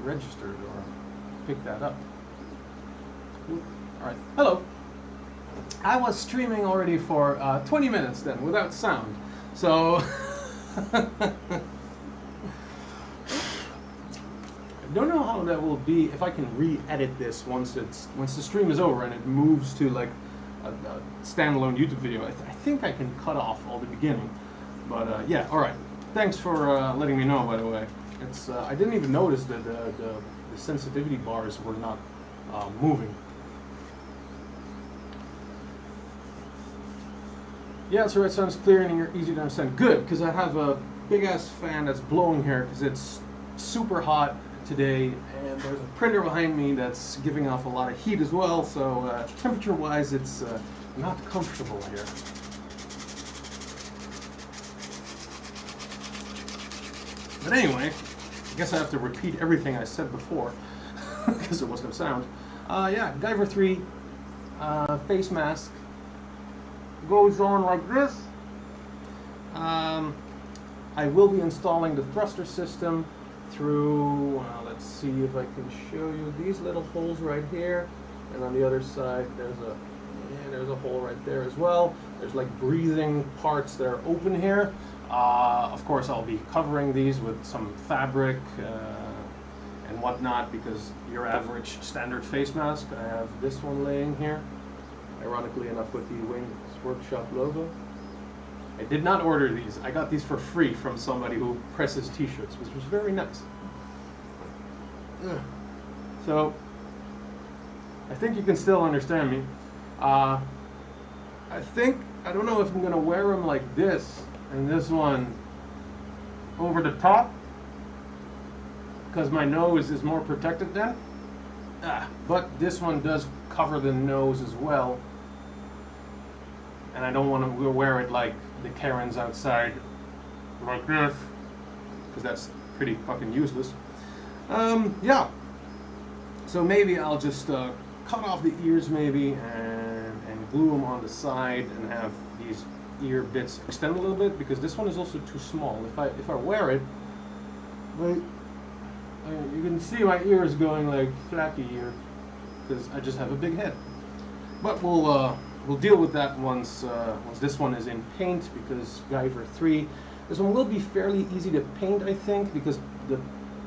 registered or picked that up. Alright, hello. I was streaming already for 20 minutes then, without sound. So, I don't know how that will be, if I can re-edit this once the stream is over and it moves to like a standalone YouTube video. I think I can cut off all the beginning. But yeah, alright. Thanks for letting me know, by the way. It's I didn't even notice that the sensitivity bars were not moving. Yeah, so it sounds clear and easy to understand. Good, because I have a big ass fan that's blowing here because it's super hot today, and there's a printer behind me that's giving off a lot of heat as well. So temperature-wise, it's not comfortable here. But anyway, I guess I have to repeat everything I said before because there was no sound. Yeah, Guyver 3 face mask goes on like this. I will be installing the thruster system through, let's see if I can show you these little holes right here, and on the other side there's a hole right there as well. There's like breathing parts that are open here. Of course, I'll be covering these with some fabric and whatnot, because your average standard face mask, I have this one laying here, ironically enough with the Wings Workshop logo. I did not order these. I got these for free from somebody who presses t-shirts, which was very nice. So, I think you can still understand me. I don't know if I'm going to wear them like this, and this one over the top, because my nose is more protected then. But this one does cover the nose as well, and I don't want to wear it like the Karens outside like this, because that's pretty fucking useless. Yeah, so maybe I'll just cut off the ears maybe and glue them on the side and have these ear bits extend a little bit, because this one is also too small. If I wear it, wait, you can see my ear is going like flappy here because I just have a big head. But we'll deal with that once this one is in paint, because Guyver 3, this one will be fairly easy to paint, I think, because the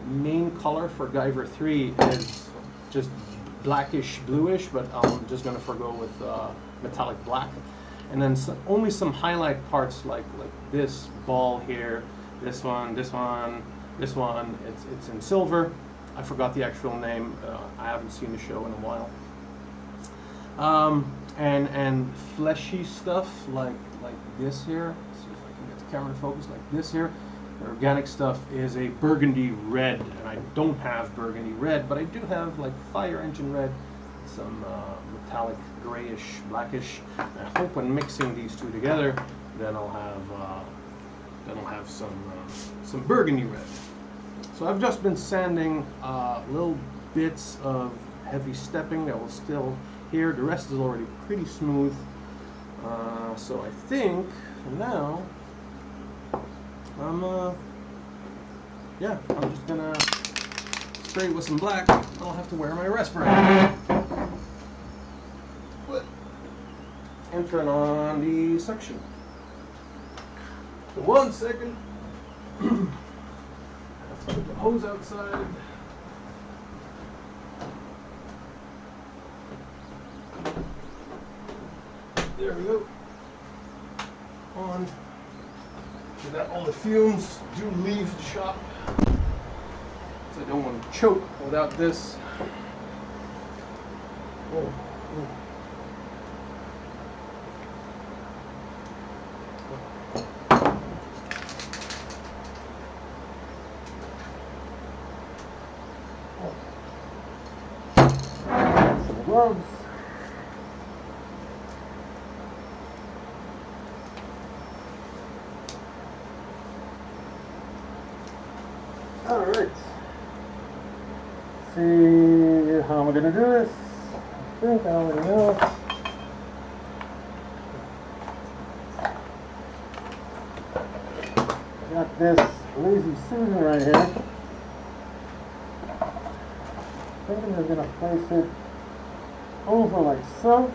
main color for Guyver 3 is just blackish bluish, but I'm just gonna forgo with metallic black. And then only some highlight parts like this ball here, this one, this one, this one. It's in silver. I forgot the actual name. I haven't seen the show in a while. And fleshy stuff like this here. Let's see if I can get the camera to focus like this here. The organic stuff is a burgundy red, and I don't have burgundy red, but I do have like fire engine red, some metallic grayish, blackish. And I hope when mixing these two together, then I'll have some burgundy red. So I've just been sanding little bits of heavy stepping that will still here. The rest is already pretty smooth. So I think for now, I'm just gonna spray it with some black. I'll have to wear my respirator. And turn on the suction. So 1 second. Let's put the hose outside. There we go. On. So that all the fumes do leave the shop. So I don't want to choke without this. Oh. Some gloves. All right. See how am I going to do this? I think I already know. I got this Lazy Susan right here. think I'm just going to place it over like so.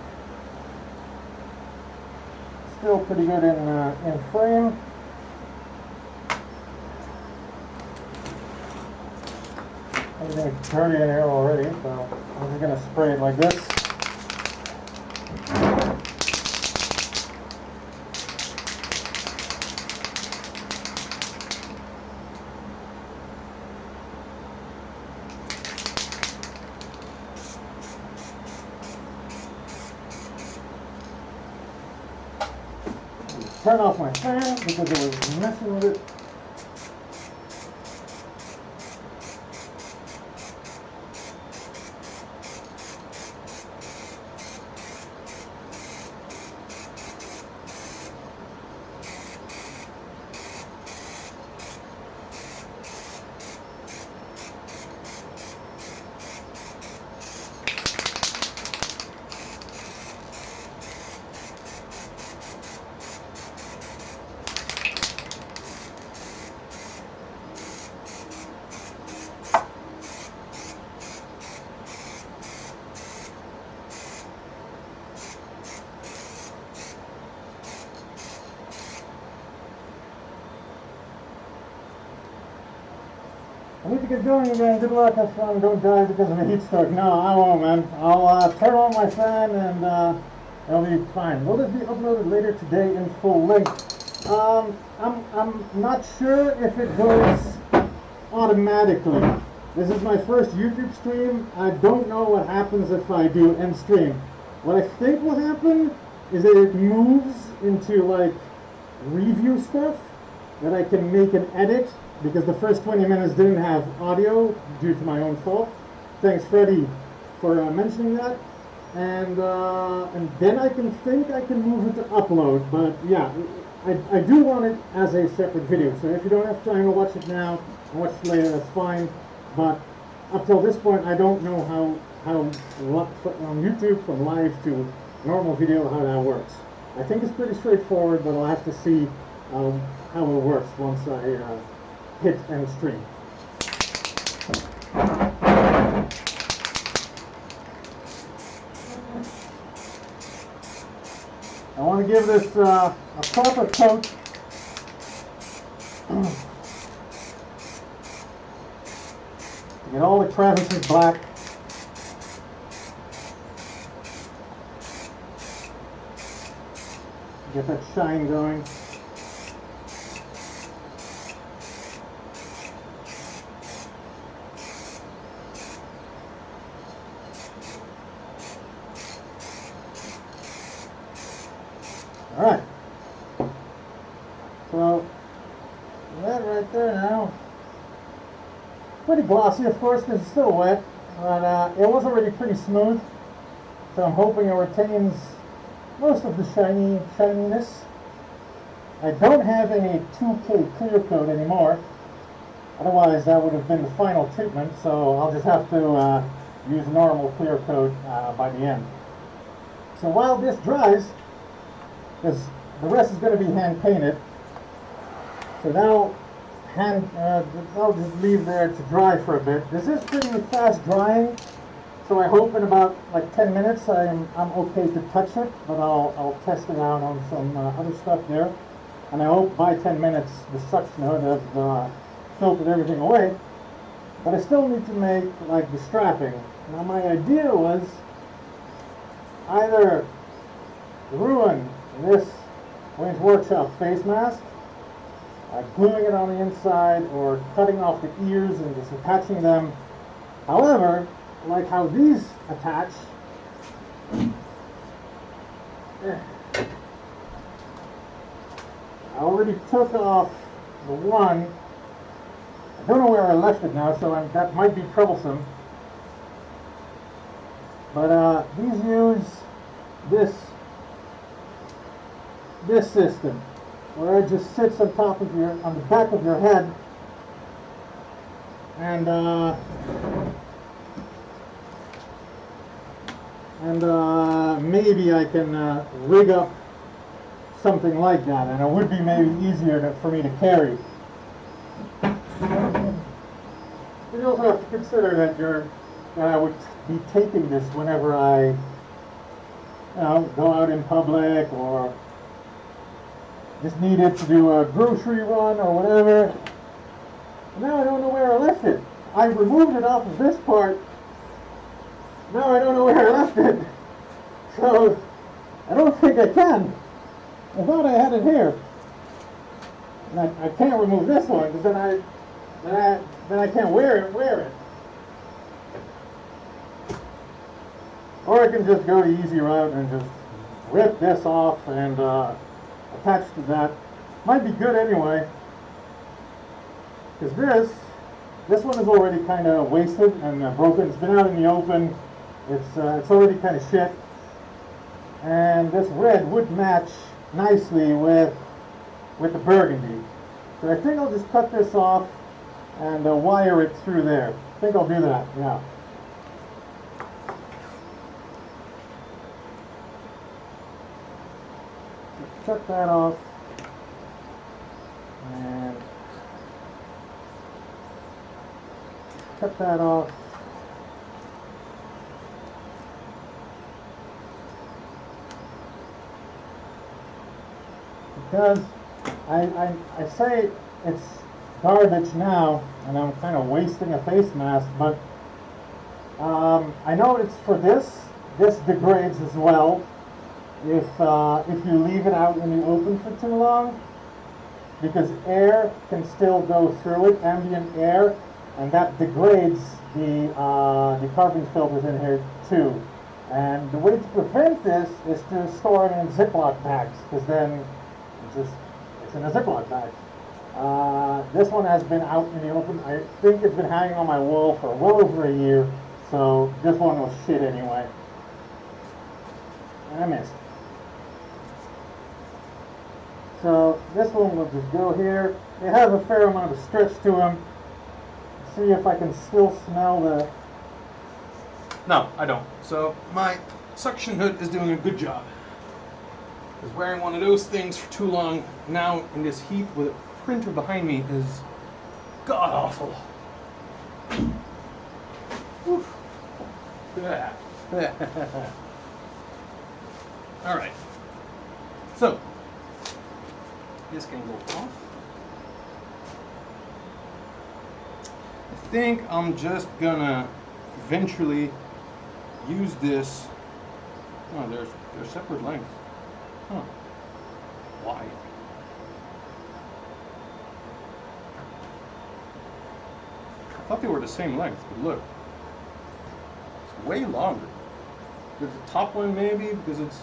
Still pretty good in frame. Everything's dirty in here already, so I'm just going to spray it like this. Turn off my fan because it was messing with it. I need to get going again. Good luck, have fun. Don't die because of a heat stroke. No, I won't, man. I'll turn on my fan and it'll be fine. Will this be uploaded later today in full length? I'm not sure if it goes automatically. This is my first YouTube stream. I don't know what happens if I do end stream. What I think will happen is that it moves into like review stuff that I can make an edit, because the first 20 minutes didn't have audio due to my own fault. Thanks, Freddie, for mentioning that. And then I can move it to upload. But yeah, I do want it as a separate video. So if you don't have time to watch it now and watch it later, that's fine. But up till this point, I don't know how on YouTube from live to normal video how that works. I think it's pretty straightforward, but I'll have to see how it works once I hit end stream. I want to give this a proper coat. Get all the crevices black. Get that shine going. Alright, so that right there now, pretty glossy of course because it's still wet, but it was already pretty smooth, so I'm hoping it retains most of the shininess. I don't have any 2K clear coat anymore, otherwise that would have been the final treatment, so I'll just have to use normal clear coat by the end. So while this dries, because the rest is going to be hand painted, so now I'll just leave there to dry for a bit. This is pretty fast drying, so I hope in about like 10 minutes I'm okay to touch it, but I'll test it out on some other stuff there, and I hope by 10 minutes the suction hood has filtered everything away. But I still need to make like the strapping. Now my idea was either ruin this Wayne's Workshop face mask, gluing it on the inside or cutting off the ears and just attaching them. However, like how these attach, I already took off the one. I don't know where I left it now, so that might be troublesome. But these use this system, where it just sits on top of on the back of your head, and maybe I can rig up something like that, and it would be maybe easier for me to carry. You also have to consider that your that I would be taping this whenever I go out in public or just needed to do a grocery run or whatever. And now I don't know where I left it. I removed it off of this part. Now I don't know where I left it. So I don't think I can. I thought I had it here. And I can't remove this one because then I can't wear it. Or I can just go the easy route and just rip this off and attach to that. Might be good anyway. Because this one is already kind of wasted and broken. It's been out in the open. It's already kind of shit. And this red would match nicely with the burgundy. So I think I'll just cut this off and wire it through there. I think I'll do that, yeah. Cut that off. And cut that off. Because I say it's garbage now, and I'm kind of wasting a face mask, but I know it's for this. This degrades as well if you leave it out in the open for too long, because air can still go through it, ambient air, and that degrades the carbon filters in here too. And the way to prevent this is to store it in Ziploc bags, because then it's in a Ziploc bag. This one has been out in the open. I think it's been hanging on my wall for well over a year, so this one was shit anyway. And I missed. So this one will just go here. They have a fair amount of stretch to them. See if I can still smell the... No, I don't. So my suction hood is doing a good job. Because wearing one of those things for too long now in this heat with a printer behind me is god awful. Oof. Alright. So this can go off. I think I'm just gonna eventually use this. Oh, they're separate lengths. Huh. Why? I thought they were the same length, but look. It's way longer. The top one maybe because it's,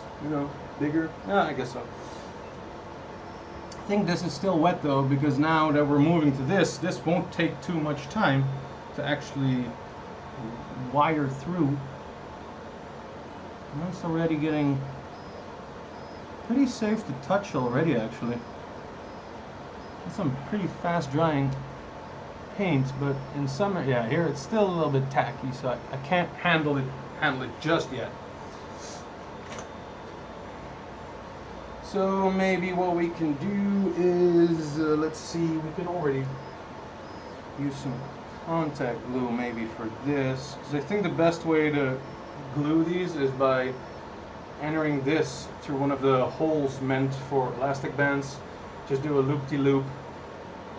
bigger. Yeah, I guess so. I think this is still wet though, because now that we're moving to this won't take too much time to actually wire through. And it's already getting pretty safe to touch already, actually. It's some pretty fast drying paint, but in some, yeah, here it's still a little bit tacky, so I can't handle it just yet. So maybe what we can do is, let's see, we can already use some contact glue maybe for this, because I think the best way to glue these is by entering this through one of the holes meant for elastic bands. Just do a loop-de-loop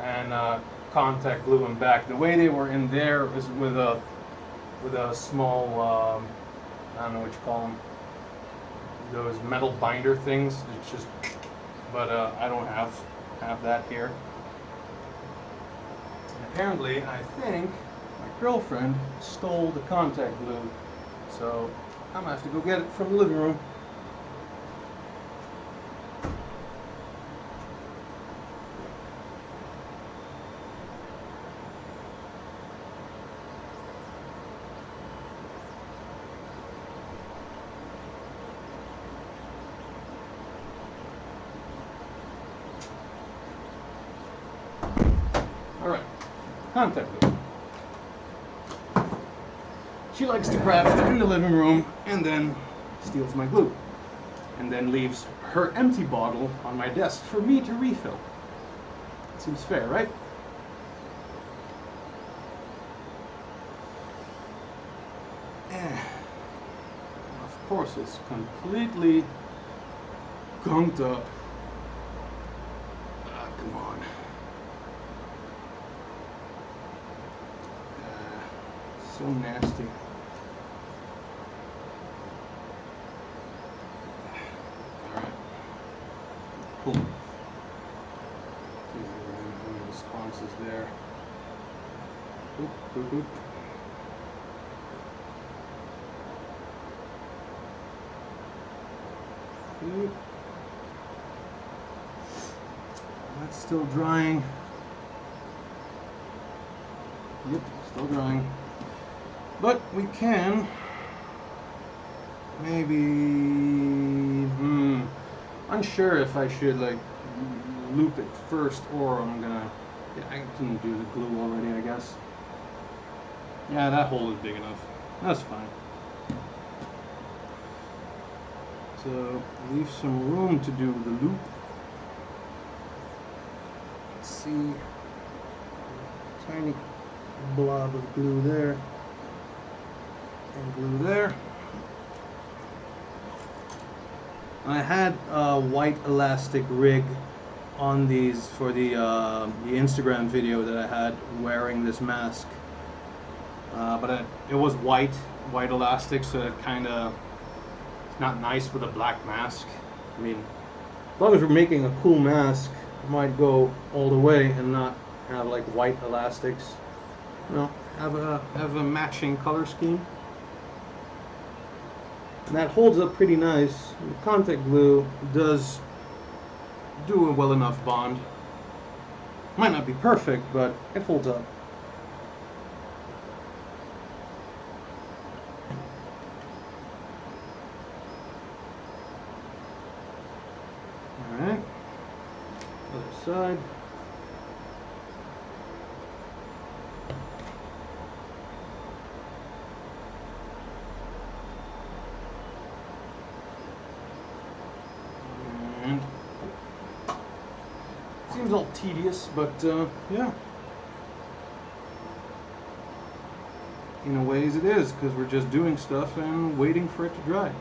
and contact glue them back. The way they were in there is with a small, I don't know what you call them, those metal binder things. It's just, but I don't have that here. And apparently, I think my girlfriend stole the contact glue, so I'm gonna have to go get it from the living room. Alright, contact glue. She likes to craft in the living room and then steals my glue. And then leaves her empty bottle on my desk for me to refill. Seems fair, right? Of course, it's completely gunked up. Come on. So nasty. Alright. Cool. See if any responses there. Oop, oop, oop. Oop. That's still drying. Yep, still drying. But we can maybe, unsure if I should like loop it first or I'm gonna, yeah, I can do the glue already, I guess. Yeah, that hole is big enough. That's fine. So leave some room to do the loop. Let's see, tiny blob of glue there. And glue there. I had a white elastic rig on these for the Instagram video that I had wearing this mask, but it was white elastic, so it kind of, it's not nice with a black mask. I mean, as long as we're making a cool mask, it might go all the way and not have like white elastics. You know, have a matching color scheme. And that holds up pretty nice. The contact glue does do a well enough bond. Might not be perfect, but it holds up. Alright. Other side. Seems all tedious, but yeah. In a ways it is, because we're just doing stuff and waiting for it to dry.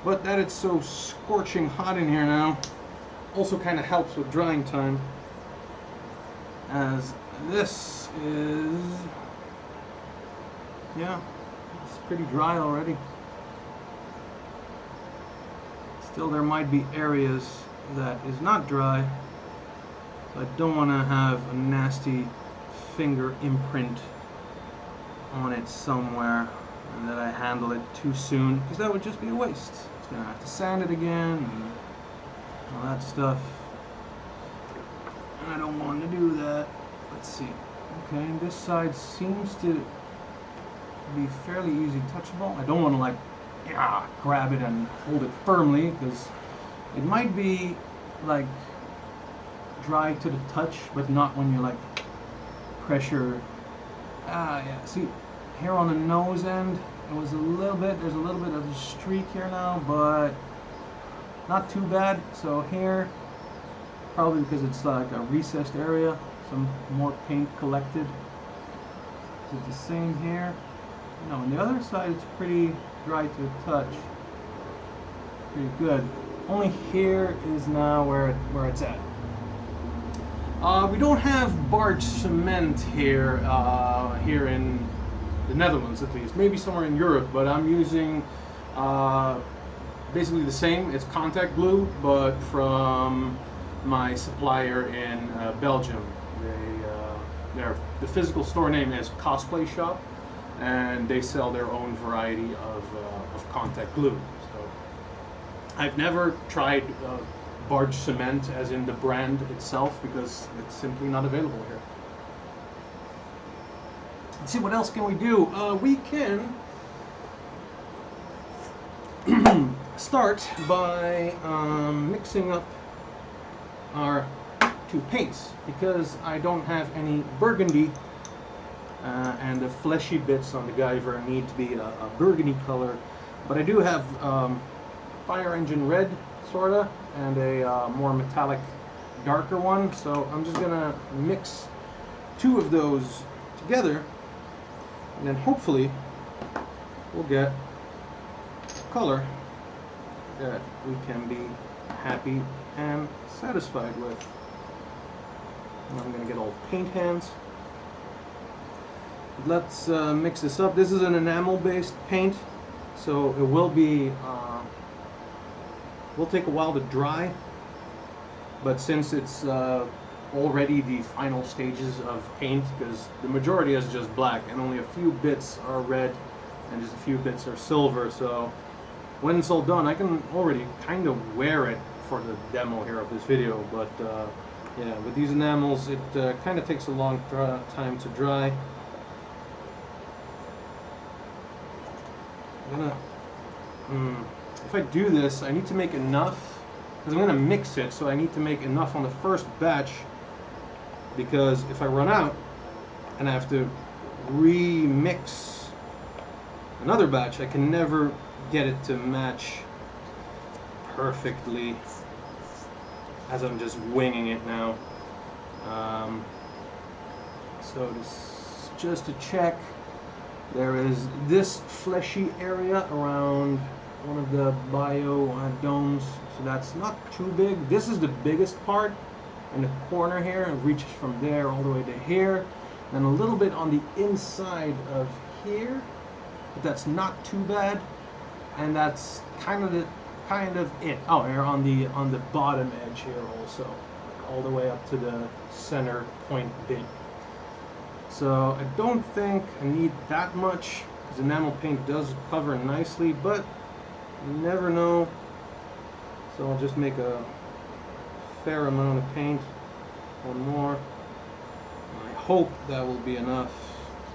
But that it's so scorching hot in here now also kind of helps with drying time, as this is, yeah, it's pretty dry already. Still, there might be areas that is not dry, so I don't want to have a nasty finger imprint on it somewhere and that I handle it too soon, because that would just be a waste. It's gonna have to sand it again and all that stuff, and I don't want to do that. Let's see. Okay, this side seems to be fairly easy touchable. I don't want to like grab it and hold it firmly, because it might be like dry to the touch, but not when you like pressure. Yeah, see here on the nose end, it was a little bit, there's a little bit of a streak here now, but not too bad. So here, probably because it's like a recessed area, some more paint collected. Is it the same here? No, on the other side it's pretty dry to the touch. Pretty good. Only here is now where it's at. We don't have barge cement here here in the Netherlands, at least. Maybe somewhere in Europe, but I'm using basically the same. It's contact glue, but from my supplier in Belgium. The physical store name is Cosplay Shop, and they sell their own variety of contact glue. So I've never tried barge cement, as in the brand itself, because it's simply not available here. Let's see, what else can we do? We can start by mixing up our two paints, because I don't have any burgundy, and the fleshy bits on the Guyver need to be a burgundy color, but I do have fire engine red, sorta, and a more metallic, darker one. So I'm just gonna mix two of those together, and then hopefully we'll get color that we can be happy and satisfied with. And I'm going to get all paint hands. Let's mix this up. This is an enamel based paint, so it will take a while to dry, but since it's already the final stages of paint, because the majority is just black and only a few bits are red and just a few bits are silver, so when it's all done I can already kind of wear it for the demo here of this video. But yeah, with these enamels it kind of takes a long time to dry. If I do this, I need to make enough, because I'm going to mix it, so I need to make enough on the first batch, because if I run out and I have to remix another batch, I can never get it to match perfectly as I'm just winging it now. So this, just to check, there is this fleshy area around one of the bio domes, so that's not too big. This is the biggest part in the corner here. It reaches from there all the way to here, and a little bit on the inside of here, but that's not too bad. And that's kind of it. Oh, here on the bottom edge here also, all the way up to the center point bit. So I don't think I need that much, because enamel paint does cover nicely, but you never know. So I'll just make a fair amount of paint. One more. I hope that will be enough.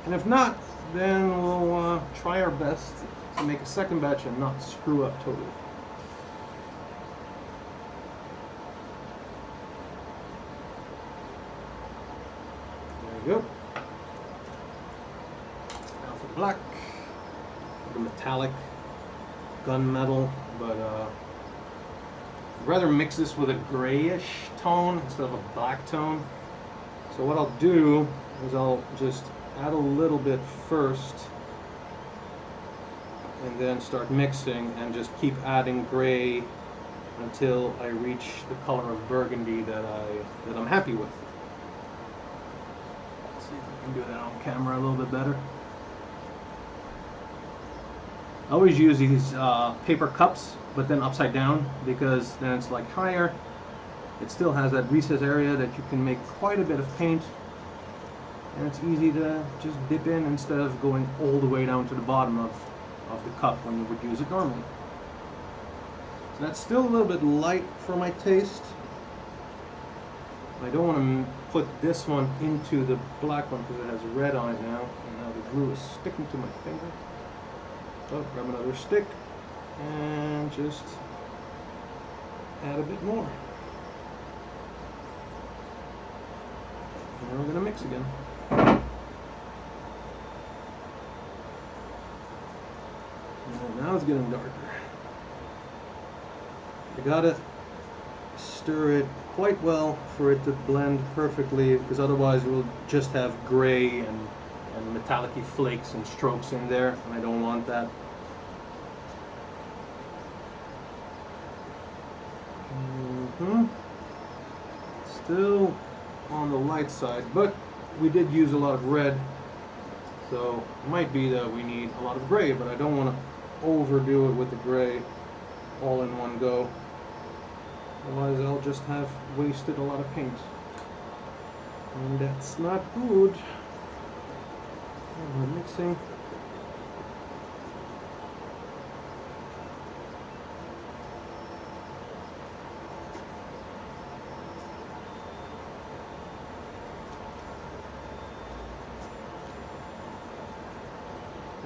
And if not, then we'll try our best to make a second batch and not screw up totally. There you go. Now for the black, the metallic gunmetal, but I'd rather mix this with a grayish tone instead of a black tone. So what I'll do is I'll just add a little bit first and then start mixing and just keep adding gray until I reach the color of burgundy that I'm happy with. Let's see if I can do that on camera a little bit better. I always use these paper cups, but then upside down, because then it's like higher. It still has that recess area that you can make quite a bit of paint, and it's easy to just dip in instead of going all the way down to the bottom of the cup when you would use it normally. So that's still a little bit light for my taste. I don't want to put this one into the black one because it has red on it now, and now the glue is sticking to my finger. So grab another stick and just add a bit more. And then we're going to mix again. And now it's getting darker. You gotta stir it quite well for it to blend perfectly, because otherwise we'll just have gray and metallic-y flakes and strokes in there, and I don't want that. Still on the light side, but we did use a lot of red, so it might be that we need a lot of gray, but I don't want to overdo it with the gray all in one go. Otherwise I'll just have wasted a lot of paint, and that's not good. And we're mixing.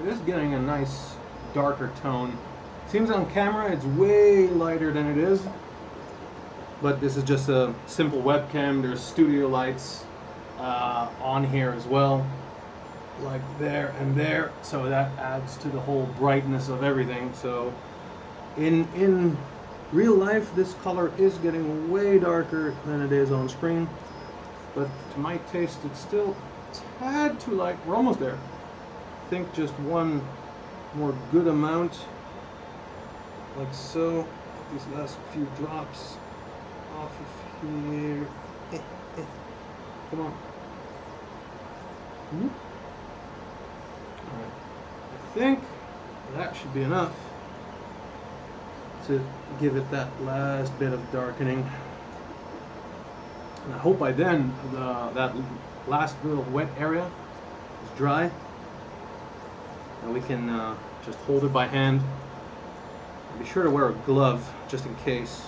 It is getting a nice darker tone. Seems on camera it's way lighter than it is, but this is just a simple webcam. There's studio lights on here as well, like there and there, so that adds to the whole brightness of everything. So in real life this color is getting way darker than it is on screen, but to my taste it's still a tad too light. We're almost there. I think just one more good amount, like so. These last few drops off of here. Come on. Alright, I think that should be enough to give it that last bit of darkening. And I hope by then that last little wet area is dry, and we can just hold it by hand. Be sure to wear a glove just in case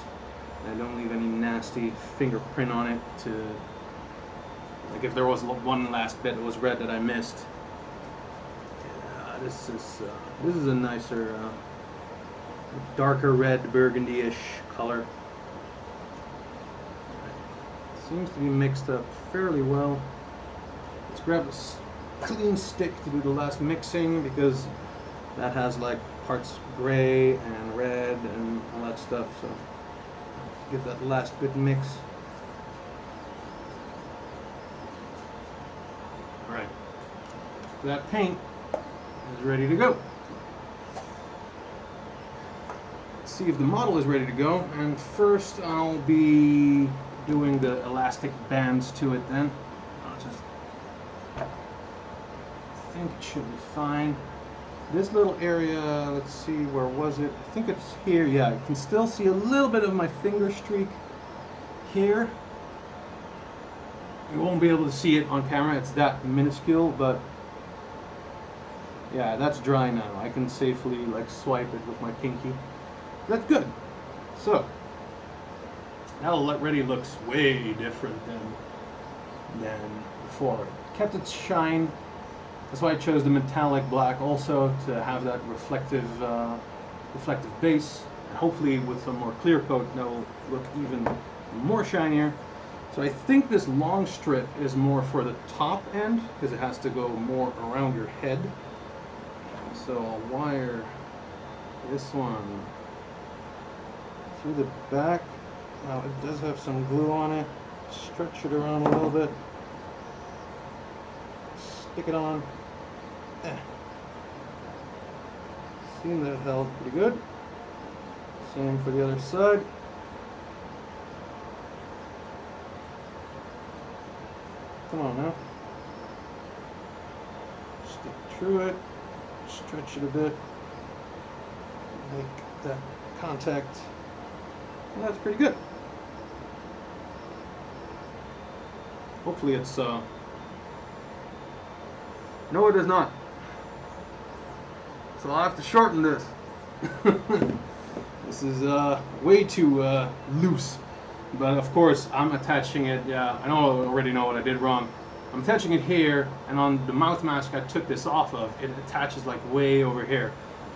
I don't leave any nasty fingerprint on it, to like if there was one last bit that was red that I missed. Yeah, this is a nicer darker red burgundy-ish color. Seems to be mixed up fairly well. Let's grab a clean stick to do the last mixing, because that has like parts gray and red and all that stuff, so give that last good mix. Alright, that paint is ready to go. Let's see if the model is ready to go, and first I'll be doing the elastic bands to it then. I think it should be fine. This little area, let's see, where was it? I think it's here. Yeah, you can still see a little bit of my finger streak here. You won't be able to see it on camera, it's that minuscule, but yeah, that's dry now. I can safely like swipe it with my pinky. That's good. So, now the already looks way different than before. Kept its shine. That's why I chose the metallic black also, to have that reflective base. And hopefully with some more clear coat that will look even more shinier. So I think this long strip is more for the top end, because it has to go more around your head. So I'll wire this one through the back. Now it does have some glue on it. Stretch it around a little bit. Stick it on. Seemed that held pretty good. Same for the other side. Come on now. Stick through it. Stretch it a bit. Make that contact. Well, that's pretty good. Hopefully it's no, it is not. So I'll have to shorten this. This is way too loose. But of course, I'm attaching it. Yeah, I already know what I did wrong. I'm attaching it here, and on the mouth mask I took this off of, it attaches like way over here.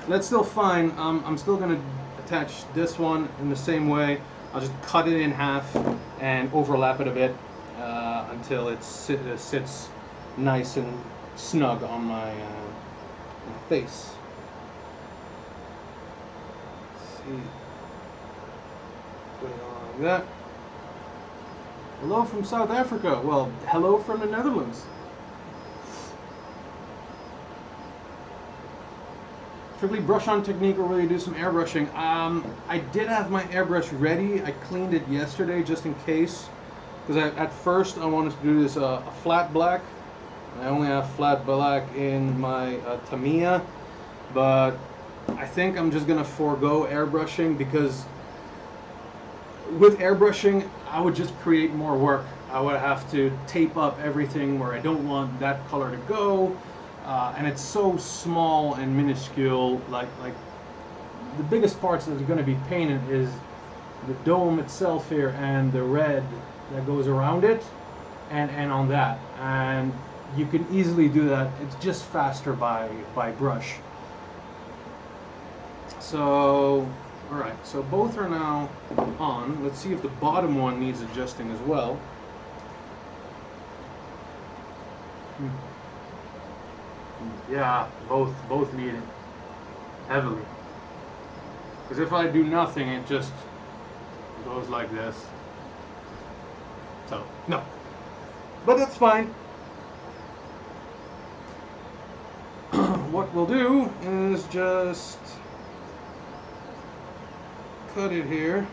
That's still fine. I'm still gonna attach this one in the same way. I'll just cut it in half and overlap it a bit until it sits nice and snug on my face. Let's see. Put it on like that. Hello from South Africa. Well, hello from the Netherlands. Strictly brush-on technique, or will you do some airbrushing? I did have my airbrush ready. I cleaned it yesterday just in case, because at first I wanted to do this a flat black. I only have flat black in my Tamiya, but I think I'm just gonna forego airbrushing, because with airbrushing I would just create more work. I would have to tape up everything where I don't want that color to go, and it's so small and minuscule. Like the biggest parts that are going to be painted is the dome itself here and the red that goes around it, and on that. And you can easily do that. It's just faster by brush. So, alright, so both are now on. Let's see if the bottom one needs adjusting as well. Yeah, both need it heavily. Because if I do nothing, it just goes like this. So, no. But that's fine. what we'll do is just cut it here,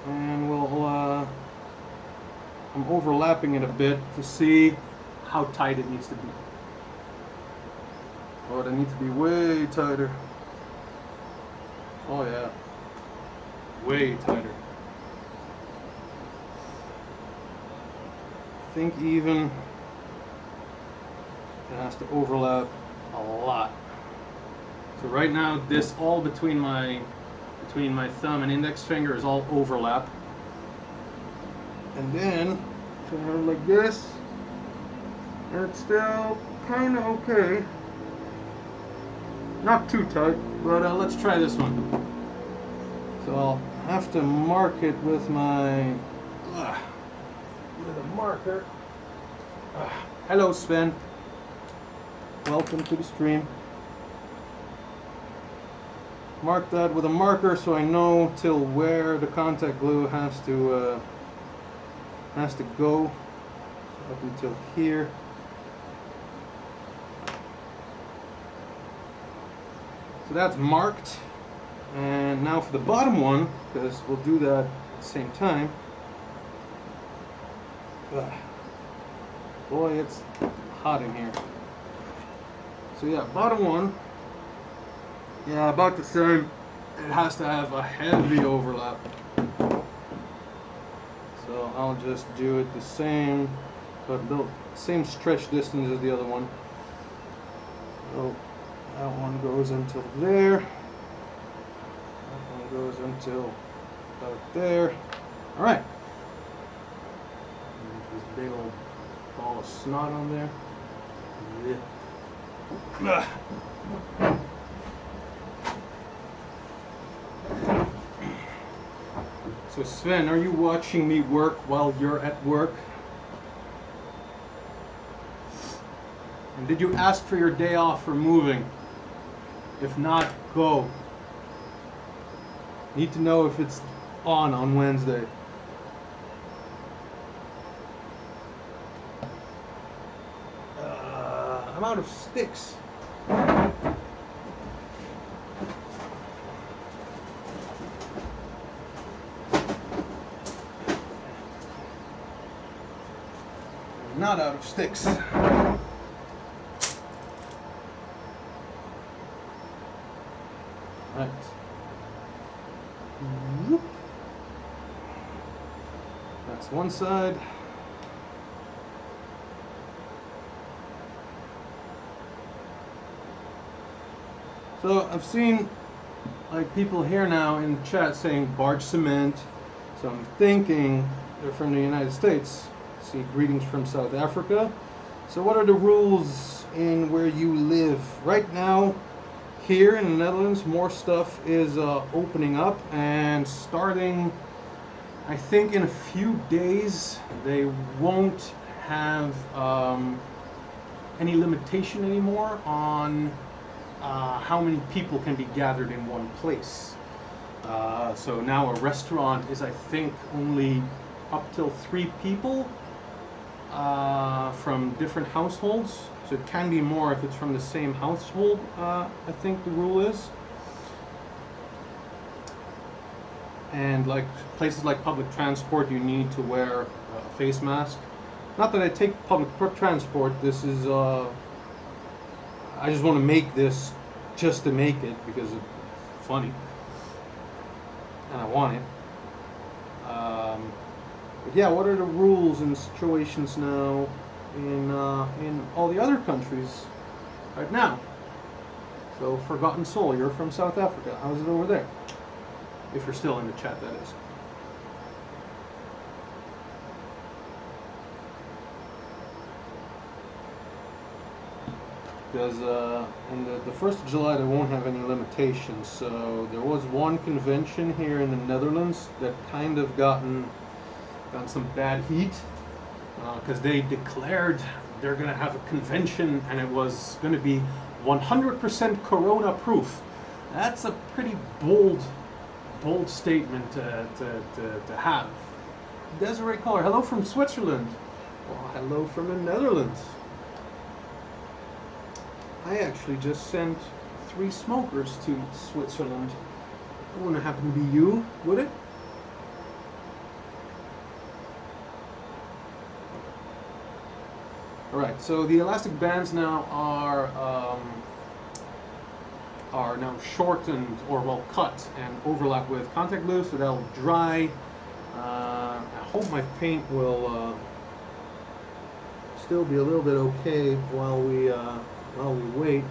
and I'm overlapping it a bit to see how tight it needs to be. Oh, it needs to be way tighter. Oh yeah, way tighter. I think even it has to overlap a lot. So right now, this all between my thumb and index finger is all overlap. And then turn it like this, and it's still kind of okay. Not too tight, but let's try this one. So I'll have to mark it with my with a marker. Hello, Sven. Welcome to the stream. Mark that with a marker so I know till where the contact glue has to go, up until here. So that's marked, and now for the bottom one, because we'll do that at the same time. Boy, it's hot in here. So yeah, bottom one, yeah, about the same. It has to have a heavy overlap. So I'll just do it the same, but the same stretch distance as the other one. So that one goes until there. That one goes until about there. All right. This big old ball of snot on there. Yeah. So Sven, are you watching me work while you're at work? And did you ask for your day off for moving? If not, go. Need to know if it's on Wednesday. I'm out of sticks. Not out of sticks. Right. That's one side. So I've seen like people here now in the chat saying barge cement. So I'm thinking they're from the United States. See, greetings from South Africa. So what are the rules in where you live? Right now, here in the Netherlands, more stuff is opening up, and starting, I think in a few days, they won't have any limitation anymore on how many people can be gathered in one place. So now a restaurant is, I think, only up till 3 people from different households. So it can be more if it's from the same household, I think the rule is. And like places like public transport, you need to wear a face mask. Not that I take public transport, this is, I just want to make this just to make it because it's funny. And I want it. But yeah, what are the rules and situations now in all the other countries right now? So, Forgotten Soul, you're from South Africa. How's it over there? If you're still in the chat, that is. Because in the 1st of July they won't have any limitations. So there was one convention here in the Netherlands that kind of gotten some bad heat because they declared they're going to have a convention and it was going to be 100% corona proof. That's a pretty bold statement to have. Desiree Collar, hello from Switzerland. Well, hello from the Netherlands. I actually just sent 3 smokers to Switzerland. It wouldn't happen to be you, would it? Alright, so the elastic bands now are now shortened, or well, cut and overlap with contact glue, so they'll dry. I hope my paint will still be a little bit okay while we wait.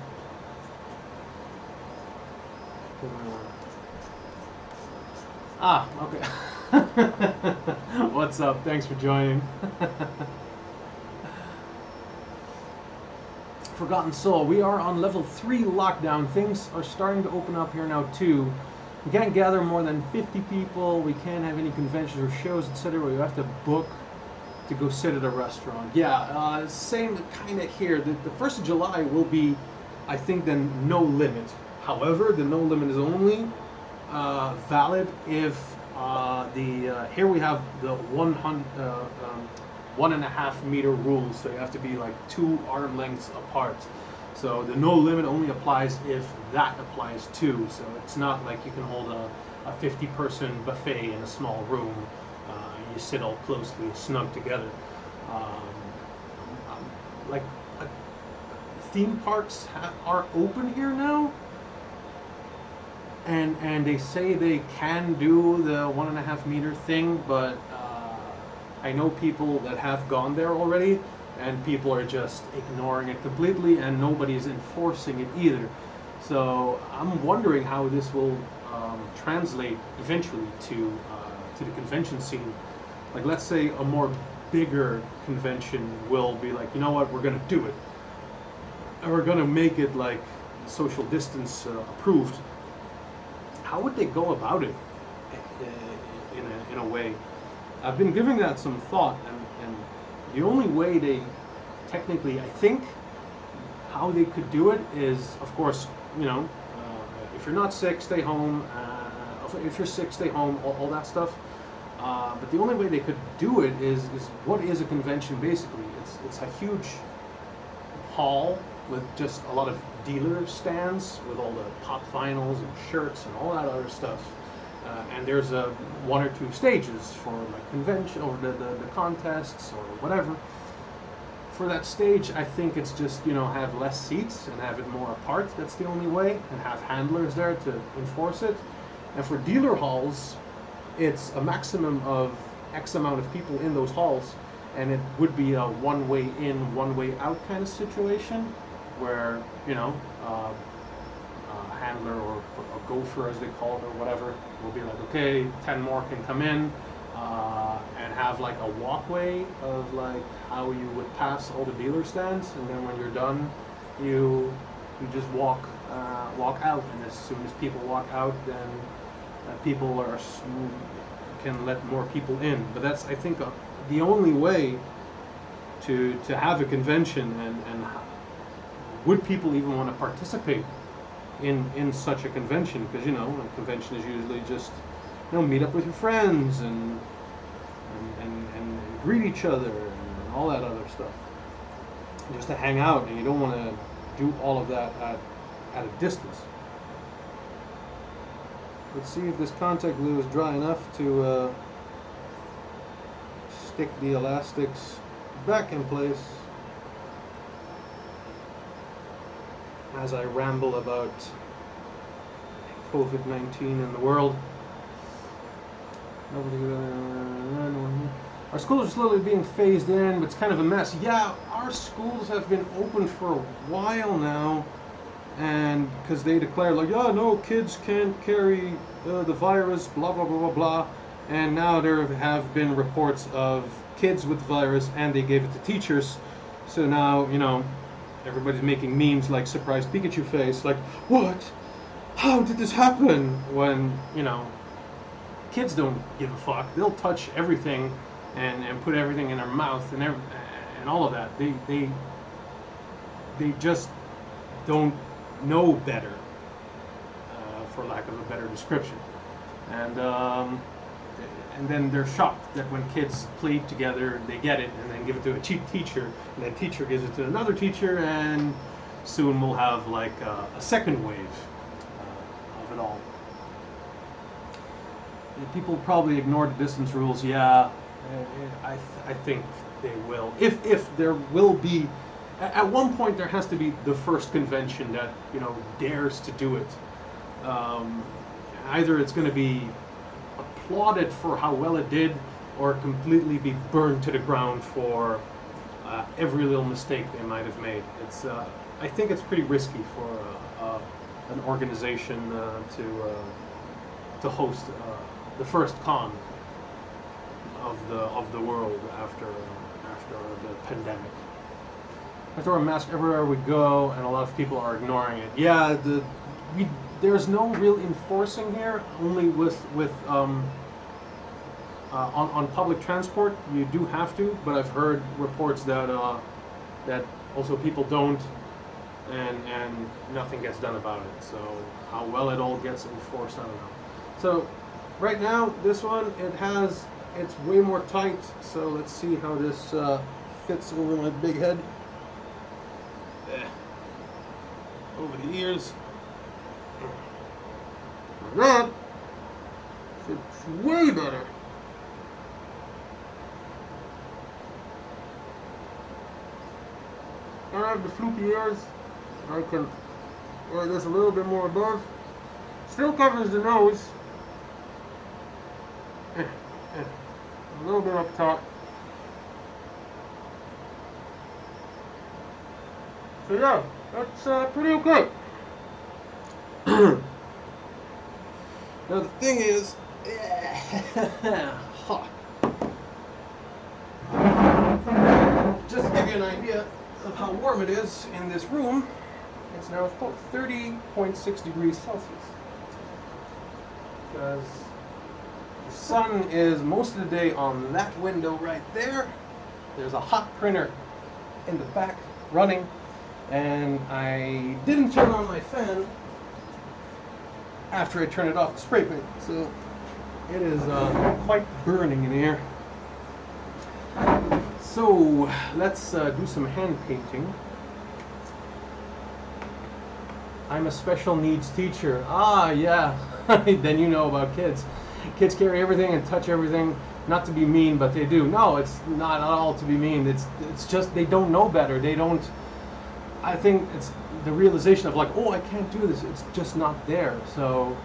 Okay. What's up? Thanks for joining. Forgotten Soul. We are on level 3 lockdown. Things are starting to open up here now too. We can't gather more than 50 people. We can't have any conventions or shows, etc. We have to book to go sit at a restaurant. Yeah, same kind of here. The 1st of July will be, I think, then no limit. However, the no limit is only valid if here we have the 1.5 meter rule, so you have to be like 2 arm lengths apart. So the no limit only applies if that applies too. So it's not like you can hold a 50-person buffet in a small room. You sit all closely snug together. Like theme parks are open here now, and they say they can do the 1.5 meter thing, but I know people that have gone there already, and people are just ignoring it completely, and nobody's enforcing it either. So I'm wondering how this will translate eventually to the convention scene. Like, let's say a more bigger convention will be like, you know what, we're gonna do it, and we're gonna make it like social distance approved. How would they go about it in a way? I've been giving that some thought, and the only way they technically, I think, how they could do it is, of course, you know, if you're not sick, stay home. If you're sick, stay home. All that stuff. But the only way they could do it is what is a convention basically? It's a huge hall with just a lot of dealer stands with all the pop vinyls and shirts and all that other stuff. And there's 1 or 2 stages for like convention or the contests or whatever. For that stage, I think it's just, you know, have less seats and have it more apart. That's the only way, and have handlers there to enforce it. And for dealer halls, it's a maximum of X amount of people in those halls, and it would be a one-way in, one-way out kind of situation, where, you know, a handler or a gopher, as they call it, or whatever, will be like, okay, 10 more can come in, and have like a walkway of like how you would pass all the dealer stands, and then when you're done, you just walk out, and as soon as people walk out, then people can let more people in. But that's, I think, the only way to have a convention, and would people even want to participate in such a convention? Because, you know, a convention is usually just, you know, meet up with your friends and greet each other and all that other stuff, just to hang out, and you don't want to do all of that at a distance. Let's see if this contact glue is dry enough to stick the elastics back in place as I ramble about COVID-19 in the world. Our schools are slowly being phased in, but it's kind of a mess. Yeah, our schools have been open for a while now, and because they declared like, yeah, no, kids can't carry the virus, blah blah blah blah blah, and now there have been reports of kids with the virus, and they gave it to teachers. So now, you know, everybody's making memes like surprise Pikachu face, like, what? How did this happen? When, you know, kids don't give a fuck. They'll touch everything and put everything in their mouth and all of that. They just don't know better, for lack of a better description. And then they're shocked that when kids play together, they get it and then give it to a cheap teacher, and that teacher gives it to another teacher, and soon we'll have like a second wave of it all. People probably ignore the distance rules. Yeah, I think they will. If there will be, at one point there has to be the first convention that, you know, dares to do it. Either it's going to be applauded for how well it did, or completely be burned to the ground for every little mistake they might have made. It's I think it's pretty risky for an organization to host the first con of the world after the pandemic. I throw a mask everywhere we go, and a lot of people are ignoring it. Yeah, there's no real enforcing here. Only with on public transport you do have to, but I've heard reports that that also people don't, and nothing gets done about it. So how well it all gets enforced, I don't know. So right now this one, it's way more tight. So let's see how this fits over my big head. Over the ears. That fits way better. I have the floopy ears. I can wear this a little bit more above. Still covers the nose. A little bit up top. So yeah, that's pretty okay. Now the thing is, just to give you an idea of how warm it is in this room, it's now 30.6 degrees Celsius. Because the sun is most of the day on that window right there. There's a hot printer in the back running, and I didn't turn on my fan after I turned it off to spray paint, so it is quite burning in here. So let's do some hand painting. I'm a special needs teacher. Ah, yeah. Then you know about kids. Kids carry everything and touch everything. Not to be mean, but they do. No, it's not at all to be mean. It's just they don't know better. They don't. I think it's the realization of like, oh, I can't do this. It's just not there. So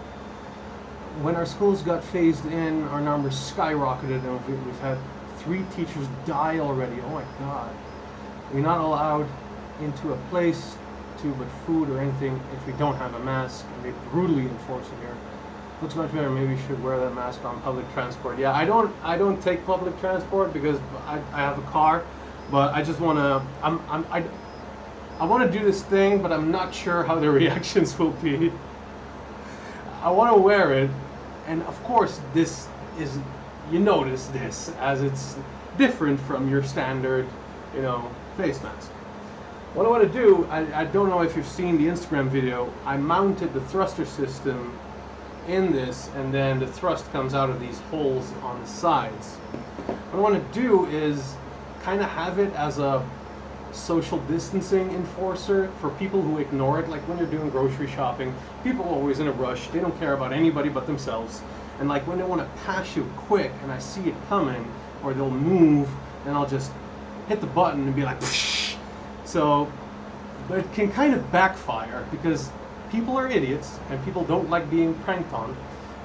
when our schools got phased in, our numbers skyrocketed, and we've had 3 teachers die already. Oh my God. We're not allowed into a place to put food or anything if we don't have a mask, and they brutally enforce it here. Looks much better. Maybe you should wear that mask on public transport. Yeah, I don't take public transport because I have a car, but I just want to I want to do this thing, but I'm not sure how the reactions will be. I want to wear it, and of course this is, you notice this as it's different from your standard, you know, face mask. What I want to do, I don't know if you've seen the Instagram video, I mounted the thruster system in this, and then the thrust comes out of these holes on the sides. What I want to do is kind of have it as a social distancing enforcer for people who ignore it. Like when you're doing grocery shopping, people are always in a rush, they don't care about anybody but themselves, and like when they want to pass you quick and I see it coming, or they'll move, then I'll just hit the button and be like whoosh. So, but it can kind of backfire because people are idiots and people don't like being pranked on,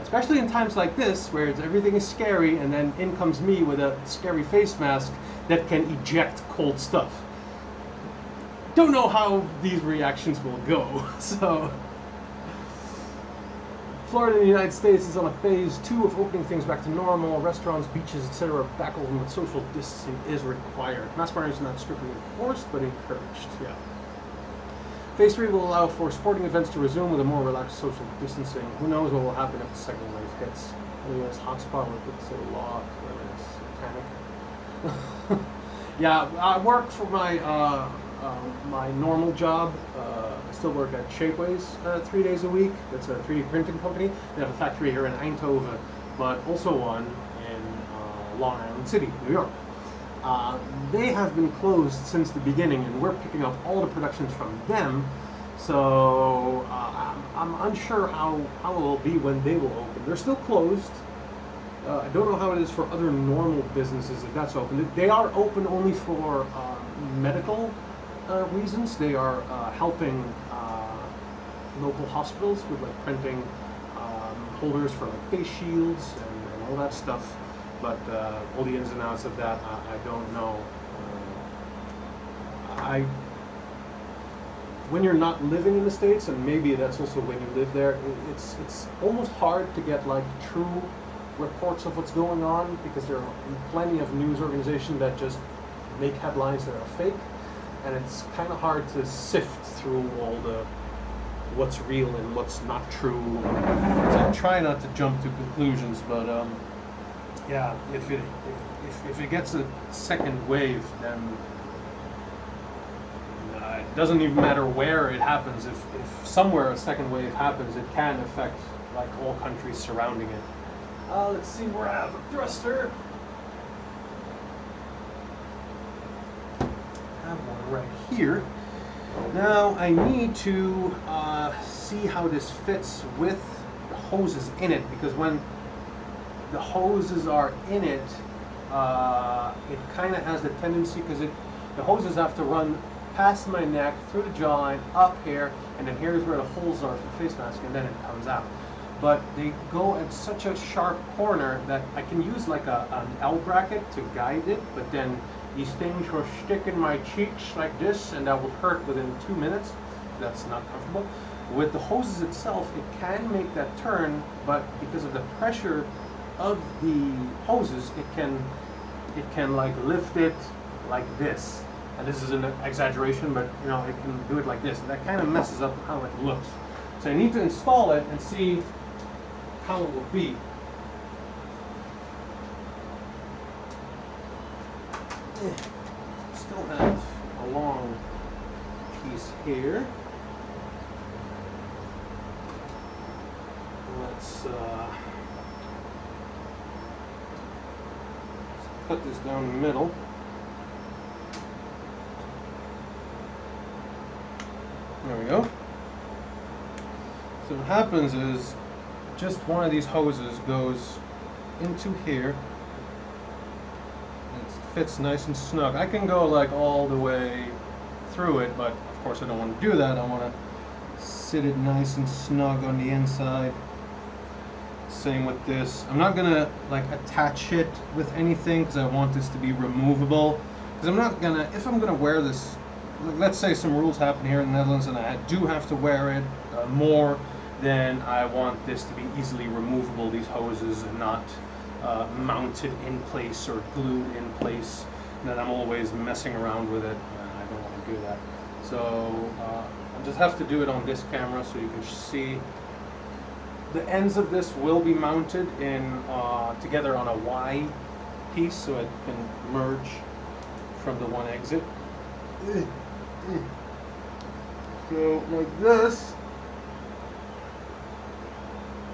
especially in times like this where everything is scary, and then in comes me with a scary face mask that can eject cold stuff. Don't know how these reactions will go. So Florida and the United States is on a phase 2 of opening things back to normal. Restaurants, beaches, etc. back open, but social distancing is required. Mask wearing is not strictly enforced, but encouraged. Yeah. Phase 3 will allow for sporting events to resume with a more relaxed social distancing. Who knows what will happen if the second wave hits? The U.S. hotspot will put the law panic. Yeah, I work for my my normal job. I still work at Shapeways 3 days a week. That's a 3D printing company. They have a factory here in Eindhoven, but also one in Long Island City, New York. They have been closed since the beginning, and we're picking up all the productions from them. So I'm unsure how it will be when they will open. They're still closed. I don't know how it is for other normal businesses if that's open. They are open only for medical reasons. They are helping local hospitals with like printing holders for like face shields and all that stuff. But all the ins and outs of that, I don't know. When you're not living in the States, and maybe that's also when you live there, it's almost hard to get like true reports of what's going on, because there are plenty of news organizations that just make headlines that are fake, and it's kind of hard to sift through all the what's real and what's not true. So I try not to jump to conclusions, but yeah, if it gets a second wave, then it doesn't even matter where it happens. If somewhere a second wave happens, it can affect like all countries surrounding it. Let's see where I have a thruster. I have one right here. Now I need to see how this fits with the hoses in it, because when the hoses are in it, it kind of has the tendency, because the hoses have to run past my neck, through the jawline, up here, and then here's where the holes are for the face mask, and then it comes out. But they go at such a sharp corner that I can use like an L bracket to guide it, but then these things will stick in my cheeks like this, and that will hurt within 2 minutes. That's not comfortable. With the hoses itself, it can make that turn, but because of the pressure of the hoses, it can like lift it like this. And this is an exaggeration, but you know, it can do it like this, and that kind of messes up how it looks. So I need to install it and see how it will be. Still have a long piece here. Let's put this down the middle. There we go. So what happens is just one of these hoses goes into here. It fits nice and snug. I can go like all the way through it, but of course I don't want to do that. I want to sit it nice and snug on the inside. Same with this. I'm not gonna like attach it with anything because I want this to be removable. Because I'm not gonna, if I'm gonna wear this, let's say some rules happen here in the Netherlands and I do have to wear it more, then I want this to be easily removable, these hoses, and not mounted in place or glued in place. And then I'm always messing around with it, and I don't want to do that. So I just have to do it on this camera so you can see. The ends of this will be mounted in together on a Y piece, so it can merge from the one exit. So like this,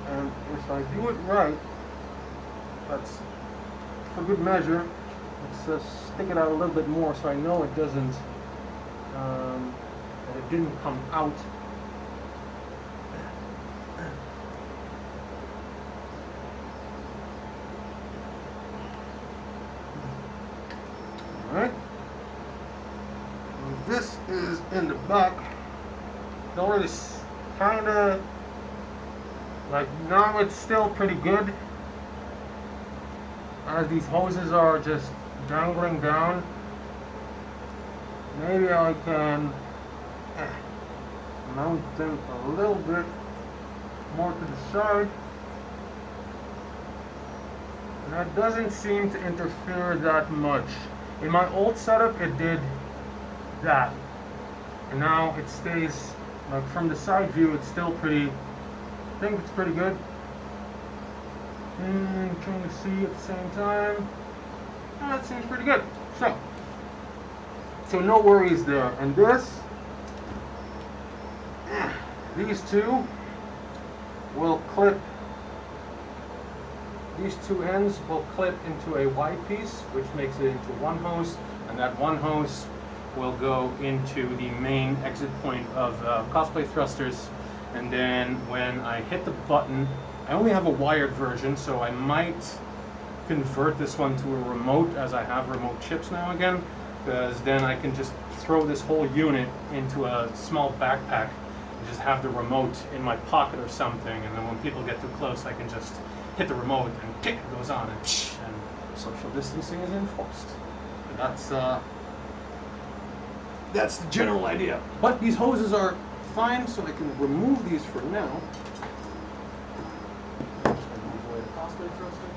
and if I do it right, that's for good measure. Let's stick it out a little bit more so I know it doesn't, that it didn't come out. Alright. This is in the back. Notice kinda like now it's still pretty good, as these hoses are just dangling down. Maybe I can mount them a little bit more to the side. And that doesn't seem to interfere that much. In my old setup it did that, and now it stays, like from the side view it's still pretty, I think it's pretty good. And trying to see at the same time, that seems pretty good. So no worries there. And this, these two will clip these two ends will clip into a wide piece, which makes it into one hose, and that one hose will go into the main exit point of cosplay thrusters. And then when I hit the button, I only have a wired version, so I might convert this one to a remote, as I have remote chips now again, because then I can just throw this whole unit into a small backpack and just have the remote in my pocket or something, and then when people get too close I can just hit the remote and tick, it goes on, and social distancing is enforced. And that's the general idea. But these hoses are fine, so I can remove these for now. Move away the cosplay thruster.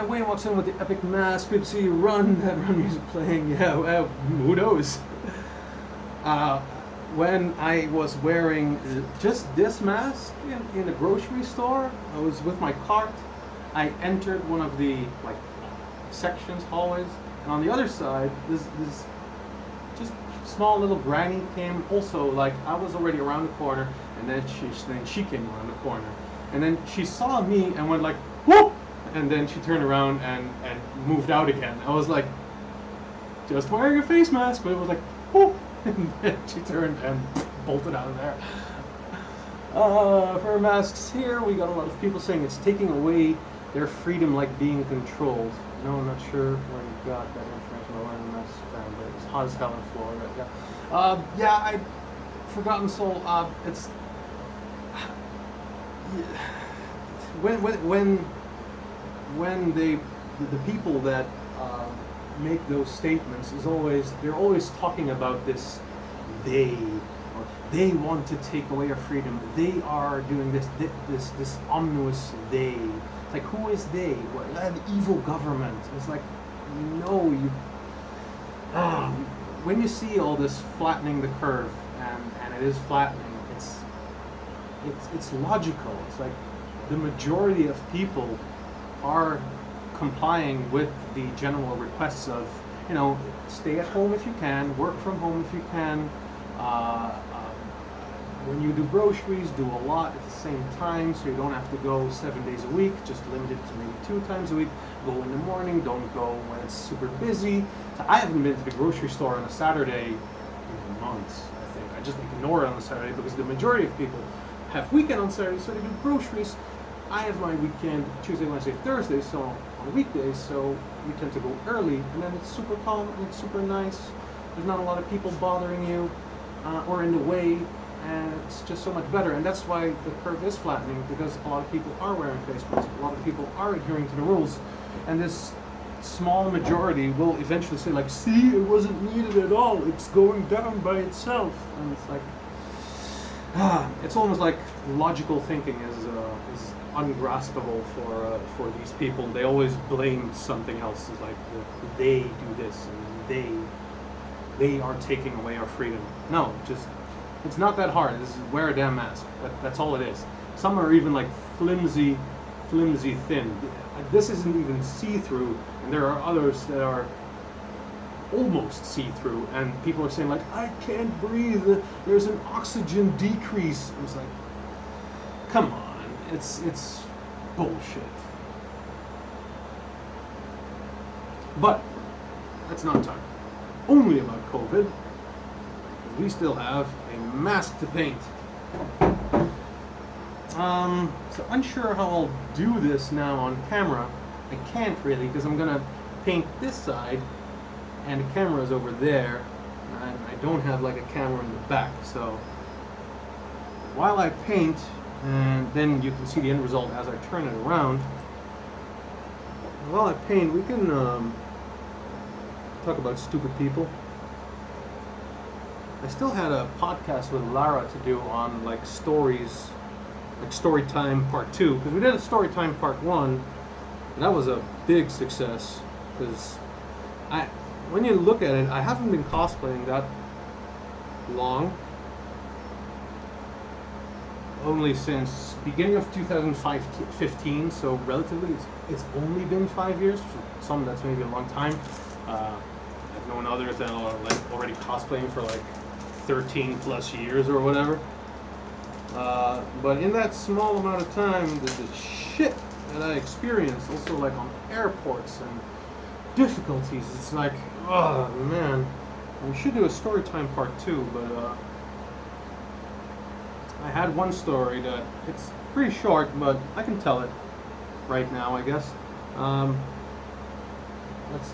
Wayne walks in with the epic mask. Good to see you run. That run music playing. Yeah, who knows? When I was wearing just this mask in a grocery store, I was with my cart. I entered one of the sections, hallways, and on the other side, this just small little granny came. Also, I was already around the corner, and then she came around the corner, and then she saw me and went like, whoop, and then she turned around and moved out again. I was like, just wearing a face mask, but it was like, whoop, and then she turned and bolted out of there. For masks here, we got a lot of people saying it's taking away their freedom, like being controlled. No, I'm not sure where you got that information. I learned this time, but it's hot as hell in Florida. Yeah, I Forgotten Soul. It's when the people that make those statements they're always talking about this they want to take away our freedom. They are doing this ominous they. It's like, who is they? What, an evil government? It's like, no, you. When you see all this flattening the curve, and it is flattening, it's logical. It's like the majority of people are complying with the general requests of, stay at home if you can, work from home if you can. When you do groceries, do a lot at the same time, so you don't have to go 7 days a week, just limit it to maybe 2 times a week. Go in the morning, don't go when it's super busy. So I haven't been to the grocery store on a Saturday in months, I think. I just ignore it on a Saturday because the majority of people have weekend on Saturday, so they do groceries. I have my weekend Tuesday, Wednesday, Thursday, so on weekdays, so we tend to go early, and then it's super calm and it's super nice. There's not a lot of people bothering you or in the way, and it's just so much better. And that's why the curve is flattening, because a lot of people are wearing face masks, a lot of people are adhering to the rules, and this small majority will eventually say, like, see, it wasn't needed at all, it's going down by itself. And it's like, it's almost like logical thinking is ungraspable for these people. They always blame something else. It's like they do this and they are taking away our freedom. No, just it's not that hard. This is wear a damn mask. That's all it is. Some are even like flimsy thin. This isn't even see-through, and there are others that are almost see-through, and people are saying like, I can't breathe, there's an oxygen decrease. It's like, come on, it's bullshit. But let's not talk only about COVID. We still have a mask to paint. So unsure how I'll do this now on camera. I can't really, because I'm gonna paint this side and the camera is over there, and I don't have like a camera in the back. So while I paint, and then you can see the end result as I turn it around. While I paint, we can talk about stupid people. I still had a podcast with Lara to do on like stories, like story time part 2, because we did a story time part 1, and that was a big success. Because when you look at it, I haven't been cosplaying that long, only since beginning of 2015, so relatively it's only been 5 years. For some, that's maybe a long time. I've known others that are like already cosplaying for like 13 plus years or whatever. But in that small amount of time, the shit that I experienced, also like on airports and difficulties, it's like, oh man. We should do a story time part 2, but I had one story that it's pretty short, but I can tell it right now, I guess. Let's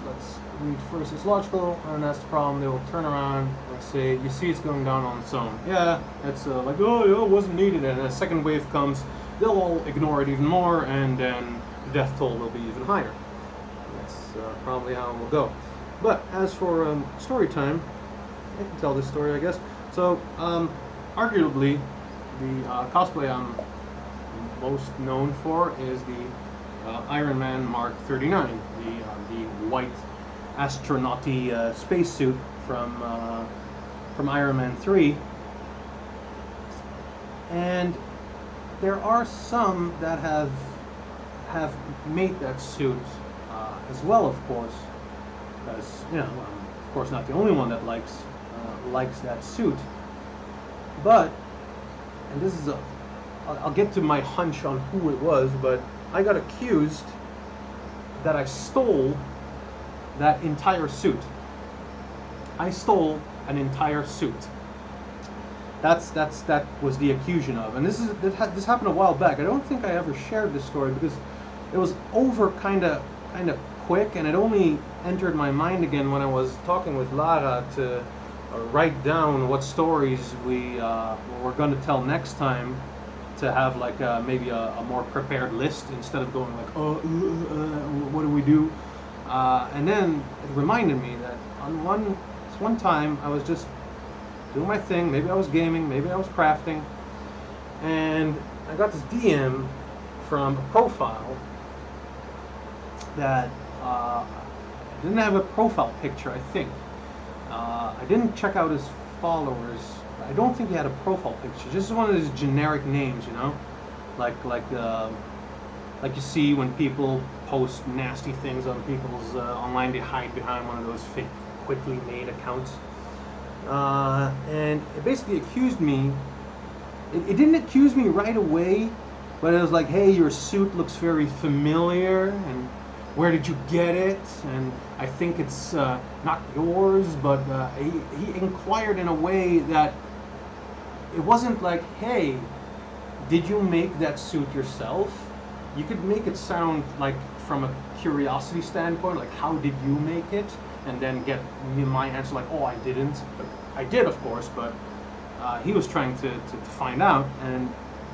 read first. It's logical, and that's the problem. They will turn around and say, "You see, it's going down on its own." Yeah, it's like, oh, yeah, it wasn't needed. And a second wave comes, they'll all ignore it even more, and then the death toll will be even higher. That's probably how it will go. But as for story time, I can tell this story, I guess. So, arguably, the cosplay I'm most known for is the Iron Man Mark 39, the white astronaut-y spacesuit from Iron Man 3. And there are some that have made that suit as well, of course, because I'm of course not the only one that likes that suit. But, and this is I'll get to my hunch on who it was, but I got accused that I stole that entire suit. I stole an entire suit. That was the accusation of, and this happened a while back. I don't think I ever shared this story because it was over kind of quick, and it only entered my mind again when I was talking with Lara to write down what stories we're going to tell next time, to have like maybe a more prepared list instead of going like, what do we do? And then it reminded me that on one time I was just doing my thing. Maybe I was gaming, maybe I was crafting, and I got this DM from a profile that didn't have a profile picture, I think. I didn't check out his followers. I don't think he had a profile picture. Just one of those generic names, like you see when people post nasty things on people's online. They hide behind one of those fake, quickly made accounts, and it basically accused me. It didn't accuse me right away, but it was like, "Hey, your suit looks very familiar, and where did you get it?" And I think it's not yours, but he inquired in a way that it wasn't like, "Hey, did you make that suit yourself?" You could make it sound like from a curiosity standpoint, like, "How did you make it?" And then get my answer like, "Oh, I didn't." But I did, of course, but he was trying to find out.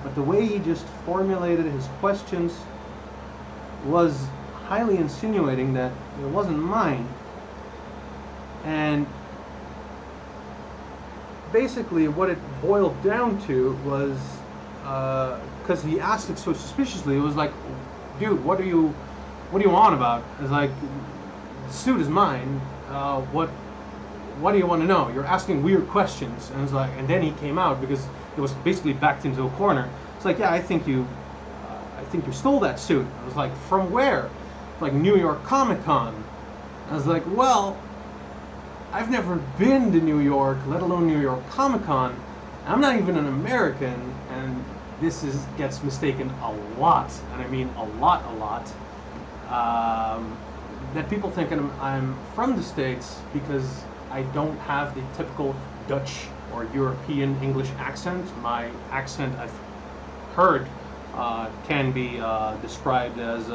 But the way he just formulated his questions was highly insinuating that it wasn't mine. And basically what it boiled down to was, because he asked it so suspiciously, it was like, "Dude, what are you on about?" It's like, "The suit is mine. What do you want to know? You're asking weird questions." And it's like, and then he came out because it was basically backed into a corner. It's like, "Yeah, I think you stole that suit." I was like, "From where?" Like, New York Comic Con. I was like, "Well, I've never been to New York, let alone New York Comic Con. I'm not even an American," and this gets mistaken a lot, and I mean a lot. That people think I'm from the States because I don't have the typical Dutch or European English accent. My accent, I've heard, can be described as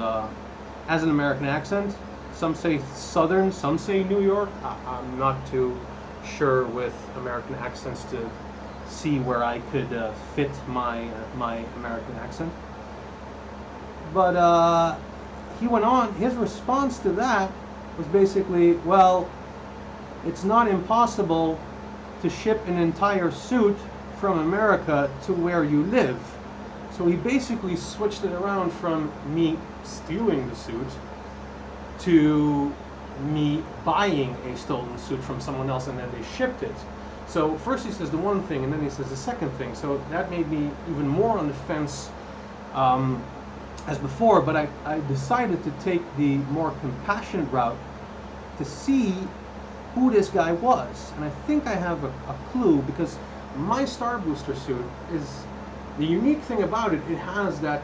an American accent. Some say Southern, some say New York. I'm not too sure with American accents to see where I could fit my American accent. But he went on. His response to that was basically, "Well, it's not impossible to ship an entire suit from America to where you live." So he basically switched it around from me stealing the suit to me buying a stolen suit from someone else, and then they shipped it. So first he says the one thing, and then he says the second thing. So that made me even more on the fence as before, but I decided to take the more compassionate route to see who this guy was. And I think I have a clue, because my Star Booster suit is, the unique thing about it, it has that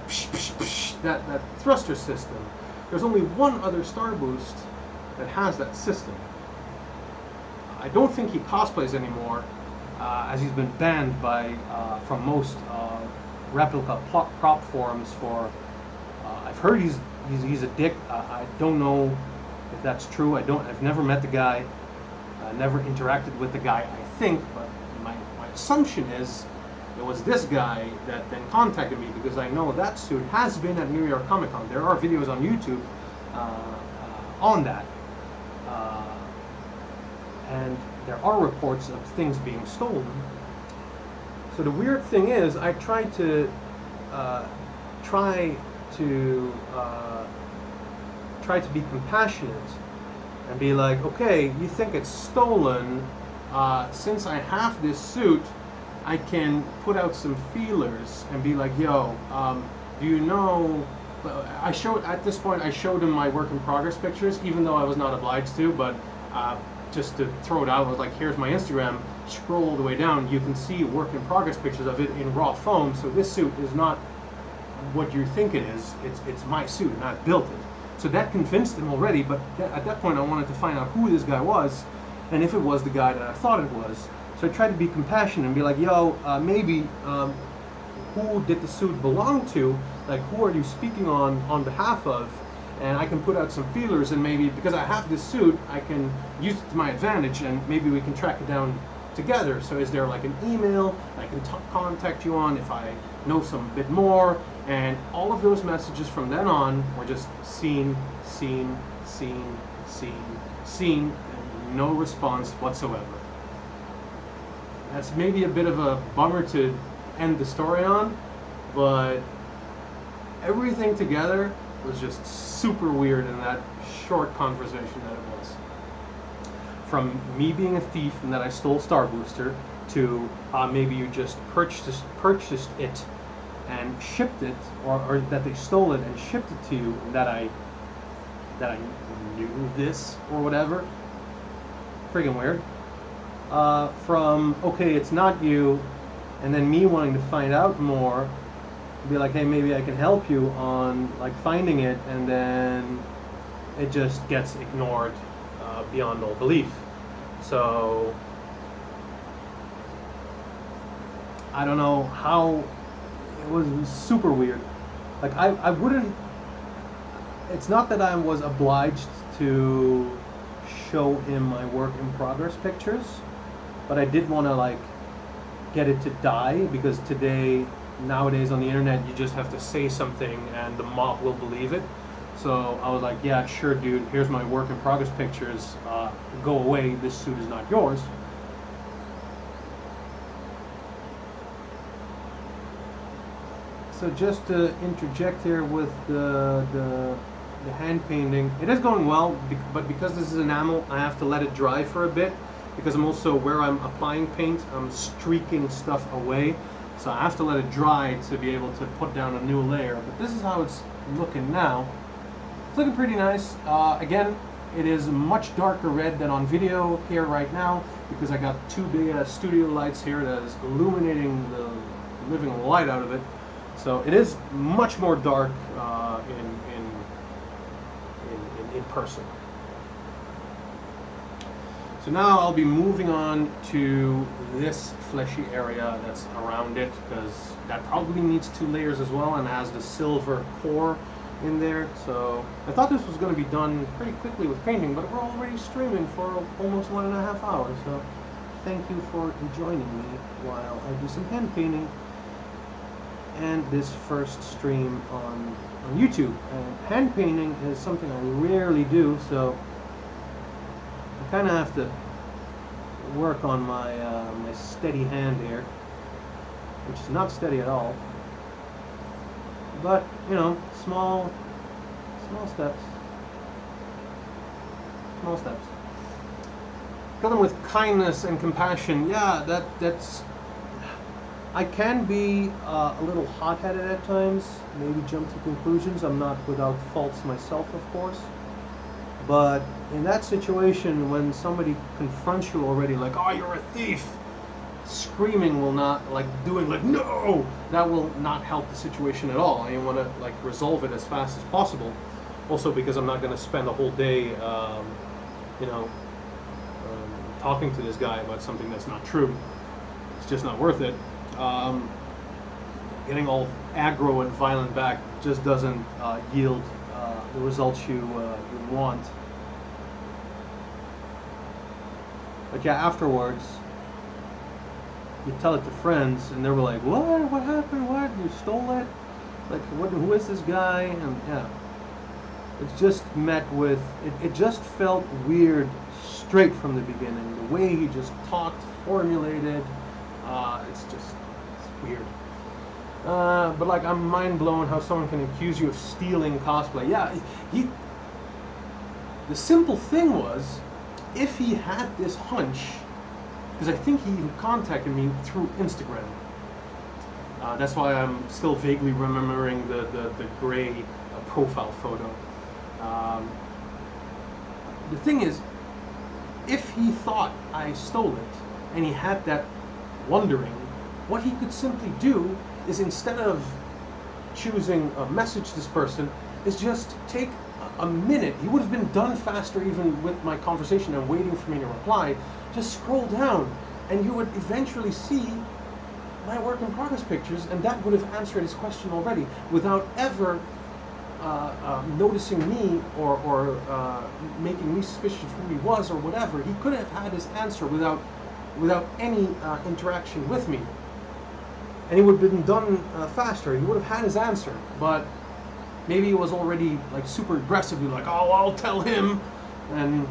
that thruster system. There's only one other Star Boost that has that system. I don't think he cosplays anymore, as he's been banned by from most replica prop forums for. I've heard he's a dick. I don't know if that's true. I've never met the guy. Never interacted with the guy. I think, but my assumption is it was this guy that then contacted me, because I know that suit has been at New York Comic Con. There are videos on YouTube on that. And there are reports of things being stolen. So the weird thing is, I tried to try to be compassionate and be like, okay, you think it's stolen? Since I have this suit, I can put out some feelers and be like, yo, do you know? At this point I showed him my work in progress pictures, even though I was not obliged to, but just to throw it out, I was like, here's my Instagram, scroll all the way down, you can see work in progress pictures of it in raw foam. So this suit is not what you think it is, it's my suit and I built it. So that convinced him already, but at that point I wanted to find out who this guy was, and if it was the guy that I thought it was. So I tried to be compassionate and be like, yo, maybe who did the suit belong to? Like, who are you speaking on behalf of? And I can put out some feelers, and maybe because I have this suit, I can use it to my advantage, and maybe we can track it down together. So is there like an email I can contact you on if I know some bit more? And all of those messages from then on were just seen, and no response whatsoever. That's maybe a bit of a bummer to end the story on, but everything together was just super weird in that short conversation that it was. From me being a thief and that I stole Star Booster, to maybe you just purchased it and shipped it, or that they stole it and shipped it to you, and that I knew this or whatever. Friggin' weird. From, okay, it's not you, and then me wanting to find out more, be like, hey, maybe I can help you on like finding it, and then it just gets ignored beyond all belief. So I don't know how, it was super weird. Like I wouldn't, it's not that I was obliged to show him my work in progress pictures, but I did want to like get it to die, because nowadays on the internet you just have to say something and the mob will believe it. So I was like, yeah, sure dude, here's my work in progress pictures, go away, this suit is not yours. So just to interject here with the hand painting, it is going well, but because this is enamel, I have to let it dry for a bit, because I'm also, where I'm applying paint, I'm streaking stuff away. So I have to let it dry to be able to put down a new layer. But this is how it's looking now. It's looking pretty nice. Again, it is much darker red than on video here right now, because I got two big studio lights here that is illuminating the living light out of it. So it is much more dark in person. So now I'll be moving on to this fleshy area that's around it, because that probably needs 2 layers as well and has the silver core in there. So I thought this was going to be done pretty quickly with painting, but we're already streaming for almost 1.5 hours. So thank you for joining me while I do some hand painting and this first stream on YouTube. And hand painting is something I rarely do, so I kind of have to work on my my steady hand here, which is not steady at all. But you know, small steps. Small steps. Kill them with kindness and compassion. Yeah, that's. I can be a little hot-headed at times. Maybe jump to conclusions. I'm not without faults myself, of course. But in that situation, when somebody confronts you already, like, oh, you're a thief, screaming will not, like, doing, like, no, that will not help the situation at all. I want to, like, resolve it as fast as possible. Also because I'm not going to spend a whole day, you know, talking to this guy about something that's not true. It's just not worth it. Getting all aggro and violent back just doesn't yield the results you want. But yeah, afterwards, you tell it to friends, and they were like, "What? What happened? What? You stole it? Like, what? Who is this guy?" And yeah, it's just met with it just felt weird straight from the beginning. The way he just talked, formulated, it's weird. But like, I'm mind blown how someone can accuse you of stealing cosplay. Yeah, the simple thing was, if he had this hunch, because I think he even contacted me through Instagram. That's why I'm still vaguely remembering the gray profile photo. The thing is, if he thought I stole it, and he had that wondering, what he could simply do is, instead of choosing a message this person, is just take a minute. He would have been done faster even with my conversation and waiting for me to reply. Just scroll down and you would eventually see my work in progress pictures, and that would have answered his question already without ever noticing me or making me suspicious of who he was or whatever. He could have had his answer without any interaction with me. And he would have been done faster. He would have had his answer, but maybe he was already like super aggressively like, oh, I'll tell him, and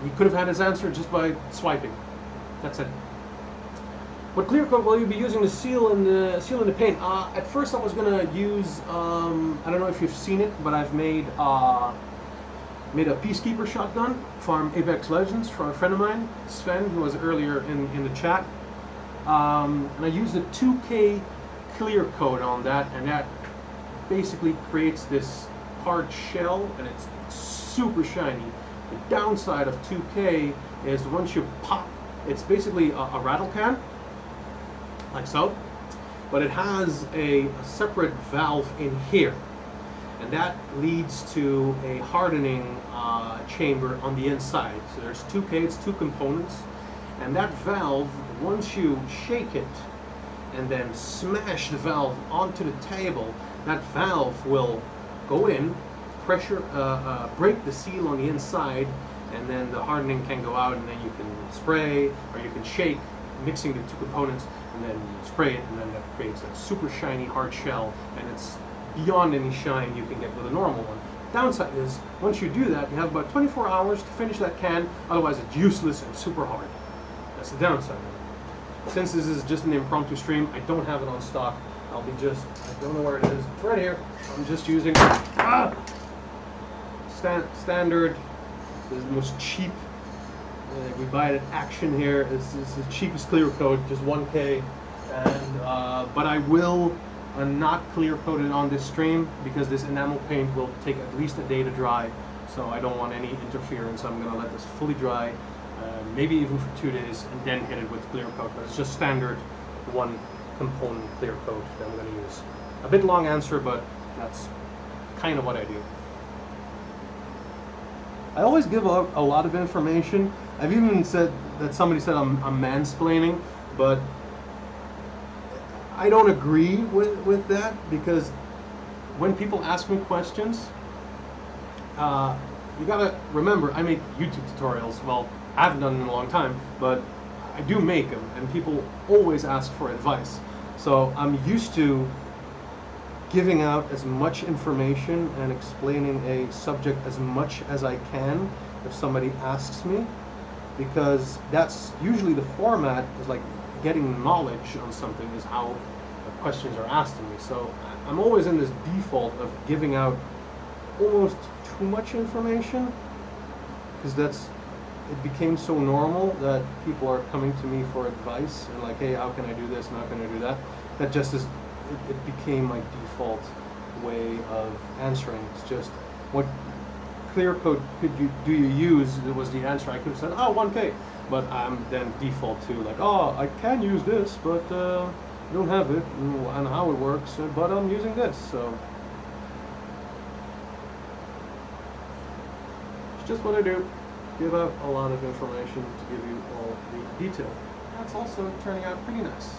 he could have had his answer just by swiping. That's it. What clear coat will you be using to seal in the paint? At first, I was gonna use I don't know if you've seen it, but I've made a Peacekeeper shotgun from Apex Legends from a friend of mine, Sven, who was earlier in the chat. And I used a 2K clear coat on that, and that basically creates this hard shell, and it's super shiny. The downside of 2K is once you pop, it's basically a rattle can, like so, but it has a separate valve in here, and that leads to a hardening chamber on the inside. So there's 2K, it's two components, and that valve, once you shake it and then smash the valve onto the table, that valve will go in, pressure, break the seal on the inside, and then the hardening can go out, and then you can spray, or you can shake, mixing the two components, and then spray it, and then that creates that super shiny hard shell, and it's beyond any shine you can get with a normal one. Downside is, once you do that, you have about 24 hours to finish that can, otherwise it's useless and super hard. That's the downside. Since this is just an impromptu stream, I don't have it on stock. I'll be just, I don't know where it is. It's right here. I'm just using standard. This is the most cheap. We buy it at Action here. This is the cheapest clear coat, just 1K. And but I will not clear coat it on this stream because this enamel paint will take at least a day to dry. So I don't want any interference. I'm gonna let this fully dry. Maybe even for 2 days, and then hit it with clear coat. But it's just standard one component clear coat that I'm going to use. A bit long answer, but that's kind of what I do. I always give a lot of information. I've even said that somebody said I'm mansplaining, but I don't agree with that, because when people ask me questions, you gotta remember, I make YouTube tutorials. Well, I haven't done it in a long time, but I do make them, and people always ask for advice. So I'm used to giving out as much information and explaining a subject as much as I can if somebody asks me, because that's usually the format, is like getting knowledge on something is how the questions are asked to me. So I'm always in this default of giving out almost too much information, because it became so normal that people are coming to me for advice and like, hey, how can I do this and how can I do that? That just is, it became my default way of answering. It's just, what clear coat do you use? It was the answer. I could have said, oh, 1K, but I'm then default to like, oh, I can use this, but I don't have it and how it works, but I'm using this. So it's just what I do. Give out a lot of information to give you all the detail. That's also turning out pretty nice.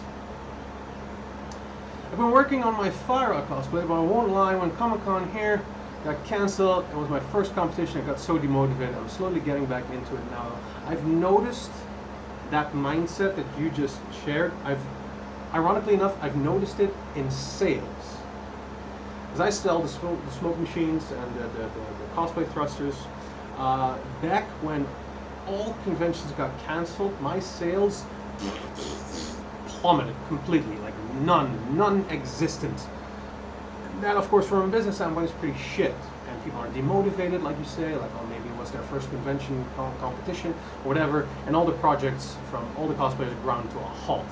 I've been working on my Fire Rock cosplay, but I won't lie, when Comic-Con here got cancelled, it was my first competition, I got so demotivated. I'm slowly getting back into it now. I've noticed that mindset that you just shared. Ironically enough, I've noticed it in sales. As I sell the smoke machines and the cosplay thrusters, back when all conventions got cancelled, my sales plummeted completely, like non-existent. That, of course, from a business standpoint is pretty shit, and people are demotivated, like you say, like, oh, maybe it was their first convention competition or whatever, and all the projects from all the cosplayers ground to a halt.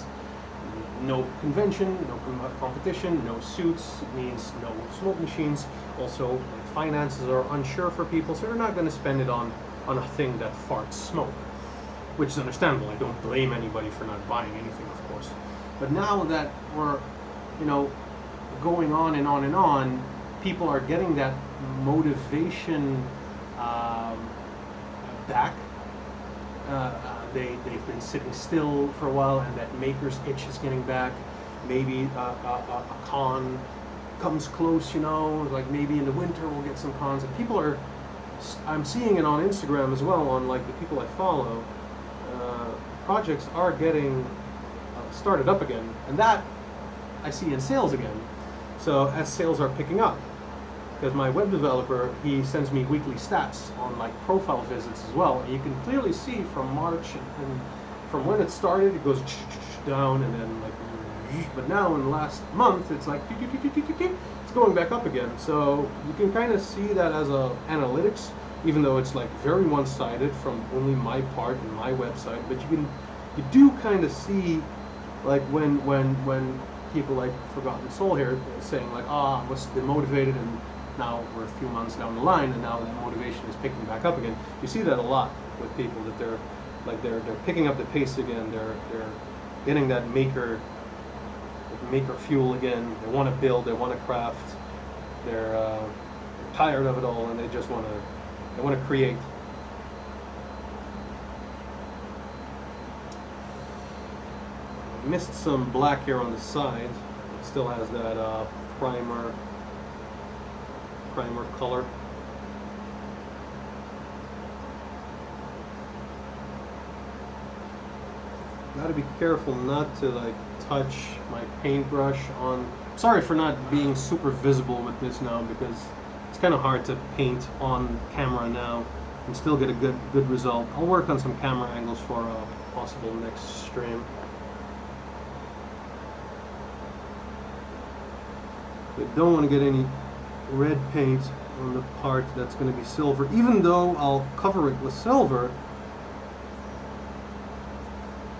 No convention, no competition, no suits, it means no smoke machines. Also, like, finances are unsure for people, so they're not going to spend it on a thing that farts smoke, which is understandable. I don't blame anybody for not buying anything, of course. But now that we're, going on and on and on, people are getting that motivation back. They've been sitting still for a while, and that maker's itch is getting back. Maybe a con comes close, like maybe in the winter we'll get some cons. And people are, I'm seeing it on Instagram as well, on like the people I follow, projects are getting started up again. And that I see in sales again. So as sales are picking up, because my web developer, he sends me weekly stats on like profile visits as well, and you can clearly see from March and from when it started, it goes down, and then like, but now in the last month, it's like it's going back up again. So you can kind of see that as a analytics, even though it's like very one-sided from only my part and my website. But you do kind of see like when people like Forgotten Soul here saying like, I was demotivated, and now we're a few months down the line, and now the motivation is picking back up again. You see that a lot with people, that they're picking up the pace again. They're getting that maker fuel again. They want to build, they want to craft. They're tired of it all, and they just want to create. Missed some black here on the side. It still has that primer color. Got to be careful not to like touch my paintbrush on. Sorry for not being super visible with this now, because it's kind of hard to paint on camera now and still get a good result. I'll work on some camera angles for a possible next stream. I don't want to get any red paint on the part that's going to be silver, even though I'll cover it with silver.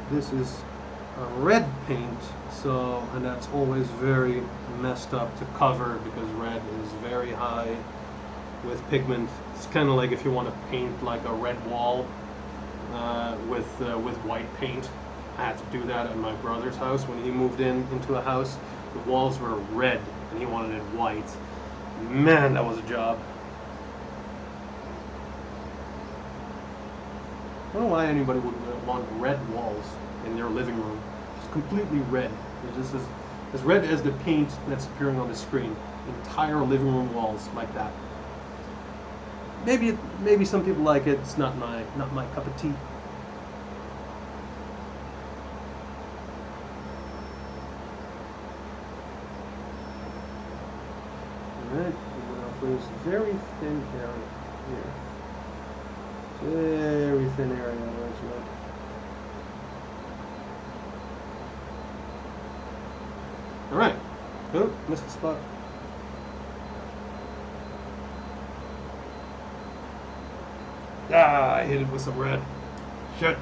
This is a red paint, so, and that's always very messed up to cover, because red is very high with pigment. It's kind of like if you want to paint like a red wall with white paint. I had to do that at my brother's house when he moved into a house. The walls were red and he wanted it white. Man, that was a job. I don't know why anybody would want red walls in their living room. It's completely red. It's just as red as the paint that's appearing on the screen. Entire living room walls like that. Maybe some people like it. It's not my cup of tea. Alright, now for this very thin area here. Very thin area, actually. Alright. Oh, missed the spot. Ah, I hit it with some red. Shit.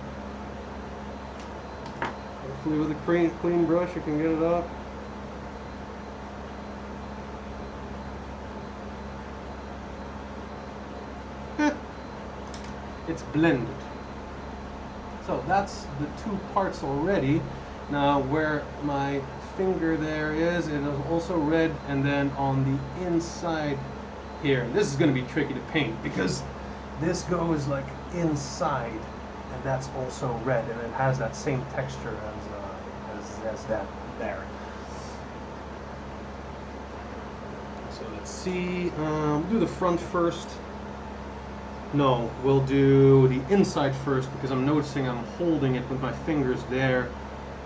Hopefully with a clean brush I can get it off. it's blended. So that's the two parts already. Now where my finger there is, it is also red, and then on the inside here, this is going to be tricky to paint because this goes like inside, and that's also red, and it has that same texture as that there. So let's see, we'll do the front first. No, we'll do the inside first because I'm noticing I'm holding it with my fingers there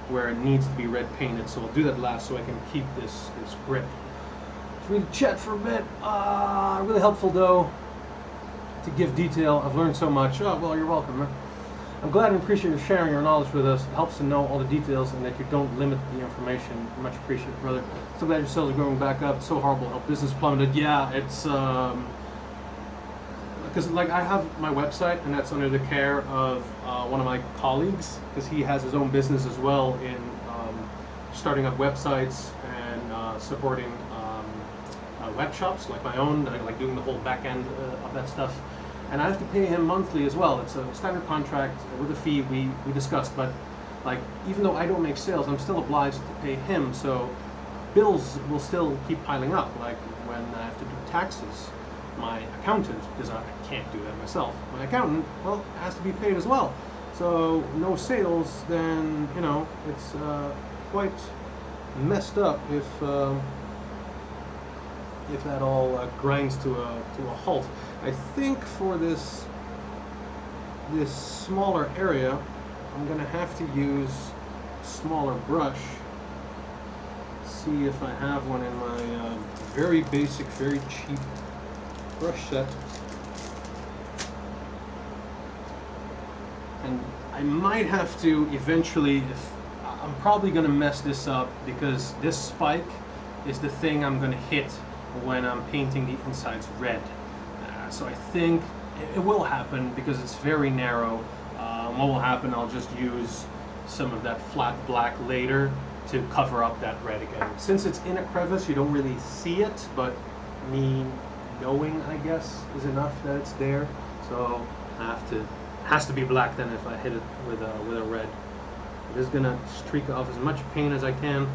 where it needs to be red painted. So we'll do that last so I can keep this grip. So we chat for a bit. Really helpful though to give detail. I've learned so much. Oh, well, you're welcome, man. I'm glad and appreciate you sharing your knowledge with us. It helps to know all the details and that you don't limit the information. Much appreciated, brother. So glad your sales are going back up. It's so horrible how business plummeted. Yeah, it's because like I have my website and that's under the care of one of my colleagues because he has his own business as well in starting up websites and supporting web shops like my own, like doing the whole back end of that stuff. And I have to pay him monthly as well. It's a standard contract with a fee we discussed, but like even though I don't make sales, I'm still obliged to pay him. So bills will still keep piling up. Like when I have to do taxes, my accountant, because I can't do that myself, my accountant, well, has to be paid as well. So no sales, then you know it's quite messed up if that all grinds to a halt. I think for this smaller area, I'm gonna have to use a smaller brush. See if I have one in my very basic, very cheap brush set. And I might have to eventually, I'm probably gonna mess this up because this spike is the thing I'm gonna hit when I'm painting the insides red. So I think it will happen because it's very narrow. What will happen, I'll just use some of that flat black later to cover up that red again. Since it's in a crevice, you don't really see it, but me knowing, I guess, is enough that it's there. So has to be black then if I hit it with a red. I'm just gonna streak off as much paint as I can.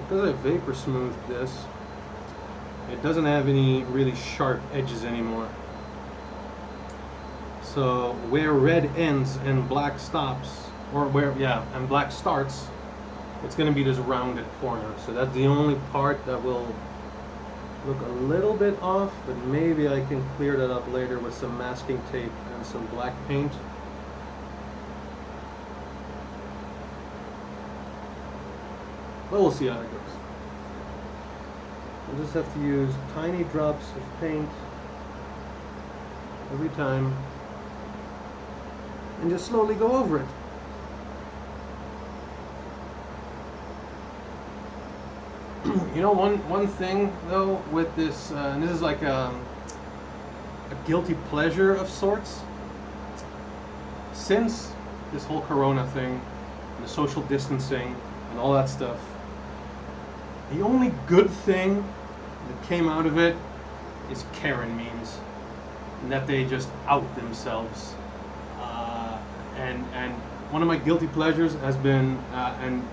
Because I vapor smoothed this, it doesn't have any really sharp edges anymore. So where red ends and black stops, or and black starts, it's going to be this rounded corner. So that's the only part that will look a little bit off, but maybe I can clear that up later with some masking tape and some black paint. But we'll see how it goes. I'll just have to use tiny drops of paint every time and just slowly go over it. You know, one thing though with this, and this is like a guilty pleasure of sorts, since this whole corona thing and the social distancing and all that stuff, the only good thing that came out of it is Karen memes, and that they just out themselves. And one of my guilty pleasures has been, and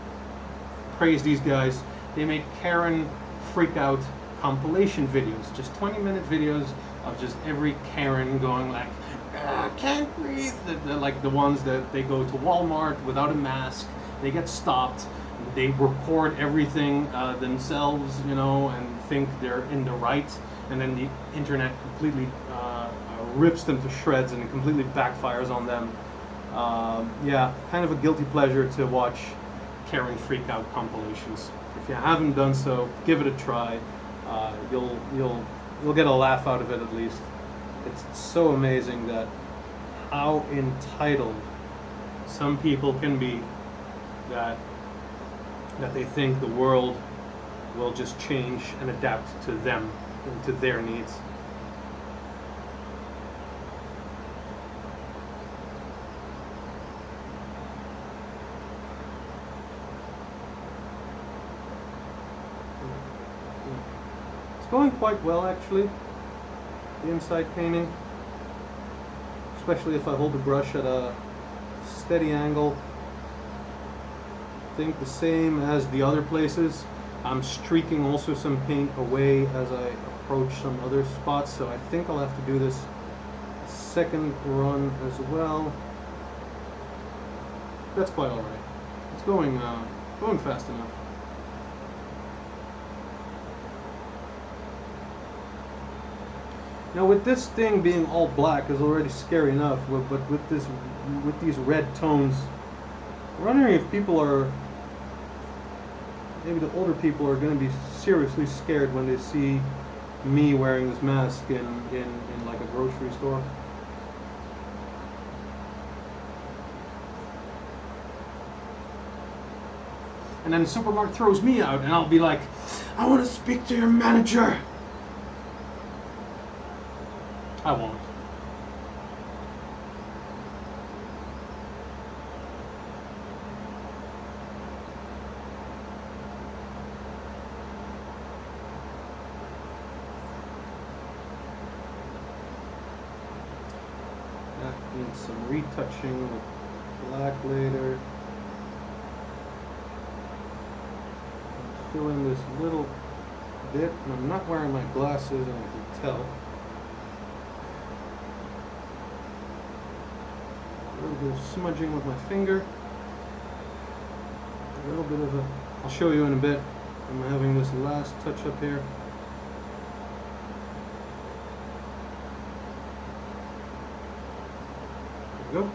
praise these guys, they make Karen freak out compilation videos, just 20-minute videos of just every Karen going like, can't breathe. They're like the ones that they go to Walmart without a mask, they get stopped, they record everything themselves, you know, and think they're in the right, and then the internet completely rips them to shreds and it completely backfires on them. Yeah, kind of a guilty pleasure to watch Karen freak out compilations. If you haven't done so, give it a try. You'll get a laugh out of it at least. It's so amazing that how entitled some people can be that they think the world will just change and adapt to them and to their needs. It's going quite well actually, the inside painting, especially if I hold the brush at a steady angle. I think the same as the other places. I'm streaking also some paint away as I approach some other spots, so I think I'll have to do this second run as well. That's quite alright. It's going fast enough. Now with this thing being all black is already scary enough, but with these red tones, I'm wondering if people are, maybe the older people are going to be seriously scared when they see me wearing this mask in like a grocery store. And then the supermarket throws me out and I'll be like, I want to speak to your manager. I won't. That needs some retouching with black later. Fill in this little bit, and I'm not wearing my glasses and I can tell. A little bit of smudging with my finger. A little bit of a, I'll show you in a bit. I'm having this last touch up here. There we go.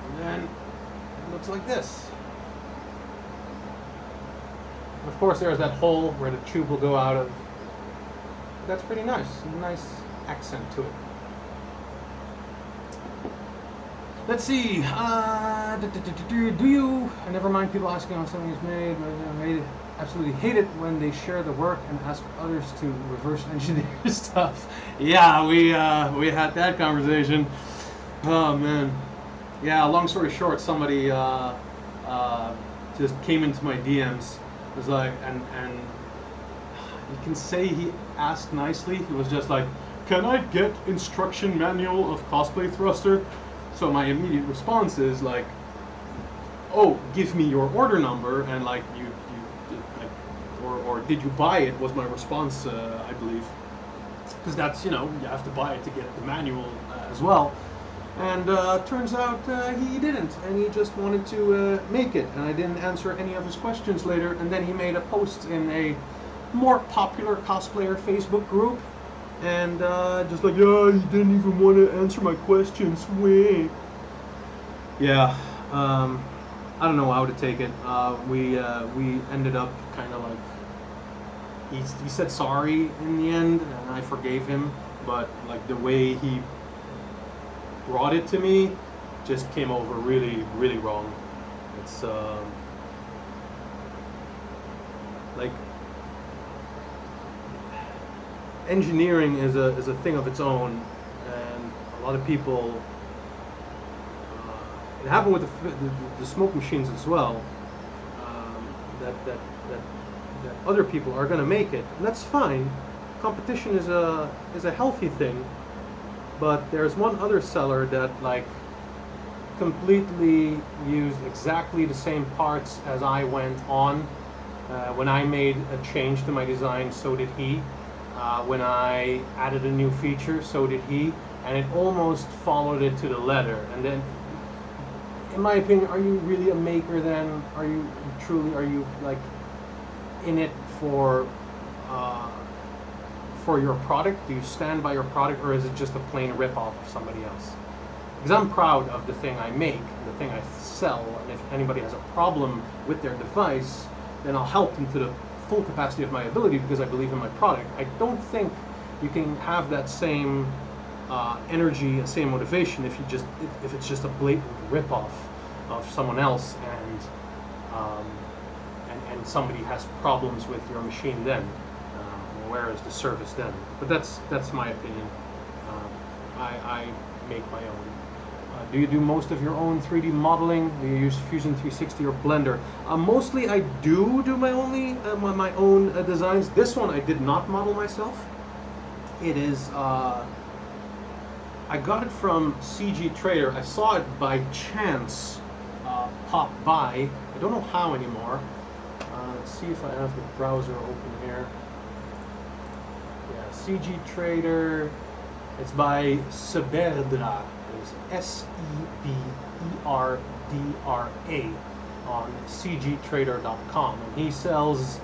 And then it looks like this. Of course, there's that hole where the tube will go out of. That's pretty nice. Nice accent to it. Let's see. Do you? And never mind people asking how something is made. I absolutely hate it when they share the work and ask others to reverse engineer stuff. Yeah, we had that conversation. Oh man. Yeah. Long story short, somebody just came into my DMs. It was like, and you can say he asked nicely. He was just like, "Can I get instruction manual of cosplay thruster?" So my immediate response is like, "Oh, give me your order number," and like you like, or did you buy it? Was my response, I believe, because that's, you know, you have to buy it to get the manual as well. And turns out he didn't, and he just wanted to make it, and I didn't answer any of his questions later. And then he made a post in a more popular cosplayer Facebook group, and just like, yeah, he didn't even want to answer my questions. Wait. Yeah, I don't know how to take it. We ended up kind of like, he said sorry in the end, and I forgave him, but like the way he brought it to me just came over really, really wrong. It's like, engineering is a thing of its own, and a lot of people. It happened with the smoke machines as well. That other people are going to make it, and that's fine. Competition is a healthy thing. But there's one other seller that like completely used exactly the same parts as I went on. When I made a change to my design, so did he. When I added a new feature, so did he. And it almost followed it to the letter. And then, in my opinion, are you really a maker then? Are you like in it for your product? Do you stand by your product, or is it just a plain rip-off of somebody else? Because I'm proud of the thing I make, the thing I sell, and if anybody has a problem with their device, then I'll help them to the full capacity of my ability because I believe in my product. I don't think you can have that same energy and same motivation if it's just a blatant rip-off of someone else, and somebody has problems with your machine then. Where is the service then? But that's my opinion. I make my own. Do you do most of your own 3D modeling? Do you use Fusion 360 or Blender? Mostly I do my own designs. This one I did not model myself. It is, I got it from CG Trader. I saw it by chance pop by. I don't know how anymore. Let's see if I have the browser open here. Yeah, CG Trader. It's by Seberdra. It's S-E-B-E-R-D-R-A on cgtrader.com, and he sells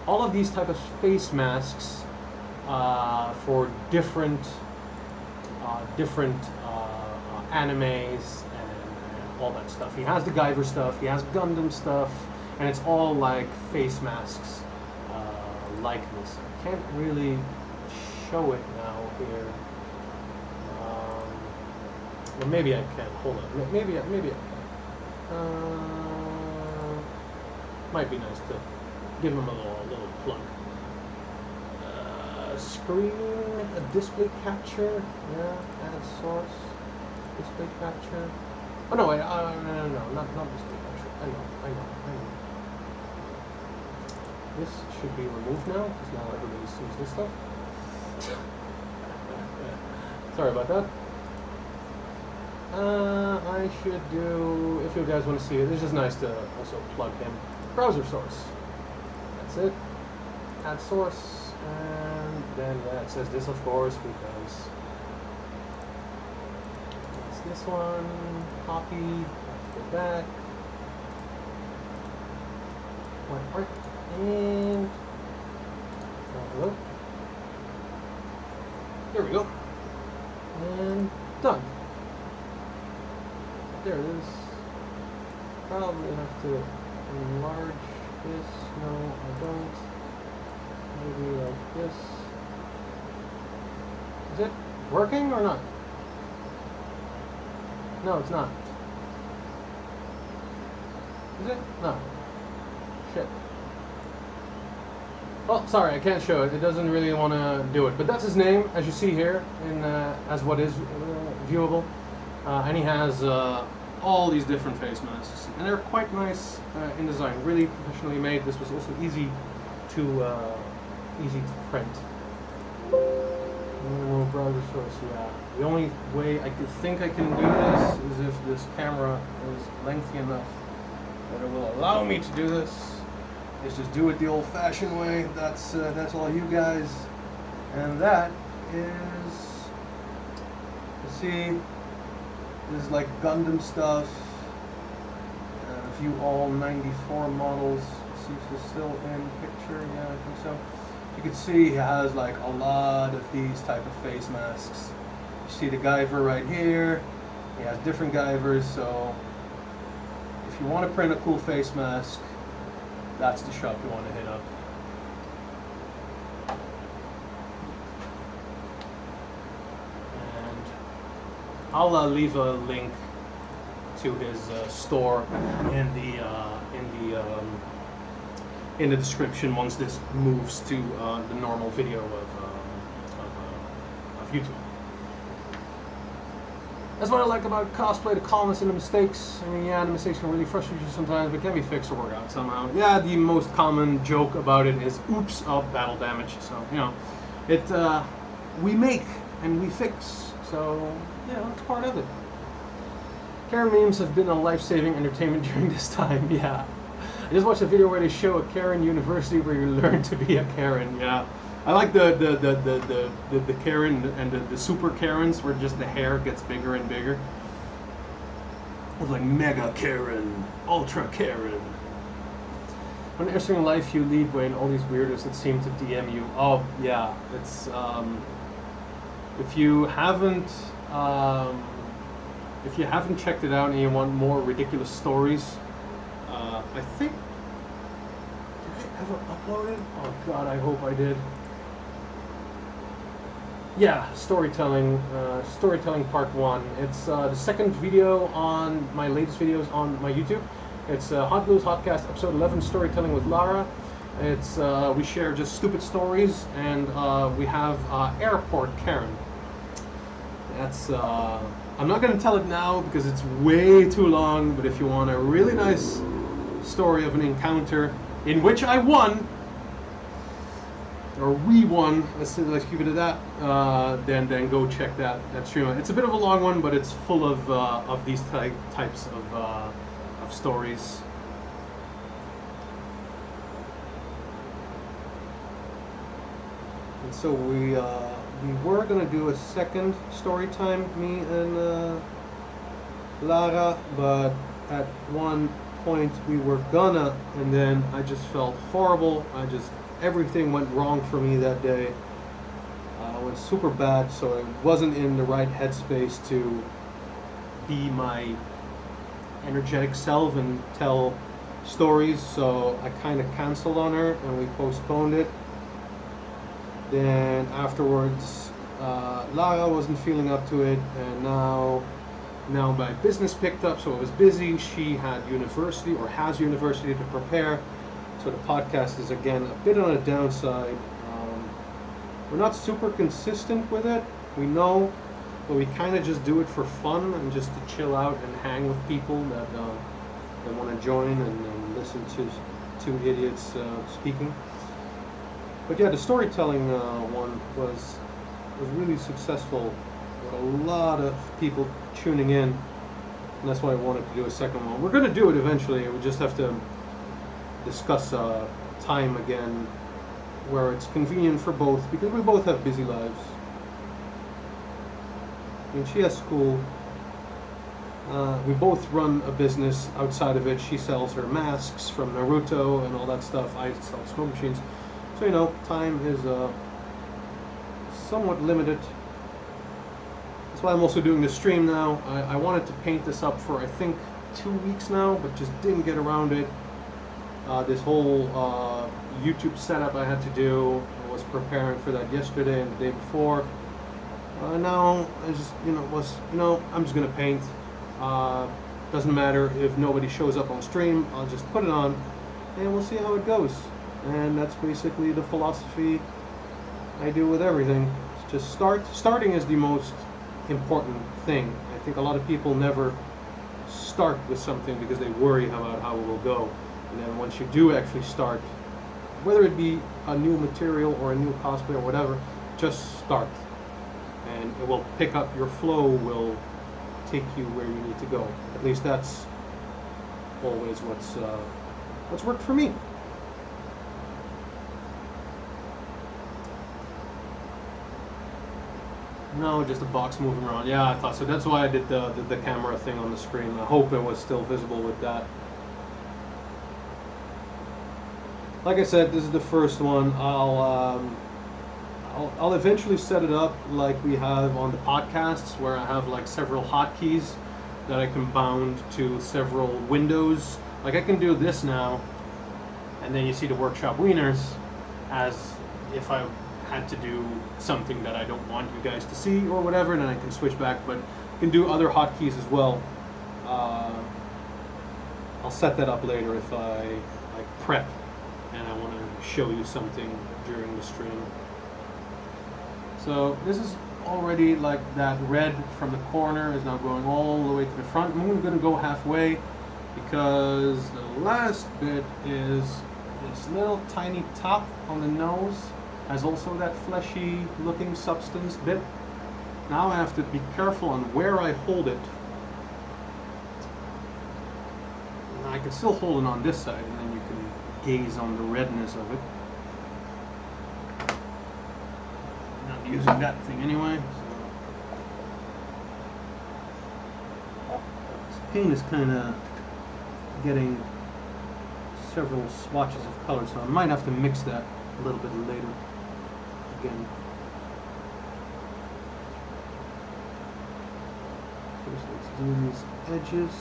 all of these type of face masks for different animes and all that stuff. He has the Guyver stuff, he has Gundam stuff, and it's all like face masks like this. I can't really show it now here. Well, maybe I can. Hold on. Maybe I can. Might be nice to give him a little plug. Screen, a display capture. Yeah, add source, display capture. Oh no, wait. No, not display capture. I know. This should be removed now because now everybody sees this stuff. Sorry about that. I should do, if you guys want to see it, it's just nice to also plug him. Browser source. That's it. Add source, and then yeah, it says this of course because it's this one. Copy. Go back. One part, and hello. There we go. And done. There it is. Probably have to enlarge this. No, I don't. Maybe like this. Is it working or not? No, it's not. Is it? No. Shit. Oh, sorry, I can't show it. It doesn't really want to do it. But that's his name, as you see here, in as what is viewable. And he has all these different face masks, and they're quite nice in design, really professionally made. This was also easy to print. No browser source, yeah. The only way I think I can do this is if this camera is lengthy enough that it will allow me to do this. Is just do it the old-fashioned way. That's all you guys, and that is, you see. This is like Gundam stuff, a few all 94 models. Let's see if this is still in picture. Yeah, I think so. You can see he has like a lot of these type of face masks. You see the Guyver right here. He has different Guyvers, so if you want to print a cool face mask, that's the shop you want to hit up. I'll leave a link to his store in the description once this moves to the normal video of YouTube. That's what I like about cosplay: the calmness and the mistakes. I mean, yeah, the mistakes can really frustrate you sometimes, but can be fixed or work out somehow. Yeah, the most common joke about it is, "Oops, oh, battle damage." So you know, we make and we fix. So, yeah, it's part of it. Karen memes have been a life-saving entertainment during this time, yeah. I just watched a video where they show a Karen university where you learn to be a Karen, yeah. I like the Karen and the super Karens where just the hair gets bigger and bigger. It's like Mega Karen, Ultra Karen. What an interesting life you lead, Wayne, all these weirdos that seem to DM you. Oh, yeah, it's, if you haven't checked it out and you want more ridiculous stories, I think, did I ever upload it? Oh God, I hope I did. Yeah, storytelling part 1. It's the second video on my latest videos on my YouTube. It's Hot Blues Hotcast, episode 11, Storytelling with Lara. It's we share just stupid stories, and we have Airport Karen. That's I'm not going to tell it now because it's way too long. But if you want a really nice story of an encounter in which I won, or we won, let's keep it at that. Then go check that stream. It's a bit of a long one, but it's full of these types of stories. And so we were gonna do a second story time, me and Lara, but at one point we were gonna, and then I just felt horrible. Everything went wrong for me that day. It went super bad, so I wasn't in the right headspace to be my energetic self and tell stories, so I kind of canceled on her and we postponed it. Then afterwards, Lara wasn't feeling up to it, and now my business picked up, so I was busy. She had university, or has university, to prepare, so the podcast is again a bit on a downside. We're not super consistent with it, we know, but we kind of just do it for fun and just to chill out and hang with people that want to join and listen to two idiots speaking. But yeah, the storytelling one was really successful, with a lot of people tuning in, and that's why I wanted to do a second one. We're going to do it eventually. We just have to discuss time again where it's convenient for both, because we both have busy lives. I mean, she has school. We both run a business outside of it. She sells her masks from Naruto and all that stuff. I sell smoke machines. So, you know, time is somewhat limited. That's why I'm also doing this stream now. I wanted to paint this up for, I think, 2 weeks now, but just didn't get around it. This whole YouTube setup I had to do, I was preparing for that yesterday and the day before. Now I just, I'm just gonna paint. Doesn't matter if nobody shows up on stream. I'll just put it on, and we'll see how it goes. And that's basically the philosophy I do with everything. It's just starting is the most important thing. I think a lot of people never start with something because they worry about how it will go. And then once you do actually start, whether it be a new material or a new cosplay or whatever, just start. And it will pick up, your flow will take you where you need to go. At least that's always what's worked for me. No, just a box moving around. Yeah, I thought so. That's why I did the camera thing on the screen. I hope it was still visible with that. Like I said, this is the first one. I'll eventually set it up like we have on the podcasts, where I have like several hotkeys that I can bound to several windows. Like I can do this now, and then you see the workshop wieners as if I had to do something that I don't want you guys to see or whatever, and then I can switch back. But you can do other hotkeys as well. I'll set that up later if I prep and I want to show you something during the stream. So this is already like that red from the corner is now going all the way to the front. I'm going to go halfway because the last bit is this little tiny top on the nose, has also that fleshy looking substance bit. Now I have to be careful on where I hold it. Now I can still hold it on this side, and then you can gaze on the redness of it. Using that thing anyway. So this paint is kind of getting several swatches of color, so I might have to mix that a little bit later again. First, let's do these edges.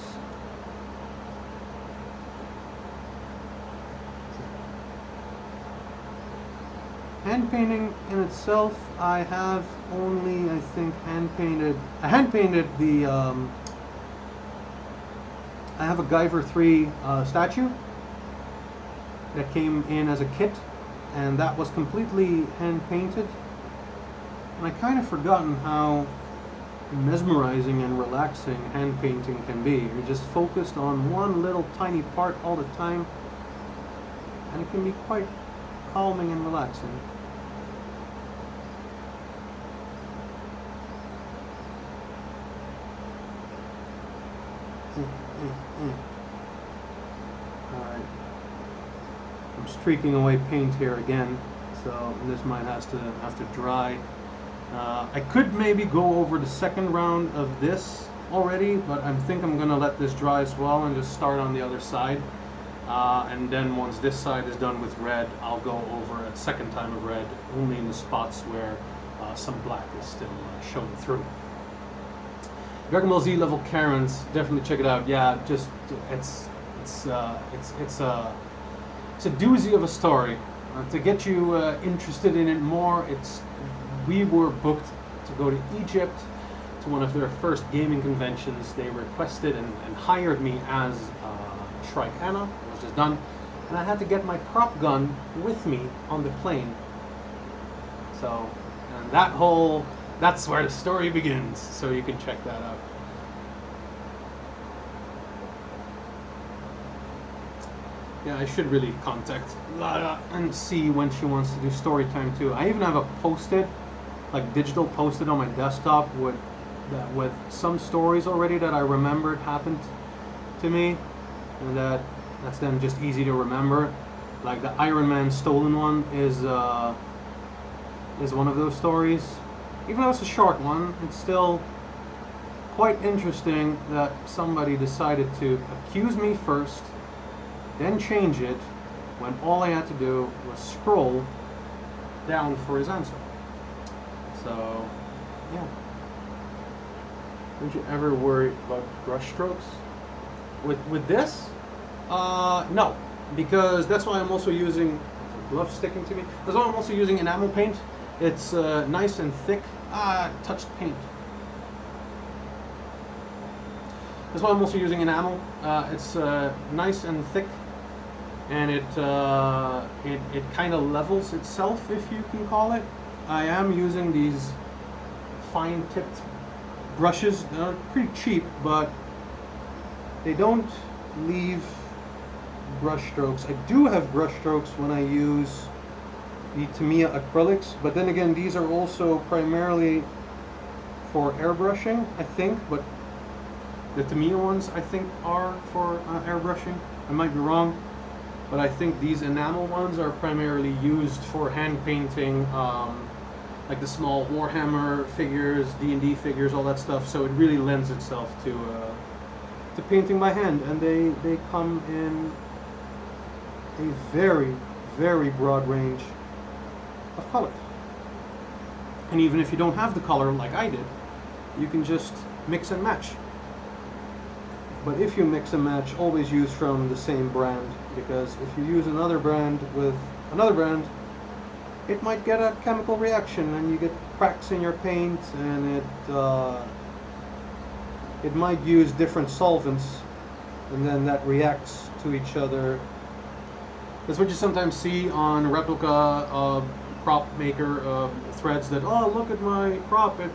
Hand painting in itself, I have only, I think, hand painted the I have a Guyver 3 statue that came in as a kit, and that was completely hand painted. And I kind of forgotten how mesmerizing and relaxing hand painting can be. You're just focused on one little tiny part all the time, and it can be quite calming and relaxing. Alright. I'm streaking away paint here again, so this might have to dry. I could maybe go over the second round of this already, but I think I'm gonna let this dry as well and just start on the other side. And then once this side is done with red, I'll go over a second time of red, only in the spots where some black is still showing through. Dragon Ball Z level Karens, definitely check it out. Yeah, just it's a doozy of a story. To get you interested in it more, we were booked to go to Egypt to one of their first gaming conventions. They requested and hired me as Shrike Anna. It was just done, and I had to get my prop gun with me on the plane. So, and that's where the story begins. So you can check that out. Yeah, I should really contact Lara and see when she wants to do story time too. I even have a post-it, like digital post-it on my desktop with some stories already that I remembered happened to me, and that's then just easy to remember. Like the Iron Man stolen one is one of those stories. Even though it's a short one, it's still quite interesting that somebody decided to accuse me first, then change it, when all I had to do was scroll down for his answer. So, yeah. Don't you ever worry about brush strokes? With this? No. Because that's why I'm also using, glove sticking to me, that's why I'm also using enamel paint. It's nice and thick. Touched paint. That's why I'm also using enamel. It's nice and thick, and it kind of levels itself, if you can call it. I am using these fine-tipped brushes. They're pretty cheap, but they don't leave brush strokes. I do have brush strokes when I use the Tamiya acrylics, but then again, these are also primarily for airbrushing, I think, but the Tamiya ones, I think, are for airbrushing. I might be wrong, but I think these enamel ones are primarily used for hand painting, like the small Warhammer figures, D&D figures, all that stuff. So it really lends itself to painting by hand, and they come in a very, very broad range of colors. And even if you don't have the color like I did, you can just mix and match. But if you mix and match, always use from the same brand, because if you use another brand with another brand, it might get a chemical reaction and you get cracks in your paint, and it might use different solvents, and then that reacts to each other. That's what you sometimes see on replica prop maker threads, that, oh, look at my prop, it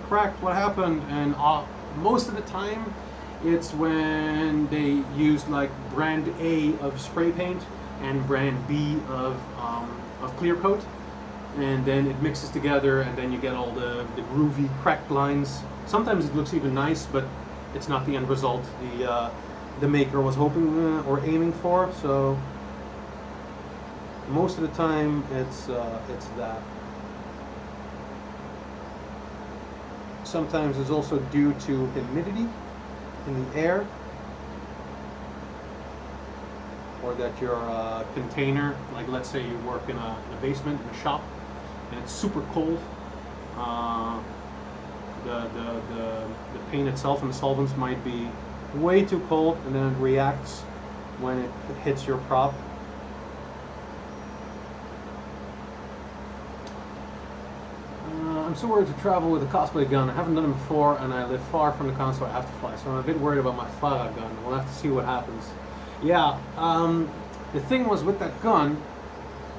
cracked, what happened? And most of the time it's when they used like brand A of spray paint and brand B of clear coat, and then it mixes together, and then you get all the groovy cracked lines. Sometimes it looks even nice, but it's not the end result the maker was hoping or aiming for. So most of the time it's that. Sometimes it's also due to humidity in the air, or that your container, like let's say you work in a basement, in a shop, and it's super cold. The paint itself and the solvents might be way too cold, and then it reacts when it hits your prop. I'm so worried to travel with a cosplay gun. I haven't done it before, and I live far from the con, so I have to fly. So I'm a bit worried about my Farah gun. We'll have to see what happens. Yeah, the thing was with that gun,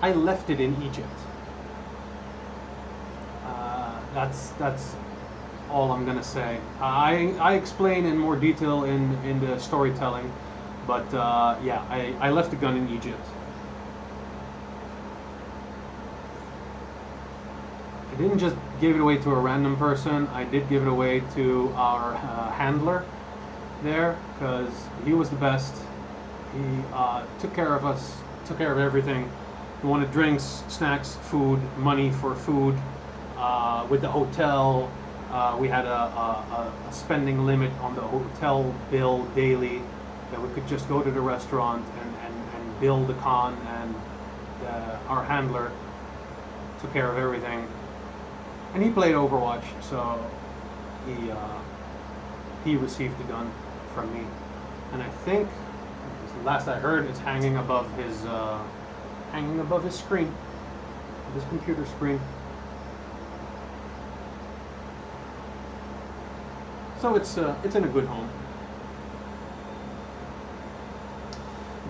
I left it in Egypt. That's all I'm gonna say. I explain in more detail in the storytelling, but yeah, I left the gun in Egypt. I didn't just give it away to a random person. I did give it away to our handler there, because he was the best. He took care of us, took care of everything. We wanted drinks, snacks, food, money for food. With the hotel, we had a spending limit on the hotel bill daily, that we could just go to the restaurant and bill the con, and our handler took care of everything. And he played Overwatch, so he received the gun from me. And I think, last I heard, it's hanging above his screen, his computer screen. So it's in a good home.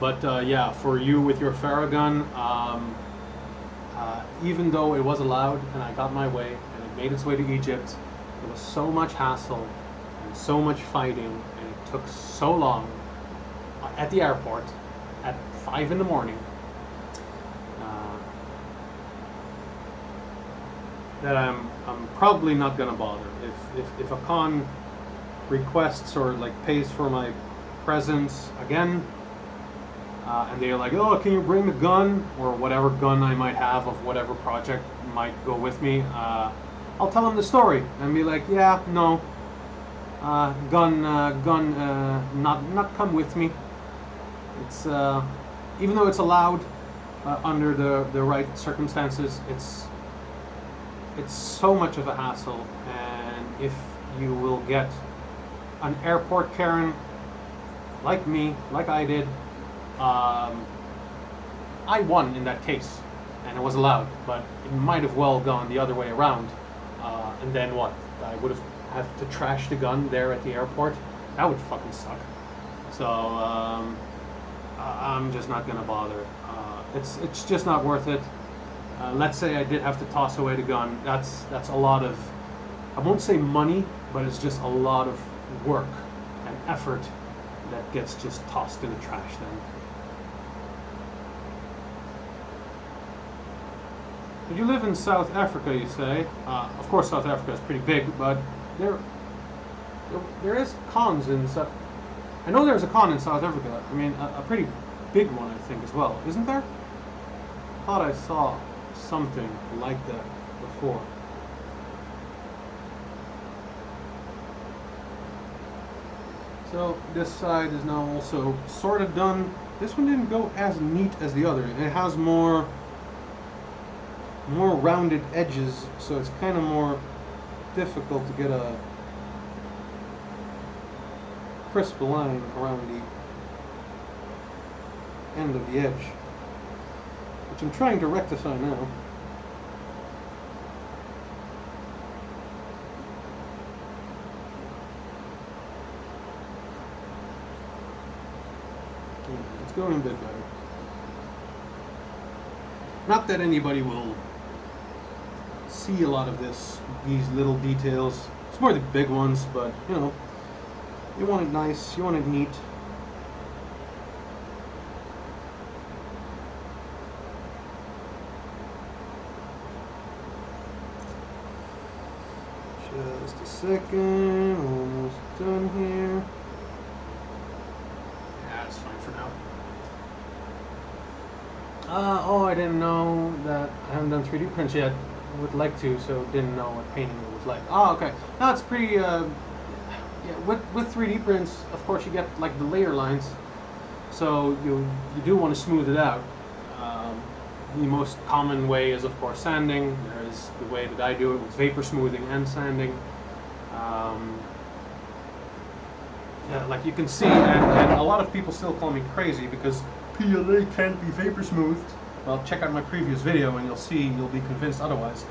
But yeah, for you with your Farah gun, even though it was allowed and I got my way and it made its way to Egypt, it was so much hassle and so much fighting, and it took so long at the airport at 5 in the morning that I'm probably not gonna bother. If a con requests or like pays for my presence again, and they're like, oh, can you bring the gun, or whatever gun I might have of whatever project might go with me, I'll tell them the story and be like, yeah, no, gun not come with me. It's even though it's allowed under the right circumstances, it's so much of a hassle. And if you will get an airport Karen like me, like I did, I won in that case, and it was allowed, but it might have well gone the other way around. And then what? I would have to trash the gun there at the airport. That would fucking suck. So I'm just not gonna bother. It's just not worth it. Let's say I did have to toss away the gun. That's a lot of, I won't say money, but it's just a lot of work and effort that gets just tossed in the trash then. You live in South Africa, you say. Of course, South Africa is pretty big, but there is cons in South. I know there's a con in South Africa. I mean, a pretty big one, I think, as well. Isn't there? I thought I saw something like that before. So this side is now also sort of done. This one didn't go as neat as the other. It has more rounded edges, so it's kind of more difficult to get a crisp line around the end of the edge, which I'm trying to rectify now. It's going a bit better. Not that anybody will see a lot of these little details. It's more the big ones, but you know, you want it nice, you want it neat. Just a second, almost done here. Yeah, it's fine for now. Oh, I didn't know that. I haven't done 3D prints yet. Would like to, so didn't know what painting it was like. Oh, okay. No, it's pretty. Yeah, with 3D prints, of course, you get like the layer lines, so you do want to smooth it out. The most common way is, of course, sanding. There is the way that I do it with vapor smoothing and sanding. Yeah, like you can see, and a lot of people still call me crazy because PLA can't be vapor smoothed. Well, check out my previous video and you'll be convinced otherwise.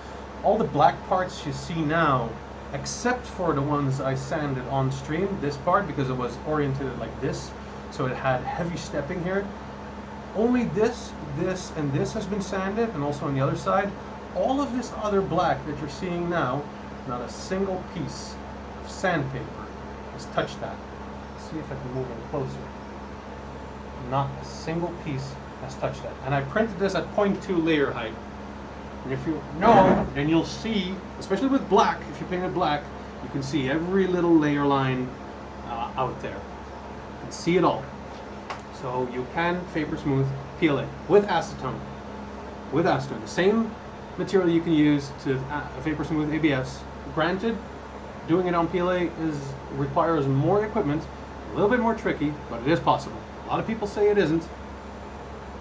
all the black parts you see now, except for the ones I sanded on stream, this part, because it was oriented like this, so it had heavy stepping here. Only this, and this has been sanded, and also on the other side. All of this other black that you're seeing now, not a single piece of sandpaper has touched that. Let's see if I can move in closer. Not a single piece has touched that. And I printed this at 0.2 layer height. And if you know, then you'll see, especially with black, if you paint it black, you can see every little layer line out there. You can see it all. So you can vapor smooth PLA with acetone. With acetone, the same material you can use to vapor smooth ABS. Granted, doing it on PLA requires more equipment, a little bit more tricky, but it is possible. A lot of people say it isn't,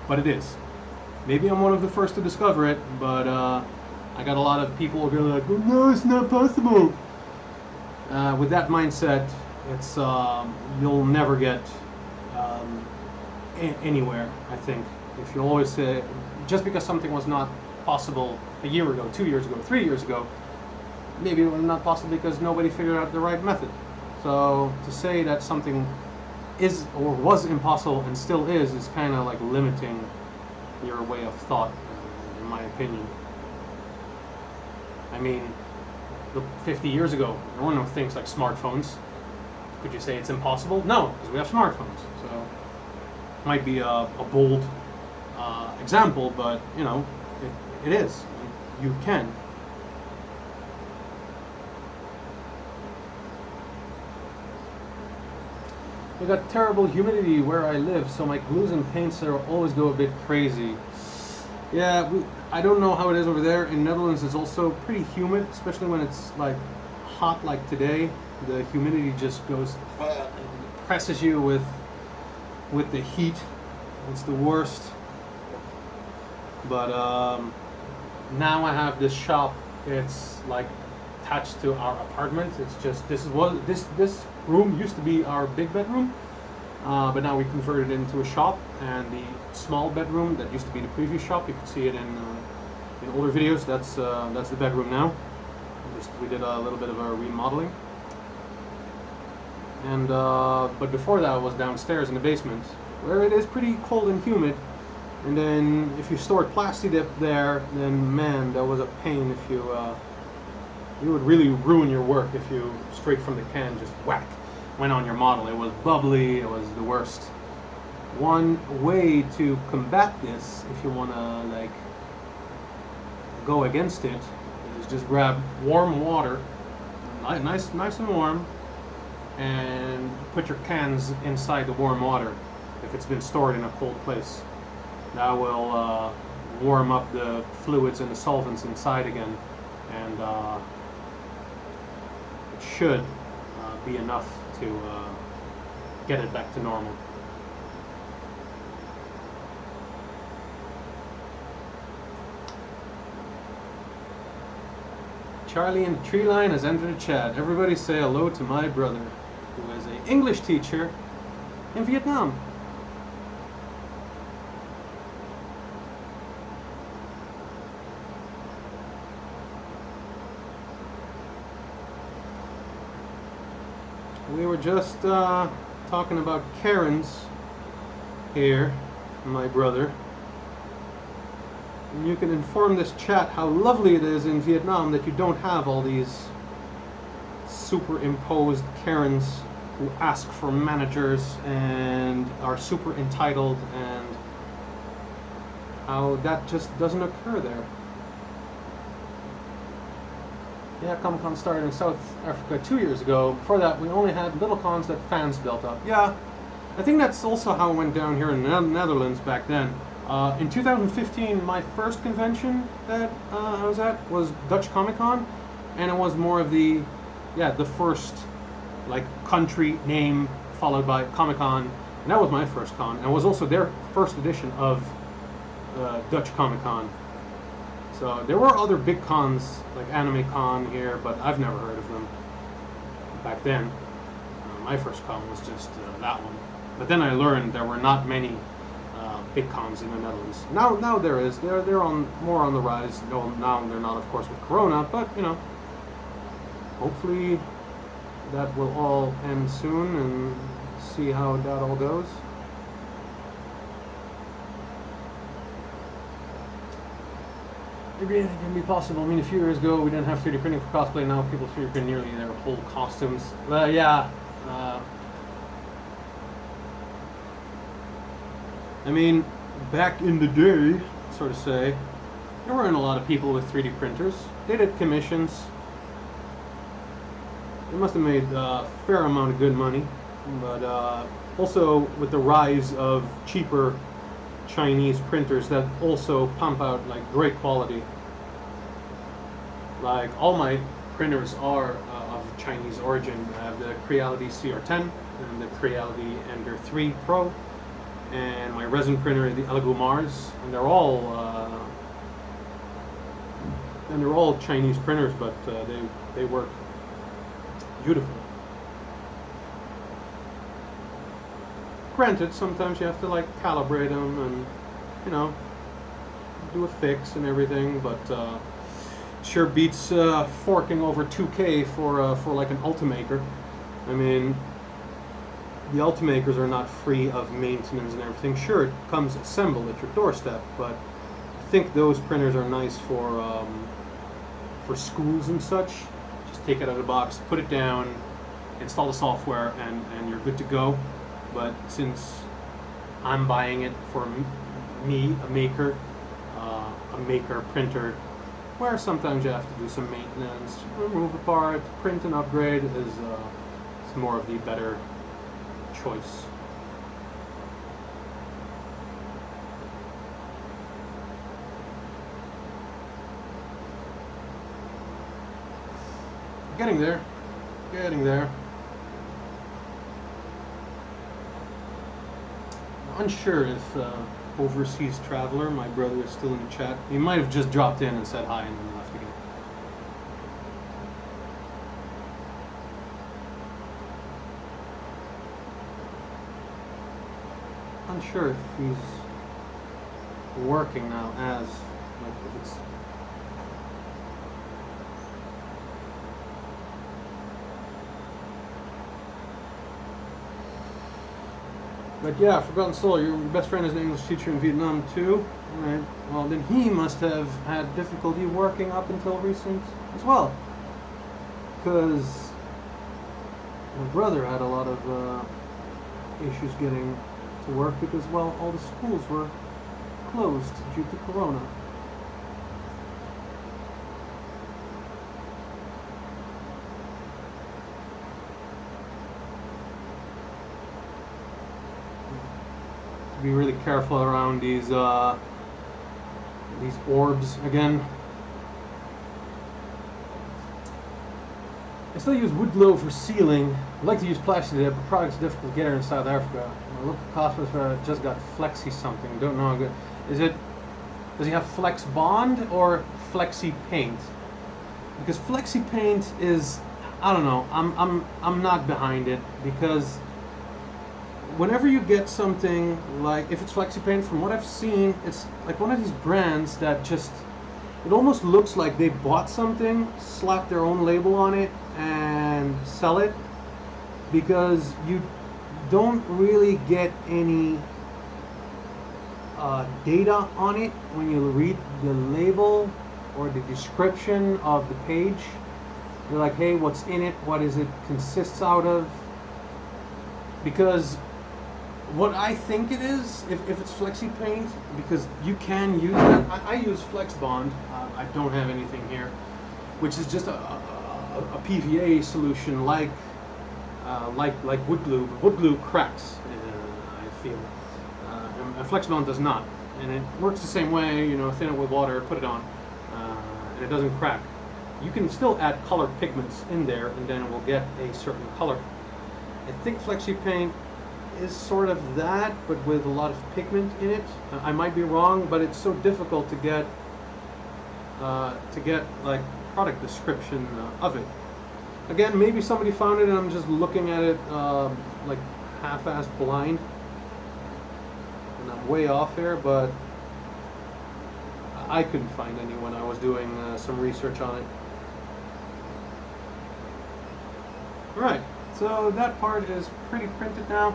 but it is. Maybe I'm one of the first to discover it, but I got a lot of people who are like, oh, no, it's not possible. With that mindset, it's you'll never get anywhere, I think. If you always say, just because something was not possible a year ago, 2 years ago, 3 years ago, maybe it was not possible because nobody figured out the right method. So to say that something is or was impossible and still is kind of like limiting your way of thought, in my opinion. I mean, 50 years ago, there were no things like smartphones. Could you say it's impossible? No, because we have smartphones. So it might be a bold example, but you know, it is. You can. We got terrible humidity where I live, so my glues and paints there always go a bit crazy. Yeah, I don't know how it is over there. In Netherlands, it's also pretty humid, especially when it's like hot like today. The humidity just goes, presses you with the heat. It's the worst. But now I have this shop. It's like attached to our apartment. It's just this room used to be our big bedroom, but now we converted it into a shop. And the small bedroom that used to be the previous shop, you can see it in older videos. That's the bedroom now. We did a little bit of a remodeling. And but before that, I was downstairs in the basement, where it is pretty cold and humid. And then if you stored plastic dip there, then man, that was a pain. If you would really ruin your work if you straight from the can just whack went on your model. It was bubbly. It was the worst. One way to combat this, if you want to like go against it, is just grab warm water, nice and warm, and put your cans inside the warm water if it's been stored in a cold place. That will warm up the fluids and the solvents inside again, and it should be enough to get it back to normal. Charlie in the tree line has entered the chat. Everybody say hello to my brother, who is an English teacher in Vietnam. We were just talking about Karens here, my brother. And you can inform this chat how lovely it is in Vietnam that you don't have all these superimposed Karens who ask for managers and are super entitled, and how that just doesn't occur there. Yeah, Comic-Con started in South Africa 2 years ago. Before that, we only had little cons that fans built up. Yeah, I think that's also how it went down here in the Netherlands back then. In 2015, my first convention that I was at was Dutch Comic-Con, and it was more of the first like country name followed by Comic-Con, and that was my first con, and it was also their first edition of Dutch Comic-Con. So there were other big cons like Anime Con here, but I've never heard of them back then. My first con was just that one, but then I learned there were not many big cons in the Netherlands. Now there is. They're on more on the rise. No, now they're not, of course, with Corona, but you know, hopefully that will all end soon and see how that all goes. Maybe anything can be possible. I mean, a few years ago we didn't have 3D printing for cosplay. Now people 3D print nearly their whole costumes. Well, yeah. I mean, back in the day, sort of say, there weren't a lot of people with 3D printers. They did commissions. They must have made a fair amount of good money. But also with the rise of cheaper Chinese printers that also pump out like great quality. Like all my printers are of Chinese origin. I have the Creality CR10 and the Creality Ender 3 Pro, and my resin printer, the Elegoo Mars, and they're all Chinese printers, but they work beautifully. Granted, sometimes you have to like calibrate them and, you know, do a fix and everything, but sure beats forking over 2K for like an Ultimaker. I mean, the Ultimakers are not free of maintenance and everything. Sure, it comes assembled at your doorstep, but I think those printers are nice for schools and such. Just take it out of the box, put it down, install the software, and you're good to go. But since I'm buying it for me, a maker printer, where sometimes you have to do some maintenance, remove a part, print and upgrade is more of the better choice. Getting there. Unsure if Overseas Traveler, my brother, is still in the chat. He might have just dropped in and said hi and then left again. Unsure if he's working now as, like, if it's... But yeah, Forgotten Soul, your best friend is an English teacher in Vietnam too. Alright, well then he must have had difficulty working up until recent as well. Because my brother had a lot of issues getting to work because, well, all the schools were closed due to Corona. Be really careful around these orbs again. I still use wood glow for sealing. I like to use plastic there, but product's difficult to get here in South Africa. My local cosplayer just got Flexi something. Don't know how good. Does he have Flex Bond or Flexi Paint? Because Flexi Paint is, I don't know. I'm not behind it, because whenever you get something like, if it's Flexi Paint, from what I've seen, it's like one of these brands that just, it almost looks like they bought something, slapped their own label on it, and sell it, because you don't really get any data on it when you read the label or the description of the page. You're like, hey, what's in it? What is it consists out of? Because what I think it is, if it's Flexi Paint, because you can use that. I use Flex Bond. I don't have anything here, which is just a PVA solution like wood glue. But wood glue cracks, I feel, and Flex Bond does not, and it works the same way. You know, thin it with water, put it on, and it doesn't crack. You can still add color pigments in there, and then it will get a certain color. I think Flexi Paint is sort of that, but with a lot of pigment in it. I might be wrong, but it's so difficult to get like product description of it. Again, maybe somebody found it and I'm just looking at it like half-assed blind. and I'm way off here, but I couldn't find any when I was doing some research on it. Alright, so that part is pretty printed now.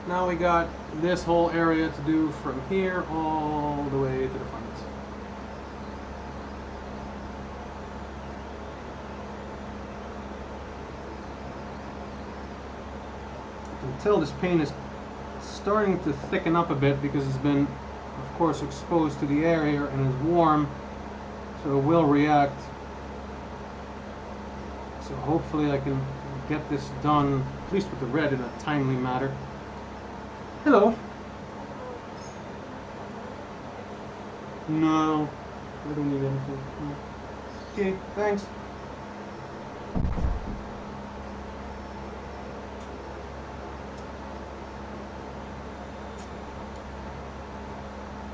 Now we got this whole area to do from here all the way to the front. You can tell this paint is starting to thicken up a bit because it's been, of course, exposed to the air here and is warm, so it will react. So hopefully I can get this done, at least with the red, in a timely manner. Hello. No, I don't need anything. Okay, thanks.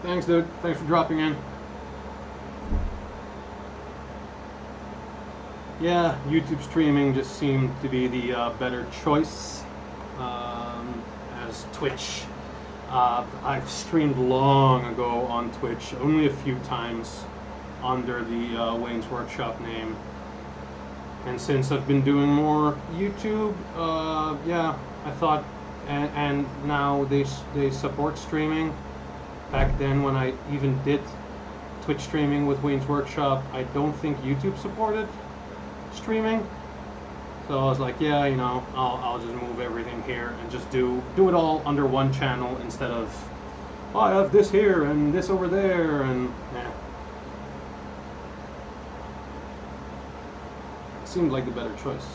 Thanks, dude. Thanks for dropping in. Yeah, YouTube streaming just seemed to be the better choice. As Twitch, I've streamed long ago on Twitch, only a few times under the Wayne's Workshop name. And since I've been doing more YouTube, yeah, I thought, and now they support streaming. Back then, when I even did Twitch streaming with Wayne's Workshop, I don't think YouTube supported streaming. So I was like, yeah, you know, I'll just move everything here and just do it all under one channel instead of, oh, I have this here and this over there, and yeah. It seemed like the better choice.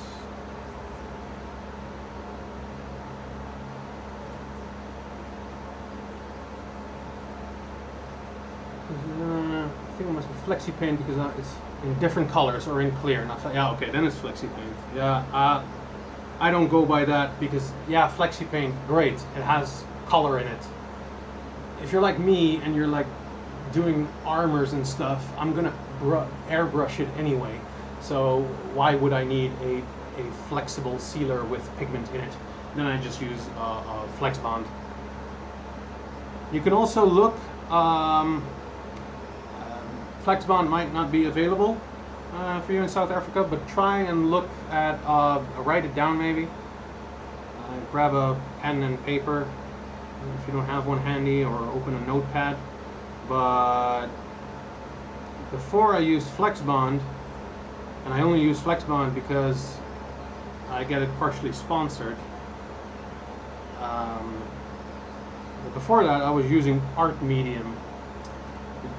I think it must be Flexi Paint because it's in different colors or in clear. And I thought, yeah, okay, then it's Flexi Paint. Yeah, I don't go by that because, yeah, Flexi Paint, great, it has color in it. If you're like me and you're like doing armors and stuff, I'm gonna airbrush it anyway. So why would I need a flexible sealer with pigment in it? Then I just use Flex Bond. You can also look. Flex Bond might not be available for you in South Africa, but try and look at, write it down maybe. Grab a pen and paper if you don't have one handy, or open a notepad. But before I used Flex Bond, and I only use Flex Bond because I get it partially sponsored. But before that, I was using Art Medium.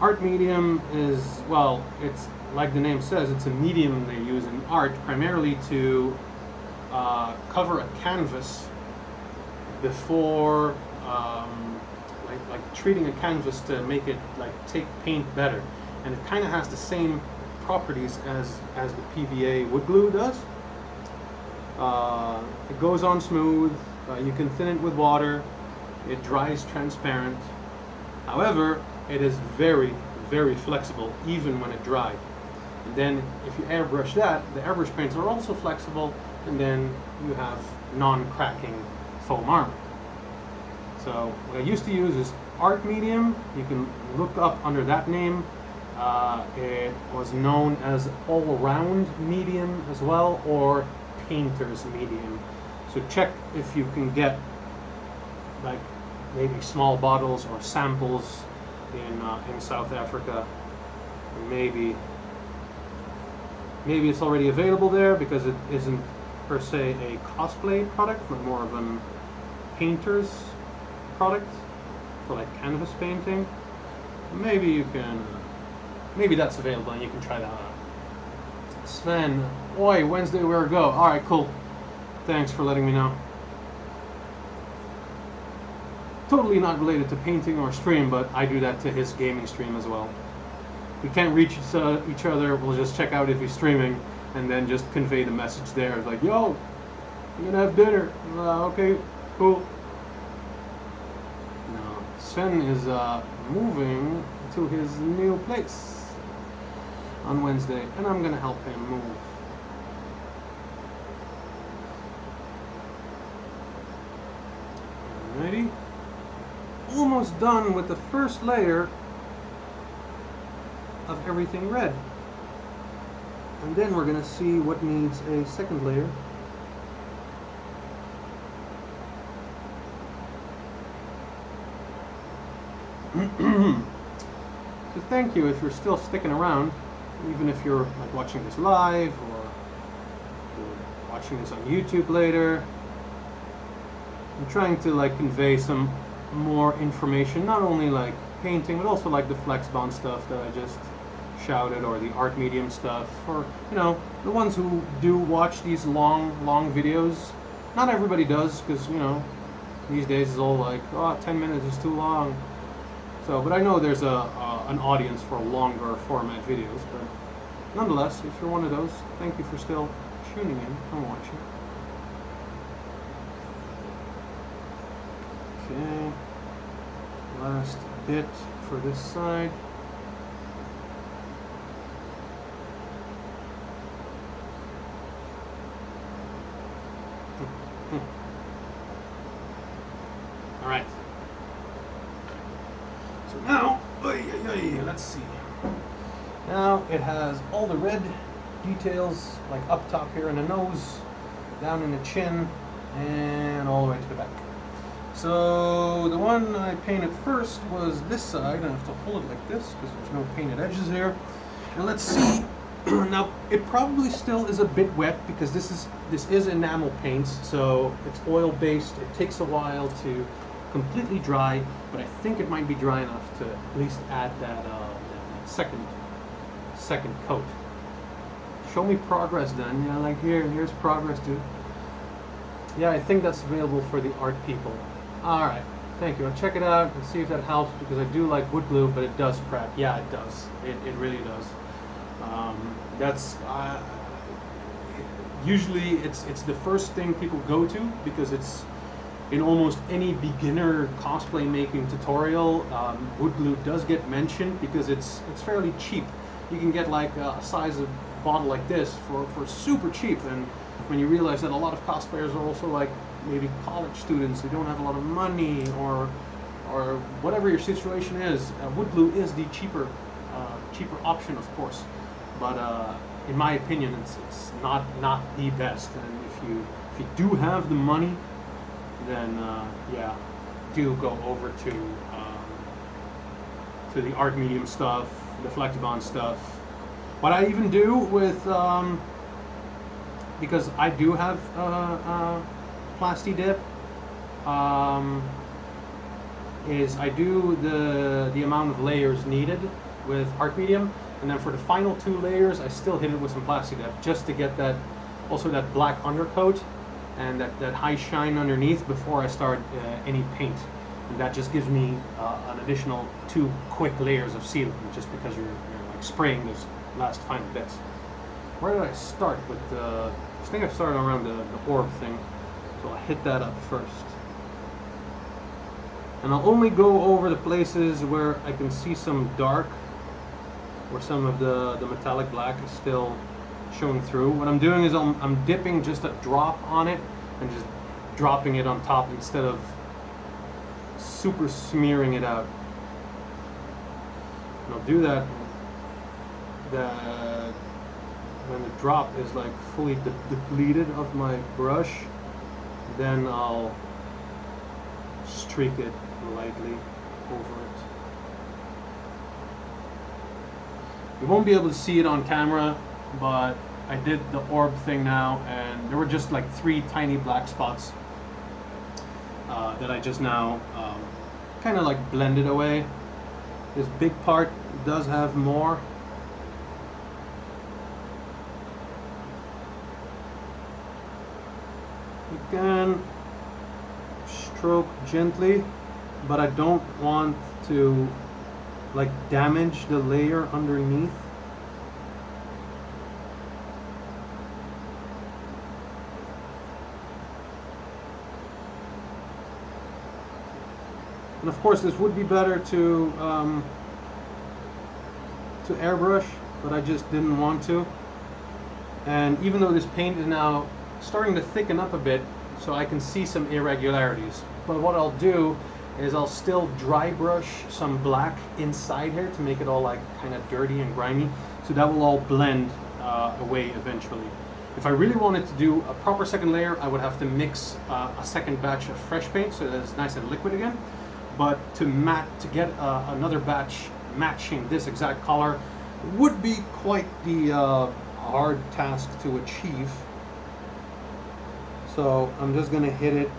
Art medium is, well, it's like the name says, it's a medium they use in art primarily to cover a canvas before, like treating a canvas to make it like take paint better, and it kind of has the same properties as the PVA wood glue does. It goes on smooth. You can thin it with water. It dries transparent. However, it is very, very flexible even when it dried. And then if you airbrush that, the airbrush paints are also flexible, and then you have non-cracking foam armor. So what I used to use is Art Medium. You can look up under that name. It was known as All-Round Medium as well, or Painter's Medium. So check if you can get like maybe small bottles or samples in South Africa. Maybe it's already available there because it isn't per se a cosplay product, but more of a painter's product for like canvas painting. Maybe that's available and you can try that out. Sven, oi, Wednesday where to go? All right, cool. Thanks for letting me know. Totally not related to painting or stream, but I do that to his gaming stream as well. We can't reach each other, we'll just check out if he's streaming and then just convey the message there. It's like, yo, you're gonna have dinner. Okay, cool. No, Sven is moving to his new place on Wednesday, and I'm gonna help him move. Alrighty. almost done with the first layer of everything red. And then we're going to see what needs a second layer. So thank you if you're still sticking around, even if you're like watching this live or you're watching this on YouTube later. I'm trying to like convey some more information, not only like painting, but also like the flex bond stuff that I just shouted, or the art medium stuff, or you know, the ones who do watch these long videos. Not everybody does, because you know, these days it's all like, oh, 10 minutes is too long. So, but I know there's an audience for longer format videos. But nonetheless, if you're one of those, thank you for still tuning in and watching. Okay, last bit for this side. All right. So now, let's see. Now it has all the red details, like up top here in the nose, down in the chin, and all the way to the back. So the one I painted first was this side. I have to hold it like this because there's no painted edges here. And let's see. Now it probably still is a bit wet because this is enamel paints, so it's oil based. It takes a while to completely dry, but I think it might be dry enough to at least add that second coat. Show me progress then. Yeah, like here's progress, dude. Yeah, I think that's available for the art people. All right, thank you. I'll check it out and see if that helps, because I do like wood glue, but it does prep. Yeah, it does. It really does. That's usually it's the first thing people go to, because it's in almost any beginner cosplay making tutorial. Wood glue does get mentioned because it's fairly cheap. You can get like a size of bottle like this for super cheap, and when you realize that a lot of cosplayers are also like maybe college students who don't have a lot of money, or whatever your situation is, wood glue is the cheaper option, of course. But in my opinion, it's not the best. And if you do have the money, then yeah, do go over to the art medium stuff, the flex bond stuff. What I even do with because I do have Plasti Dip, is I do the amount of layers needed with art medium, and then for the final 2 layers I still hit it with some Plasti Dip just to get that, also that black undercoat and that high shine underneath before I start any paint. And that just gives me an additional 2 quick layers of sealant, just because you're like spraying those last final bits. Where did I start with the... I think I started around the orb thing, so I'll hit that up first. And I'll only go over the places where I can see some dark, where some of the metallic black is still showing through. What I'm doing is I'm dipping just a drop on it and just dropping it on top instead of super smearing it out. And I'll do that when the drop is like fully depleted of my brush, then I'll streak it lightly over it. You won't be able to see it on camera, but I did the orb thing now, and there were just like 3 tiny black spots that I just now kind of like blended away. This big part does have more. Again, stroke gently, but I don't want to like damage the layer underneath. And of course, this would be better to airbrush, but I just didn't want to. And even though this paint is now starting to thicken up a bit, so I can see some irregularities. But what I'll do is I'll still dry brush some black inside here to make it all like kind of dirty and grimy. So that will all blend away eventually. If I really wanted to do a proper second layer, I would have to mix a second batch of fresh paint so that it's nice and liquid again. But to get another batch matching this exact color would be quite the hard task to achieve. So I'm just gonna hit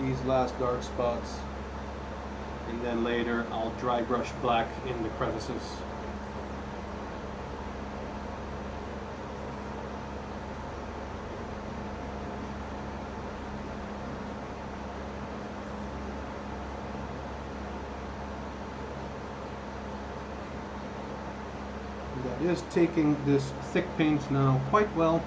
these last dark spots, and then later I'll dry brush black in the crevices. That is taking this thick paint now quite well.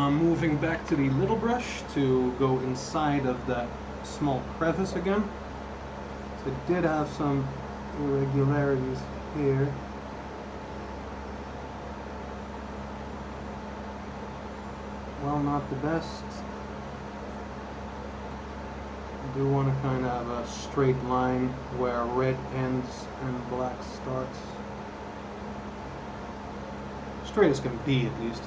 Moving back to the little brush to go inside of that small crevice again. So it did have some irregularities here. Well, not the best. I do want to kind of have a straight line where red ends and black starts. Straight as can be, at least.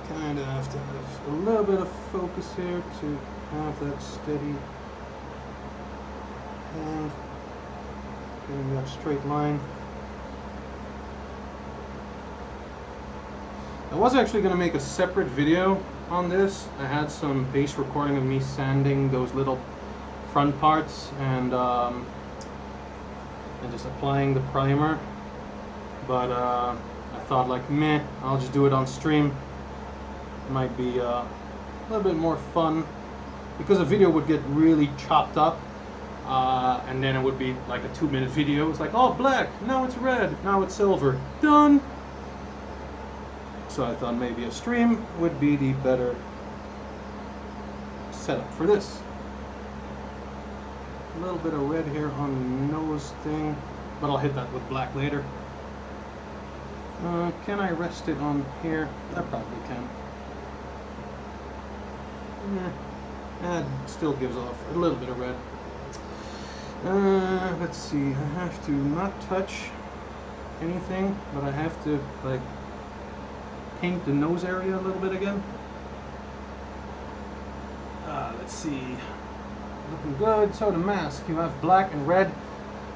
Kind of have to have a little bit of focus here to have that steady hand, getting that straight line. I was actually going to make a separate video on this. I had some base recording of me sanding those little front parts and just applying the primer, but I thought, like, meh, I'll just do it on stream. Might be a little bit more fun, because the video would get really chopped up, and then it would be like a 2-minute video. It's like, oh, black, now it's red, now it's silver, done. So I thought maybe a stream would be the better setup for this. A little bit of red here on the nose thing, but I'll hit that with black later. Can I rest it on here? I probably can. That still gives off a little bit of red. Let's see, I have to not touch anything, but I have to, like, paint the nose area a little bit again. Let's see, looking good. So the mask, you have black and red.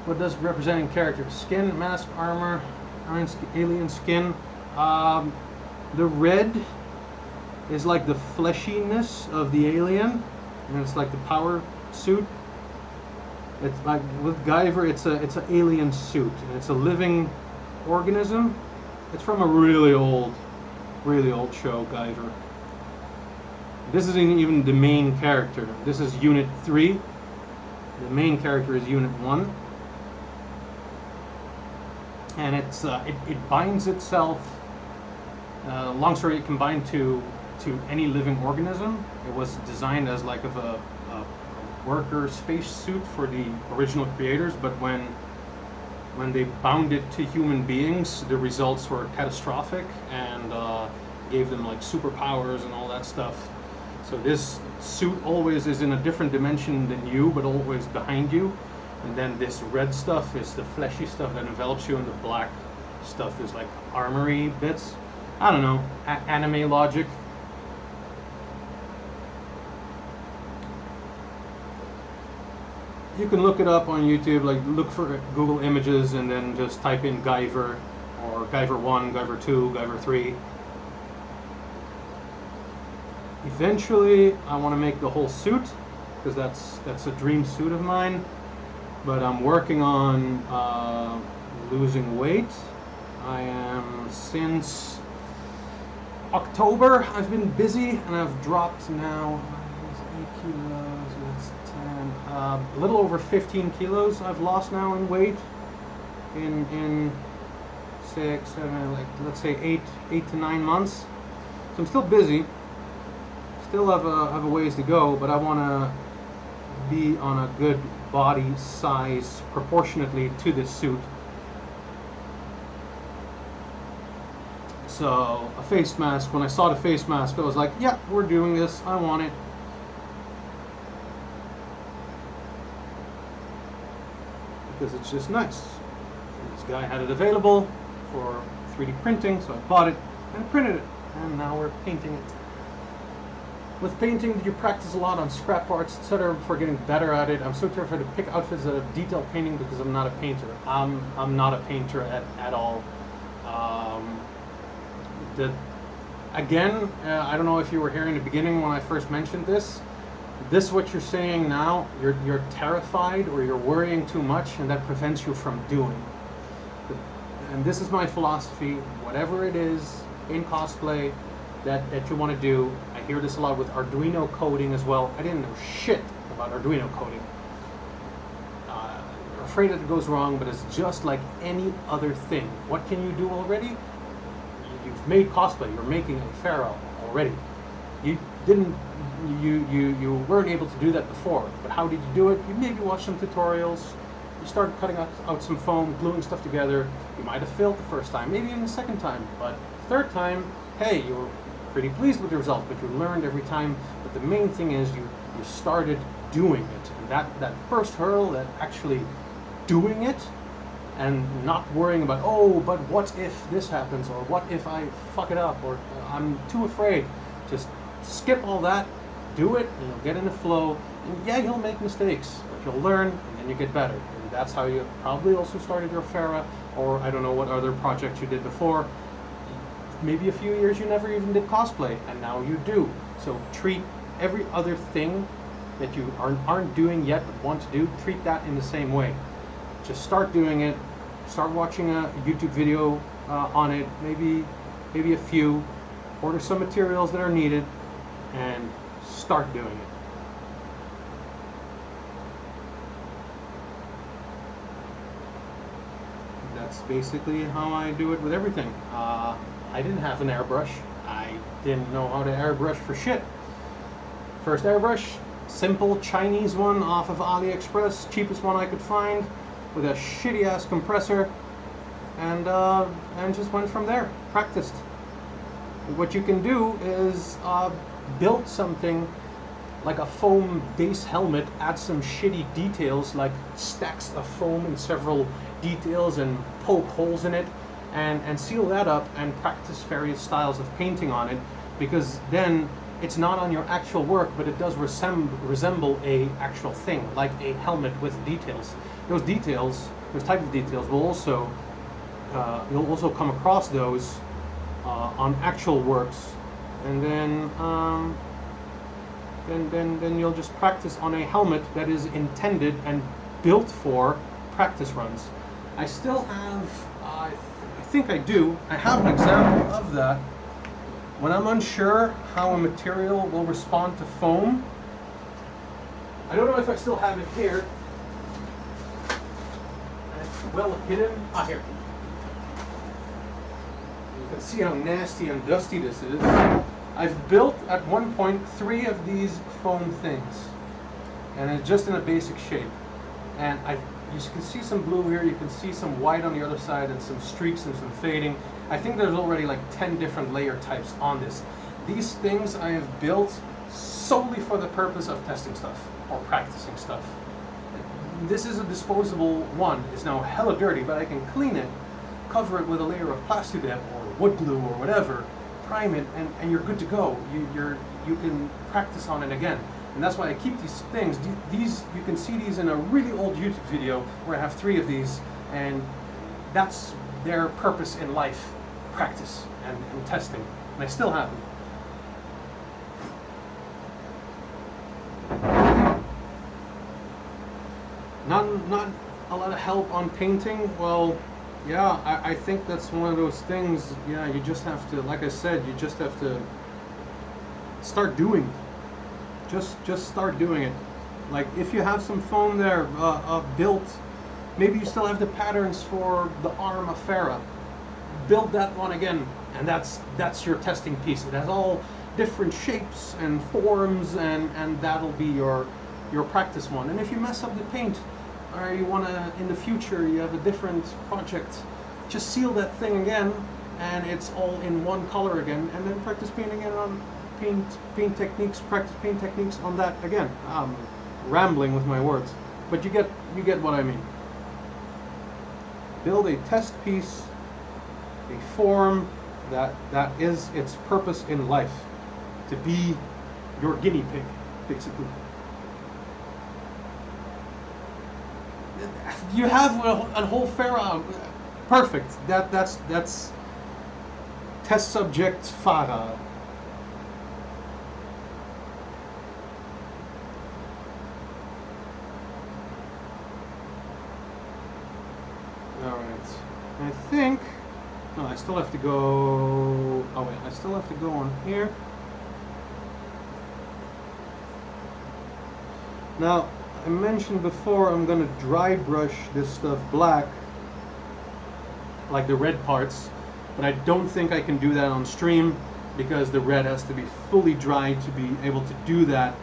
What does representing character? Skin, mask, armor, alien skin. The red is like the fleshiness of the alien, and it's like the power suit. It's like with Guyver, it's an alien suit, and it's a living organism. It's from a really old show, Guyver. This isn't even the main character. This is Unit 3. The main character is Unit 1, and it binds itself. Long story, it can bind to any living organism. It was designed as like of a worker space suit for the original creators, but when they bound it to human beings, the results were catastrophic and gave them like superpowers and all that stuff. So this suit always is in a different dimension than you, but always behind you. And then this red stuff is the fleshy stuff that envelops you, and the black stuff is like armory bits. I don't know, anime logic. You can look it up on YouTube, like look for Google Images and then just type in Guyver, or Guyver 1, Guyver 2, Guyver 3. Eventually I want to make the whole suit, because that's a dream suit of mine, but I'm working on losing weight. I am, since October, I've been busy, and I've dropped now 8 kilos, that's 10, a little over 15 kilos I've lost now in weight in 6, 7, like let's say 8 to 9 months. So I'm still busy. Still have a ways to go, but I want to be on a good body size proportionately to this suit. So a face mask, when I saw the face mask, I was like, yeah, we're doing this, I want it. Because it's just nice. This guy had it available for 3D printing, so I bought it and printed it, and now we're painting it. With painting, you practice a lot on scrap parts, etc. before getting better at it. I'm so terrified to pick outfits that are detailed painting because I'm not a painter. I'm not a painter at all. Again, I don't know if you were here in the beginning when I first mentioned this. This, what you're saying now, you're terrified or you're worrying too much, and that prevents you from doing. And this is my philosophy. Whatever it is in cosplay that you want to do, I hear this a lot with Arduino coding as well. I didn't know shit about Arduino coding. You're afraid that it goes wrong, but it's just like any other thing. What can you do already? You've made cosplay. You're making a pharaoh already. You weren't able to do that before, but how did you do it? You maybe watched some tutorials. You started cutting out some foam, gluing stuff together. You might have failed the first time, maybe even the second time, but the third time, hey, you were pretty pleased with the result, but you learned every time. But the main thing is you started doing it, and that first hurdle, that actually doing it, and not worrying about, oh, but what if this happens, or what if I fuck it up, or I'm too afraid. Just skip all that, do it, and you'll get in the flow. And yeah, you'll make mistakes, but you'll learn, and then you get better. And that's how you probably also started your Farah, or I don't know what other projects you did before. Maybe a few years you never even did cosplay, and now you do. So treat every other thing that you aren't doing yet but want to do, treat that in the same way. Just start doing it, start watching a YouTube video on it, maybe a few, order some materials that are needed, and start doing it. That's basically how I do it with everything. I didn't have an airbrush. I didn't know how to airbrush for shit. First airbrush, simple Chinese one off of AliExpress, cheapest one I could find, with a shitty ass compressor, and just went from there. Practiced. What you can do is build something like a foam base helmet, add some shitty details like stacks of foam in several details and poke holes in it, and seal that up and practice various styles of painting on it, because then it's not on your actual work, but it does resemble a actual thing, like a helmet with details. Those details, those type of details, will also you'll also come across those on actual works, and then you'll just practice on a helmet that is intended and built for practice runs. I still have, I think I do, I have an example of that. When I'm unsure how a material will respond to foam, I don't know if I still have it here. It's well hidden. Ah, here. You can see how nasty and dusty this is. I've built at one point 3 of these foam things, and it's just in a basic shape. And you can see some blue here, you can see some white on the other side, and some streaks and some fading. I think there's already like 10 different layer types on this. These things I have built solely for the purpose of testing stuff or practicing stuff. This is a disposable one. It's now hella dirty, but I can clean it, cover it with a layer of Plastidep or wood glue or whatever, prime it, and you're good to go. You can practice on it again. And that's why I keep these things. These, you can see these in a really old YouTube video where I have 3 of these, and that's their purpose in life: practice and testing. And I still have them. Not a lot of help on painting. Well, yeah, I think that's one of those things. Yeah, you just have to, like I said, you just have to start doing it. Just start doing it. Like, if you have some foam there built, maybe you still have the patterns for the arm of Farah. build that one again, and that's your testing piece. It has all different shapes and forms, and that'll be your practice one. And if you mess up the paint, or you want to, in the future, you have a different project, just seal that thing again, and it's all in one color again, and then practice painting it on paint techniques, practice paint techniques on that again. I'm rambling with my words, but you get what I mean. Build a test piece, a form that is its purpose in life, to be your guinea pig, basically. You have a whole fair, perfect. That's test subject Farah. All right. I think. No, I still have to go. Oh wait, I still have to go on here. Now, I mentioned before I'm gonna dry brush this stuff black, like the red parts, but I don't think I can do that on stream because the red has to be fully dry to be able to do that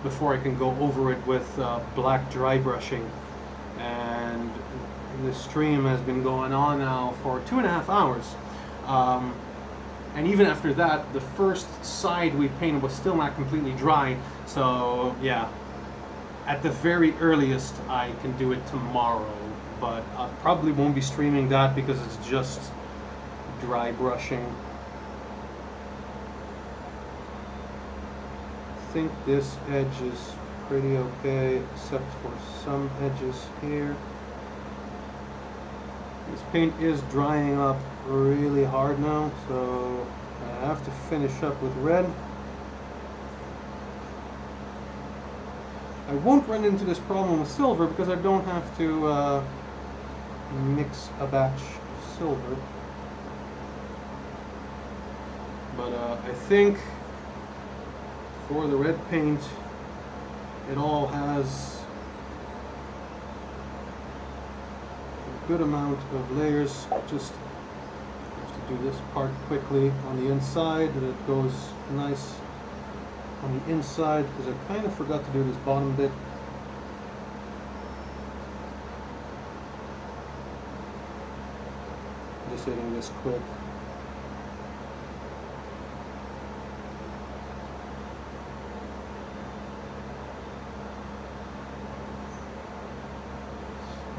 before I can go over it with black dry brushing. And the stream has been going on now for 2.5 hours. And even after that, the first side we painted was still not completely dry. So yeah, at the very earliest I can do it tomorrow, but I probably won't be streaming that because it's just dry brushing. I think this edge is pretty okay, except for some edges here. This paint is drying up really hard now, so I have to finish up with red. I won't run into this problem with silver because I don't have to mix a batch of silver. But I think for the red paint, it all has a good amount of layers. Just have to do this part quickly on the inside, that it goes nice on the inside, because I kind of forgot to do this bottom bit. Just hitting this quick.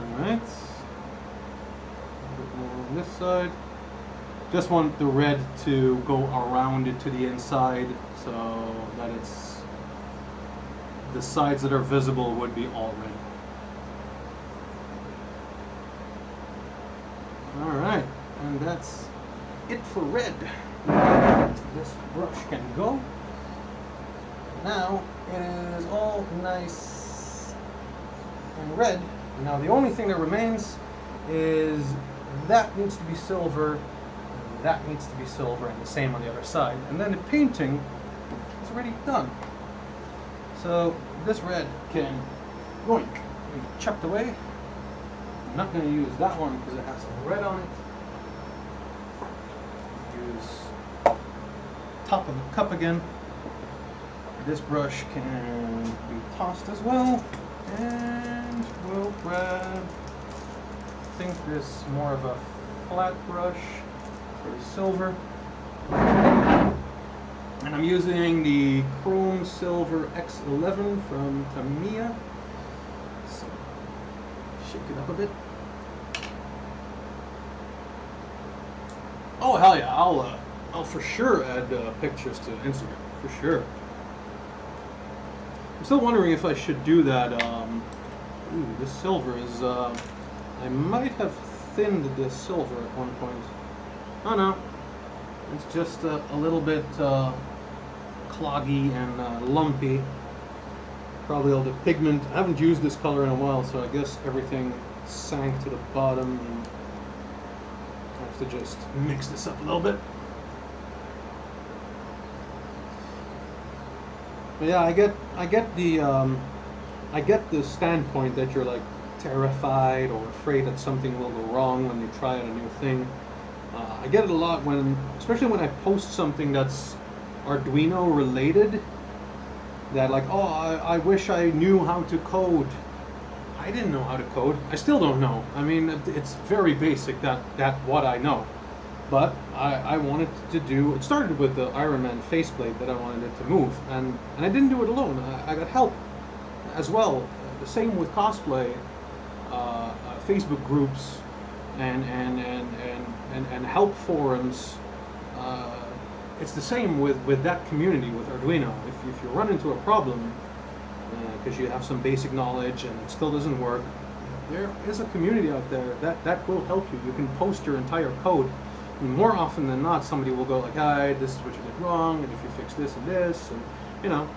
Alright. A bit more on this side. Just want the red to go around it to the inside, so that it's the sides that are visible would be all red. Alright, and that's it for red. This brush can go. Now it is all nice and red. Now the only thing that remains is that needs to be silver, that needs to be silver, and the same on the other side. And then the painting is already done. So this red can be chucked away. I'm not going to use that one because it has some red on it. Use top of the cup again. This brush can be tossed as well. And we'll grab, I think this more of a flat brush for the silver. And I'm using the Chrome Silver X11 from Tamiya. So, shake it up a bit. Oh hell yeah! I'll for sure add pictures to Instagram for sure. I'm still wondering if I should do that. Ooh, this silver is. I might have thinned this silver at one point. Oh no, it's just a little bit cloggy and lumpy. Probably all the pigment. I haven't used this color in a while, so I guess everything sank to the bottom. And I have to just mix this up a little bit. But yeah, I get the standpoint that you're like terrified or afraid that something will go wrong when you try out a new thing. I get it a lot when, especially when I post something that's Arduino related, that like, oh, I wish I knew how to code. I didn't know how to code. I still don't know. I mean, it's very basic, that what I know. But I wanted to do, it started with the Iron Man faceplate that I wanted it to move, and I didn't do it alone. I got help as well. The same with cosplay, Facebook groups, and help forums. It's the same with that community with Arduino. If you run into a problem because you have some basic knowledge and it still doesn't work, there is a community out there that will help you. You can post your entire code. And more often than not, somebody will go like, "Hi, this is what you did wrong, and if you fix this and this," and you know,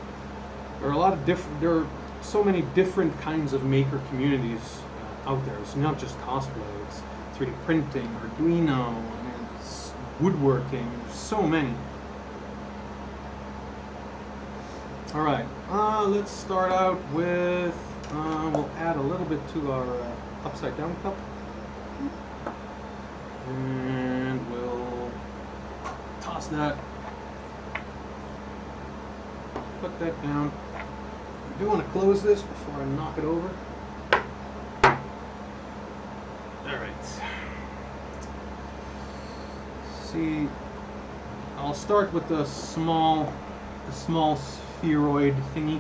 there are a lot of different. There are so many different kinds of maker communities out there. It's not just cosplay. It's 3D printing, Arduino, I mean, it's woodworking. There's so many. All right, let's start out with, we'll add a little bit to our upside down cup. And we'll toss that, put that down. I do want to close this before I knock it over. All right. See, I'll start with the small spheroid thingy.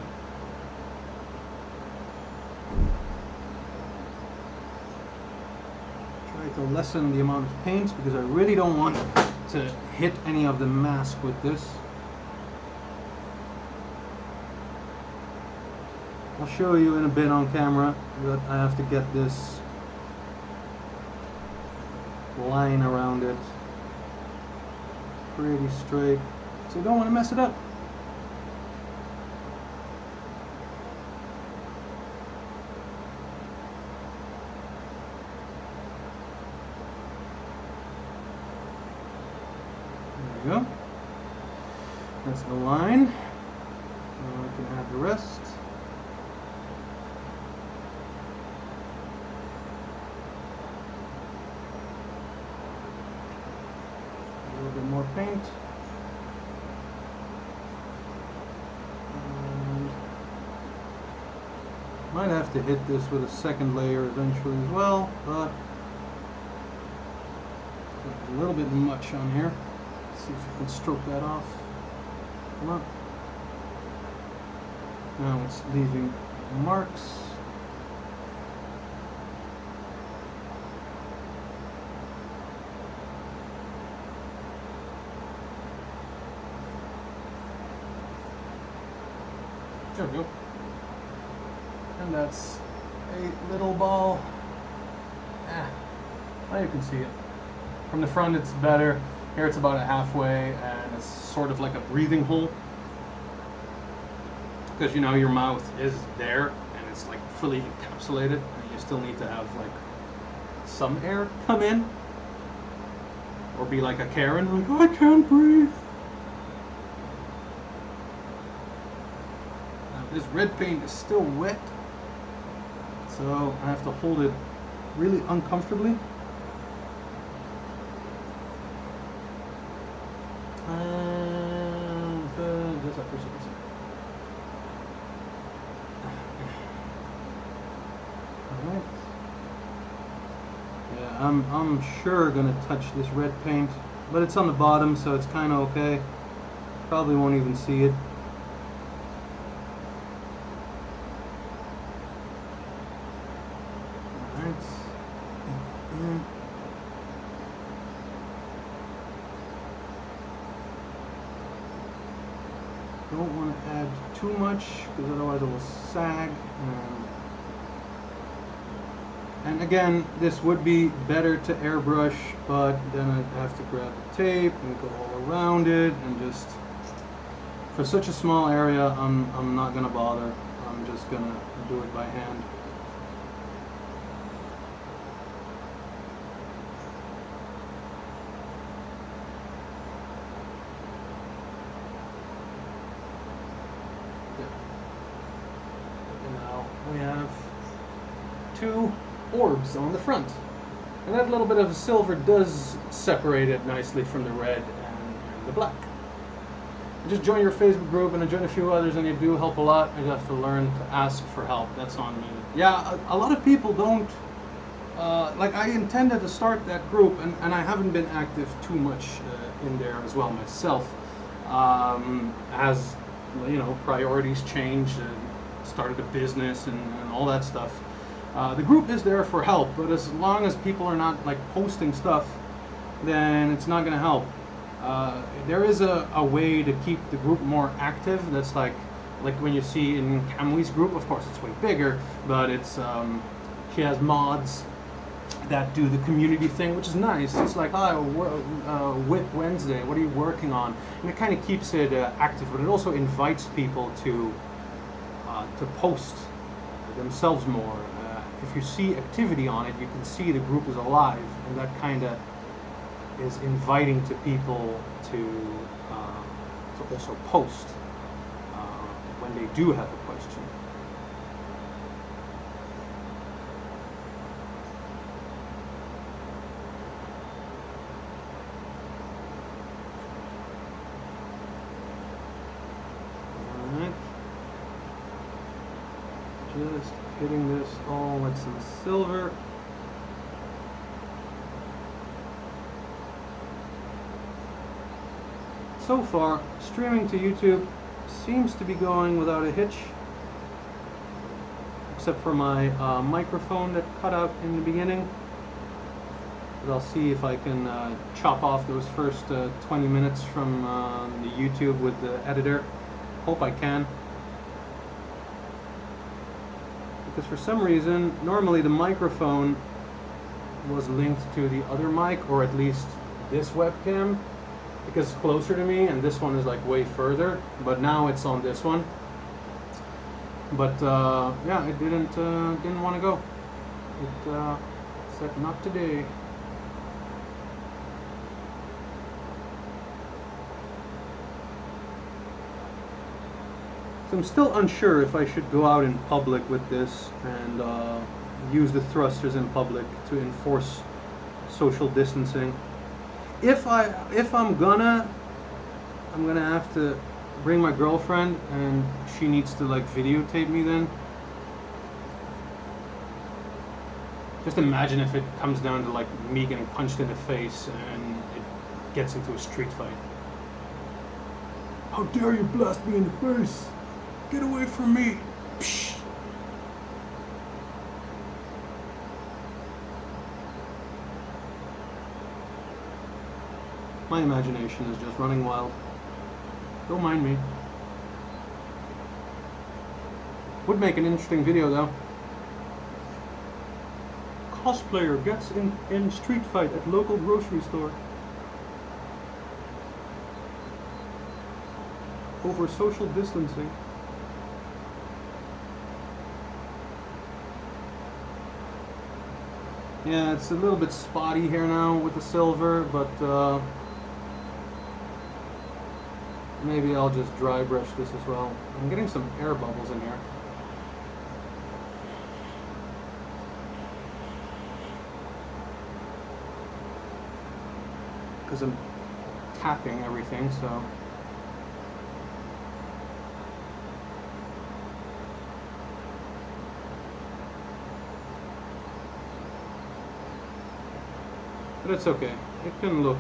Try to lessen the amount of paint because I really don't want to hit any of the mask with this. I'll show you in a bit on camera, but I have to get this line around it pretty straight, so you don't want to mess it up. There we go. That's the line. Now I can add the rest. A little bit more paint. And might have to hit this with a second layer eventually as well, but a little bit much on here. See if you can stroke that off. Come on. Now it's leaving marks. There we go. And that's a little ball. Now you can see it. From the front it's better. Here it's about a halfway, and it's sort of like a breathing hole. Because you know your mouth is there, and it's like fully encapsulated, and you still need to have like some air come in. Or be like a Karen, like, oh, I can't breathe. Now this red paint is still wet, so I have to hold it really uncomfortably. Yeah, I'm sure gonna touch this red paint, but it's on the bottom, so it's kind of okay. Probably won't even see it. Alright. Don't want to add too much because otherwise it will sag. And again, this would be better to airbrush, but then I'd have to grab the tape and go all around it, and just for such a small area, I'm not gonna bother. I'm just gonna do it by hand. And now we have two orbs on the front. And that little bit of silver does separate it nicely from the red and the black. Just join your Facebook group and join a few others, and you do help a lot. I have to learn to ask for help. That's on me. Yeah, a lot of people don't. Like, I intended to start that group, and I haven't been active too much in there as well myself. As you know, priorities changed, started a business and all that stuff. The group is there for help, but as long as people are not like posting stuff, then it's not going to help. There is a way to keep the group more active. That's like when you see in Camui's group. Of course, it's way bigger, but it's she has mods that do the community thing, which is nice. It's like, oh, Whip Wednesday, what are you working on? And it kind of keeps it active, but it also invites people to post themselves more. If you see activity on it, you can see the group is alive, and that kind of is inviting to people to also post when they do have a question. Alright. Just hitting this all with some silver. So far, streaming to YouTube seems to be going without a hitch, except for my microphone that cut out in the beginning. But I'll see if I can chop off those first 20 minutes from the YouTube with the editor. Hope I can. Because for some reason, normally the microphone was linked to the other mic, or at least this webcam, because it's closer to me, and this one is like way further, but now it's on this one. But yeah, it didn't want to go. It said not today. So I'm still unsure if I should go out in public with this and use the thrusters in public to enforce social distancing. If I'm gonna have to bring my girlfriend, and she needs to like videotape me then. Just imagine if it comes down to like me getting punched in the face and it gets into a street fight. How dare you blast me in the face? Get away from me! Psh. My imagination is just running wild. Don't mind me. Would make an interesting video though. Cosplayer gets in street fight at local grocery store over social distancing. Yeah, it's a little bit spotty here now with the silver, but maybe I'll just dry brush this as well. I'm getting some air bubbles in here. Because I'm tapping everything, so. But it's okay. It can look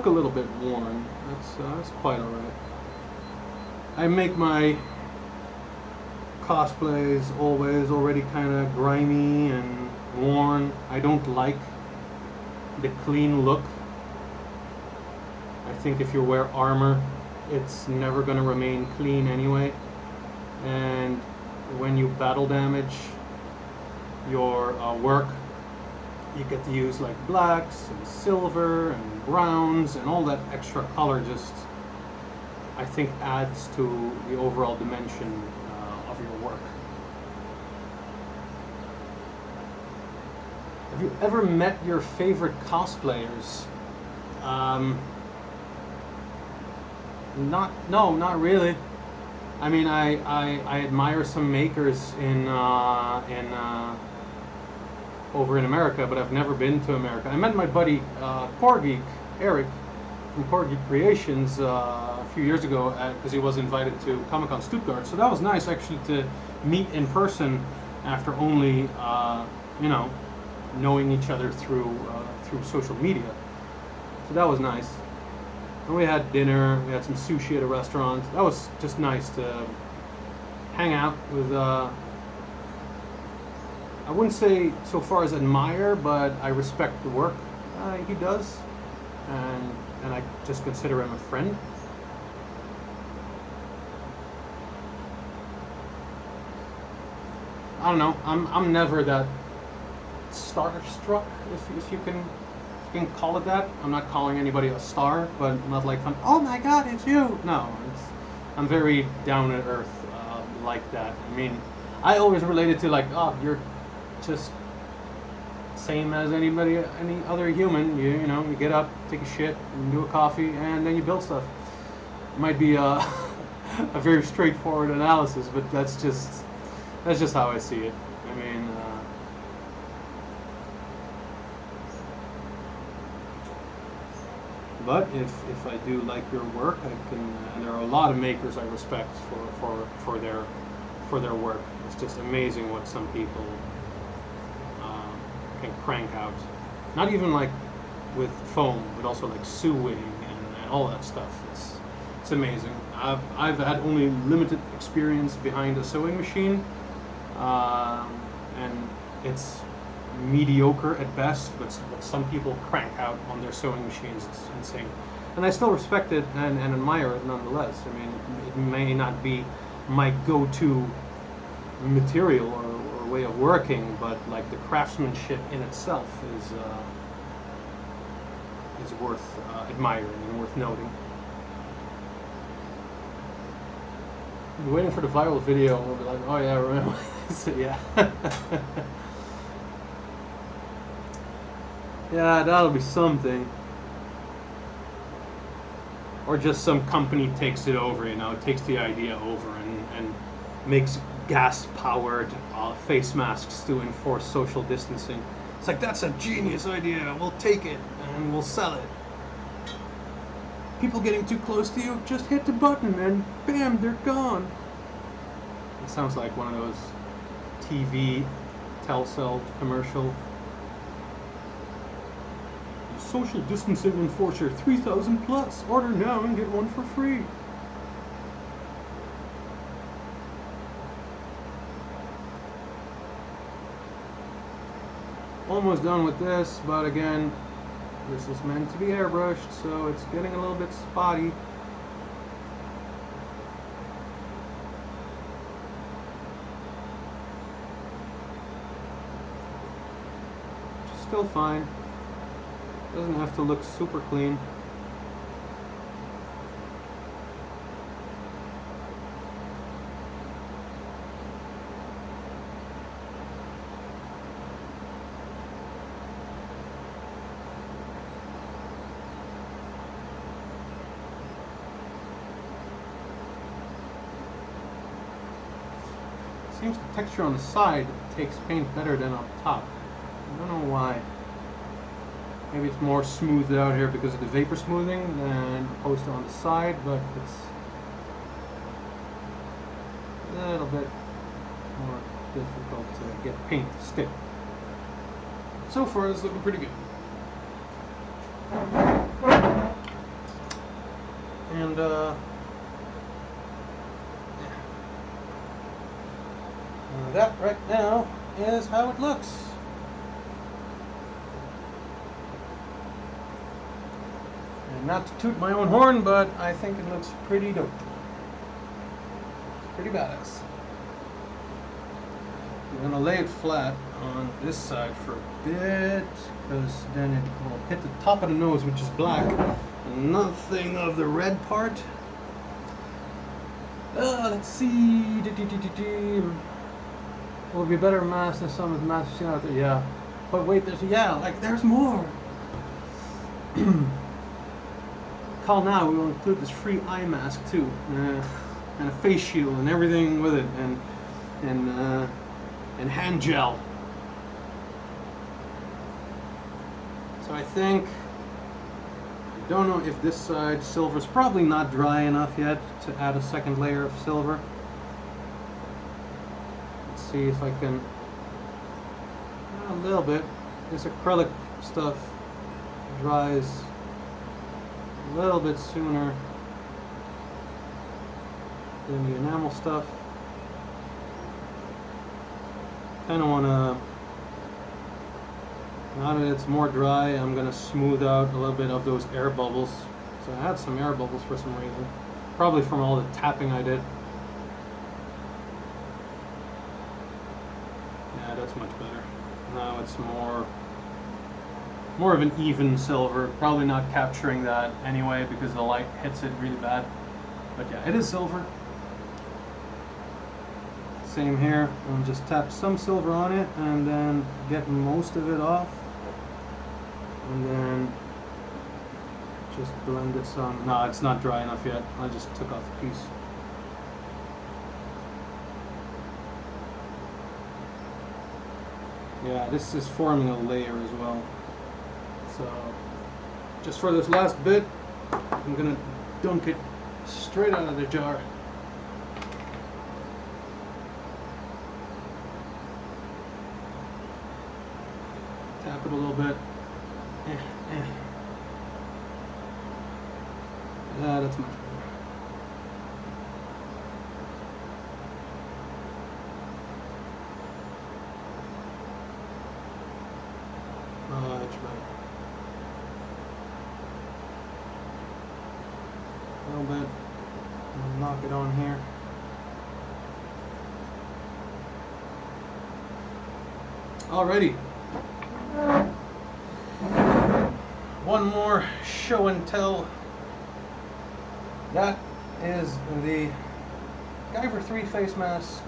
a little bit worn. That's quite alright. I make my cosplays always already kind of grimy and worn. I don't like the clean look. I think if you wear armor, it's never going to remain clean anyway. And when you battle damage your work, you get to use like blacks and silver and browns, and all that extra color just, I think, adds to the overall dimension of your work. Have you ever met your favorite cosplayers? Not really. I mean, I admire some makers in over in America, but I've never been to America. I met my buddy Core Geek, Eric, from Core Geek Creations a few years ago because he was invited to Comic-Con Stuttgart. So that was nice actually to meet in person after only, you know, knowing each other through social media. So that was nice. And we had dinner, we had some sushi at a restaurant. That was just nice to hang out with, I wouldn't say so far as admire, but I respect the work he does, and I just consider him a friend. I don't know, I'm never that starstruck, if you can call it that. I'm not calling anybody a star, but not like fun. Oh my God, it's you! No, I'm very down to earth like that. I mean, I always related to like, oh, you're just same as any other human. You know, you get up, take a shit, and do a coffee, and then you build stuff. It might be a very straightforward analysis, but that's just how I see it. I mean. But if I do like your work, I can. And there are a lot of makers I respect for their work. It's just amazing what some people can crank out. Not even like with foam, but also like sewing and all that stuff. It's amazing. I've had only limited experience behind a sewing machine, and it's mediocre at best, but what some people crank out on their sewing machines, it's insane. And I still respect it and admire it nonetheless. I mean, it may not be my go-to material or way of working, but like the craftsmanship in itself is worth admiring and worth noting. I'm waiting for the viral video and we'll be like, oh yeah, remember? So, yeah. Yeah, that'll be something. Or just some company takes it over, you know, takes the idea over and makes gas-powered face masks to enforce social distancing. It's like, that's a genius idea, we'll take it and we'll sell it. People getting too close to you, just hit the button and bam, they're gone. It sounds like one of those TV Telcel commercial. Social distancing enforcer 3000 plus. Order now and get one for free. Almost done with this, but again, this is meant to be airbrushed, so it's getting a little bit spotty. Still fine. Doesn't have to look super clean. Seems the texture on the side takes paint better than up top. I don't know why. Maybe it's more smoothed out here because of the vapor smoothing than opposed to on the side, but it's a little bit more difficult to get paint to stick. So far, it's looking pretty good. And that right now is how it looks. And not to toot my own horn, but I think it looks pretty dope. Pretty badass. I'm gonna lay it flat on this side for a bit, because then it will hit the top of the nose, which is black, and nothing of the red part. Let's see. Will it be better mask than some of the masks out there? Yeah. But wait, there's more. Call now, we will include this free eye mask too, and a face shield and everything with it, and hand gel. So I think, I don't know if this side silver's probably not dry enough yet to add a second layer of silver. Let's see if I can, a little bit. This acrylic stuff dries a little bit sooner than the enamel stuff. Kind of want to, now that it's more dry, I'm going to smooth out a little bit of those air bubbles. So I had some air bubbles for some reason. Probably from all the tapping I did. Yeah, that's much better. Now it's more of an even silver. Probably not capturing that anyway because the light hits it really bad. But yeah, it is silver. Same here. I'll just tap some silver on it and then get most of it off. And then just blend it some. No, it's not dry enough yet. I just took off a piece. Yeah, this is forming a layer as well. So, just for this last bit, I'm gonna dunk it straight out of the jar. Tap it a little bit. Yeah, that's much better. Much better. A little bit. I'll knock it on here. Alrighty. One more show and tell. That is the Guyver 3 face mask,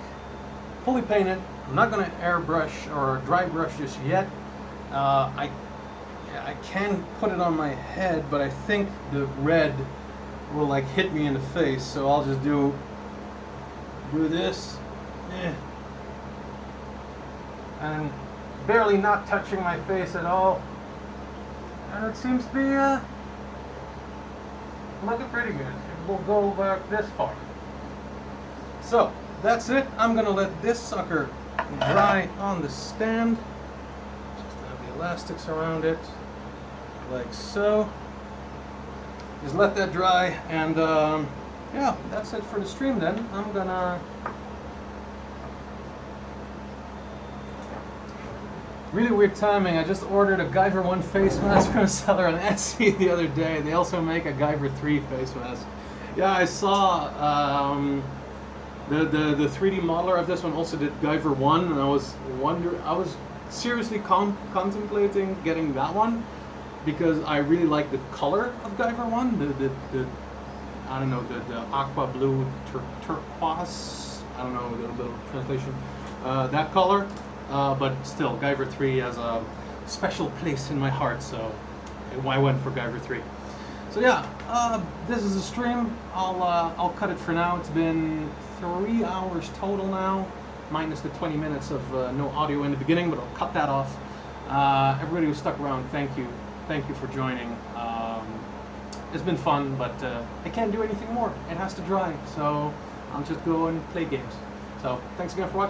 fully painted. I'm not going to airbrush or dry brush this yet. I can put it on my head, but I think the red will like hit me in the face, so I'll just do this, and barely not touching my face at all, and it seems to be looking pretty good. It will go back this far. So that's it. I'm gonna let this sucker dry on the stand. Just have the elastics around it, like so. Just let that dry, and yeah, that's it for the stream then. I'm gonna really weird timing. I just ordered a Guyver 1 face mask from a seller on Etsy the other day. They also make a Guyver 3 face mask. Yeah, I saw the 3D modeler of this one also did Guyver 1, and I was seriously contemplating getting that one because I really like the color of Guyver 1. The I don't know, the aqua blue turquoise. I don't know the translation. That color. But still, Guyver 3 has a special place in my heart, so I went for Guyver 3. So yeah, this is a stream. I'll cut it for now. It's been 3 hours total now, minus the 20 minutes of no audio in the beginning, but I'll cut that off. Everybody who stuck around, thank you. Thank you for joining. It's been fun, but I can't do anything more. It has to dry, so I'll just go and play games. So thanks again for watching.